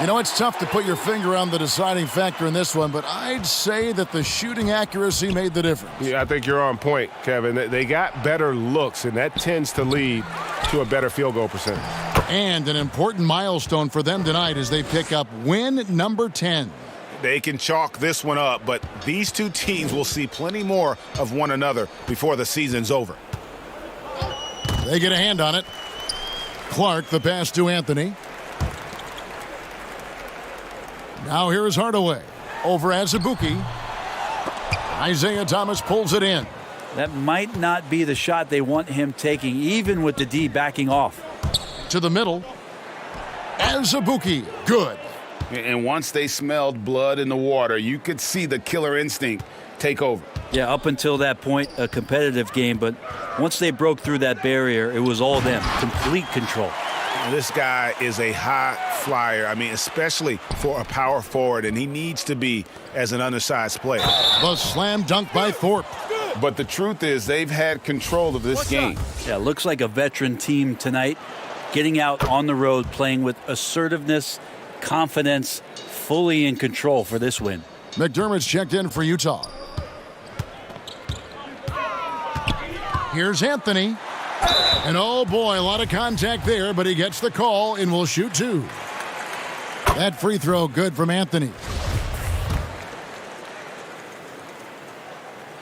You know, it's tough to put your finger on the deciding factor in this one, but I'd say that the shooting accuracy made the difference. Yeah, I think you're on point, Kevin. They got better looks, and that tends to lead to a better field goal percentage. And an important milestone for them tonight as they pick up win number 10. They can chalk this one up, but these two teams will see plenty more of one another before the season's over. They get a hand on it. Clark, the pass to Anthony. Now here is Hardaway. Over Azubuike. Isaiah Thomas pulls it in. That might not be the shot they want him taking, even with the D backing off. To the middle. Azubuike. Good. And once they smelled blood in the water, you could see the killer instinct take over. Yeah, up until that point, a competitive game, but once they broke through that barrier, it was all them. Complete control. This guy is a high flyer. I mean, especially for a power forward, and he needs to be as an undersized player. The slam dunk by Thorpe. But the truth is they've had control of this game. Yeah, looks like a veteran team tonight, getting out on the road, playing with assertiveness, confidence, fully in control for this win. McDermott's checked in for Utah. Here's Anthony. And oh boy, a lot of contact there, but he gets the call and will shoot two. That free throw good from Anthony.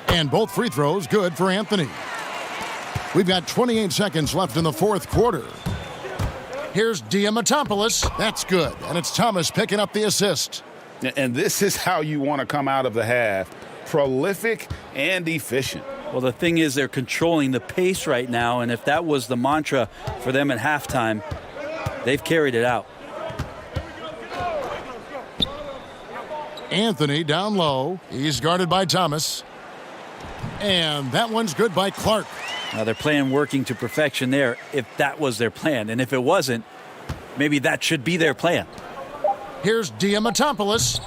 And both free throws good for Anthony. We've got 28 seconds left in the fourth quarter. Here's Diamatopoulos. That's good. And it's Thomas picking up the assist. And this is how you want to come out of the half. Prolific and efficient. Well, the thing is they're controlling the pace right now, and if that was the mantra for them at halftime, they've carried it out. Anthony down low. He's guarded by Thomas. And that one's good by Clark. Now they're playing working to perfection there if that was their plan. And if it wasn't, maybe that should be their plan. Here's Diamatopoulos.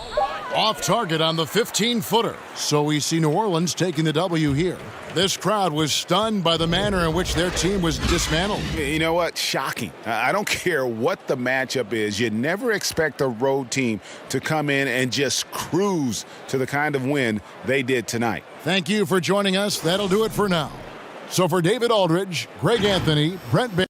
Off target on the 15-footer. So we see New Orleans taking the W here. This crowd was stunned by the manner in which their team was dismantled. You know what? Shocking. I don't care what the matchup is. You never expect a road team to come in and just cruise to the kind of win they did tonight. Thank you for joining us. That'll do it for now. So for David Aldridge, Greg Anthony, Brent Baker.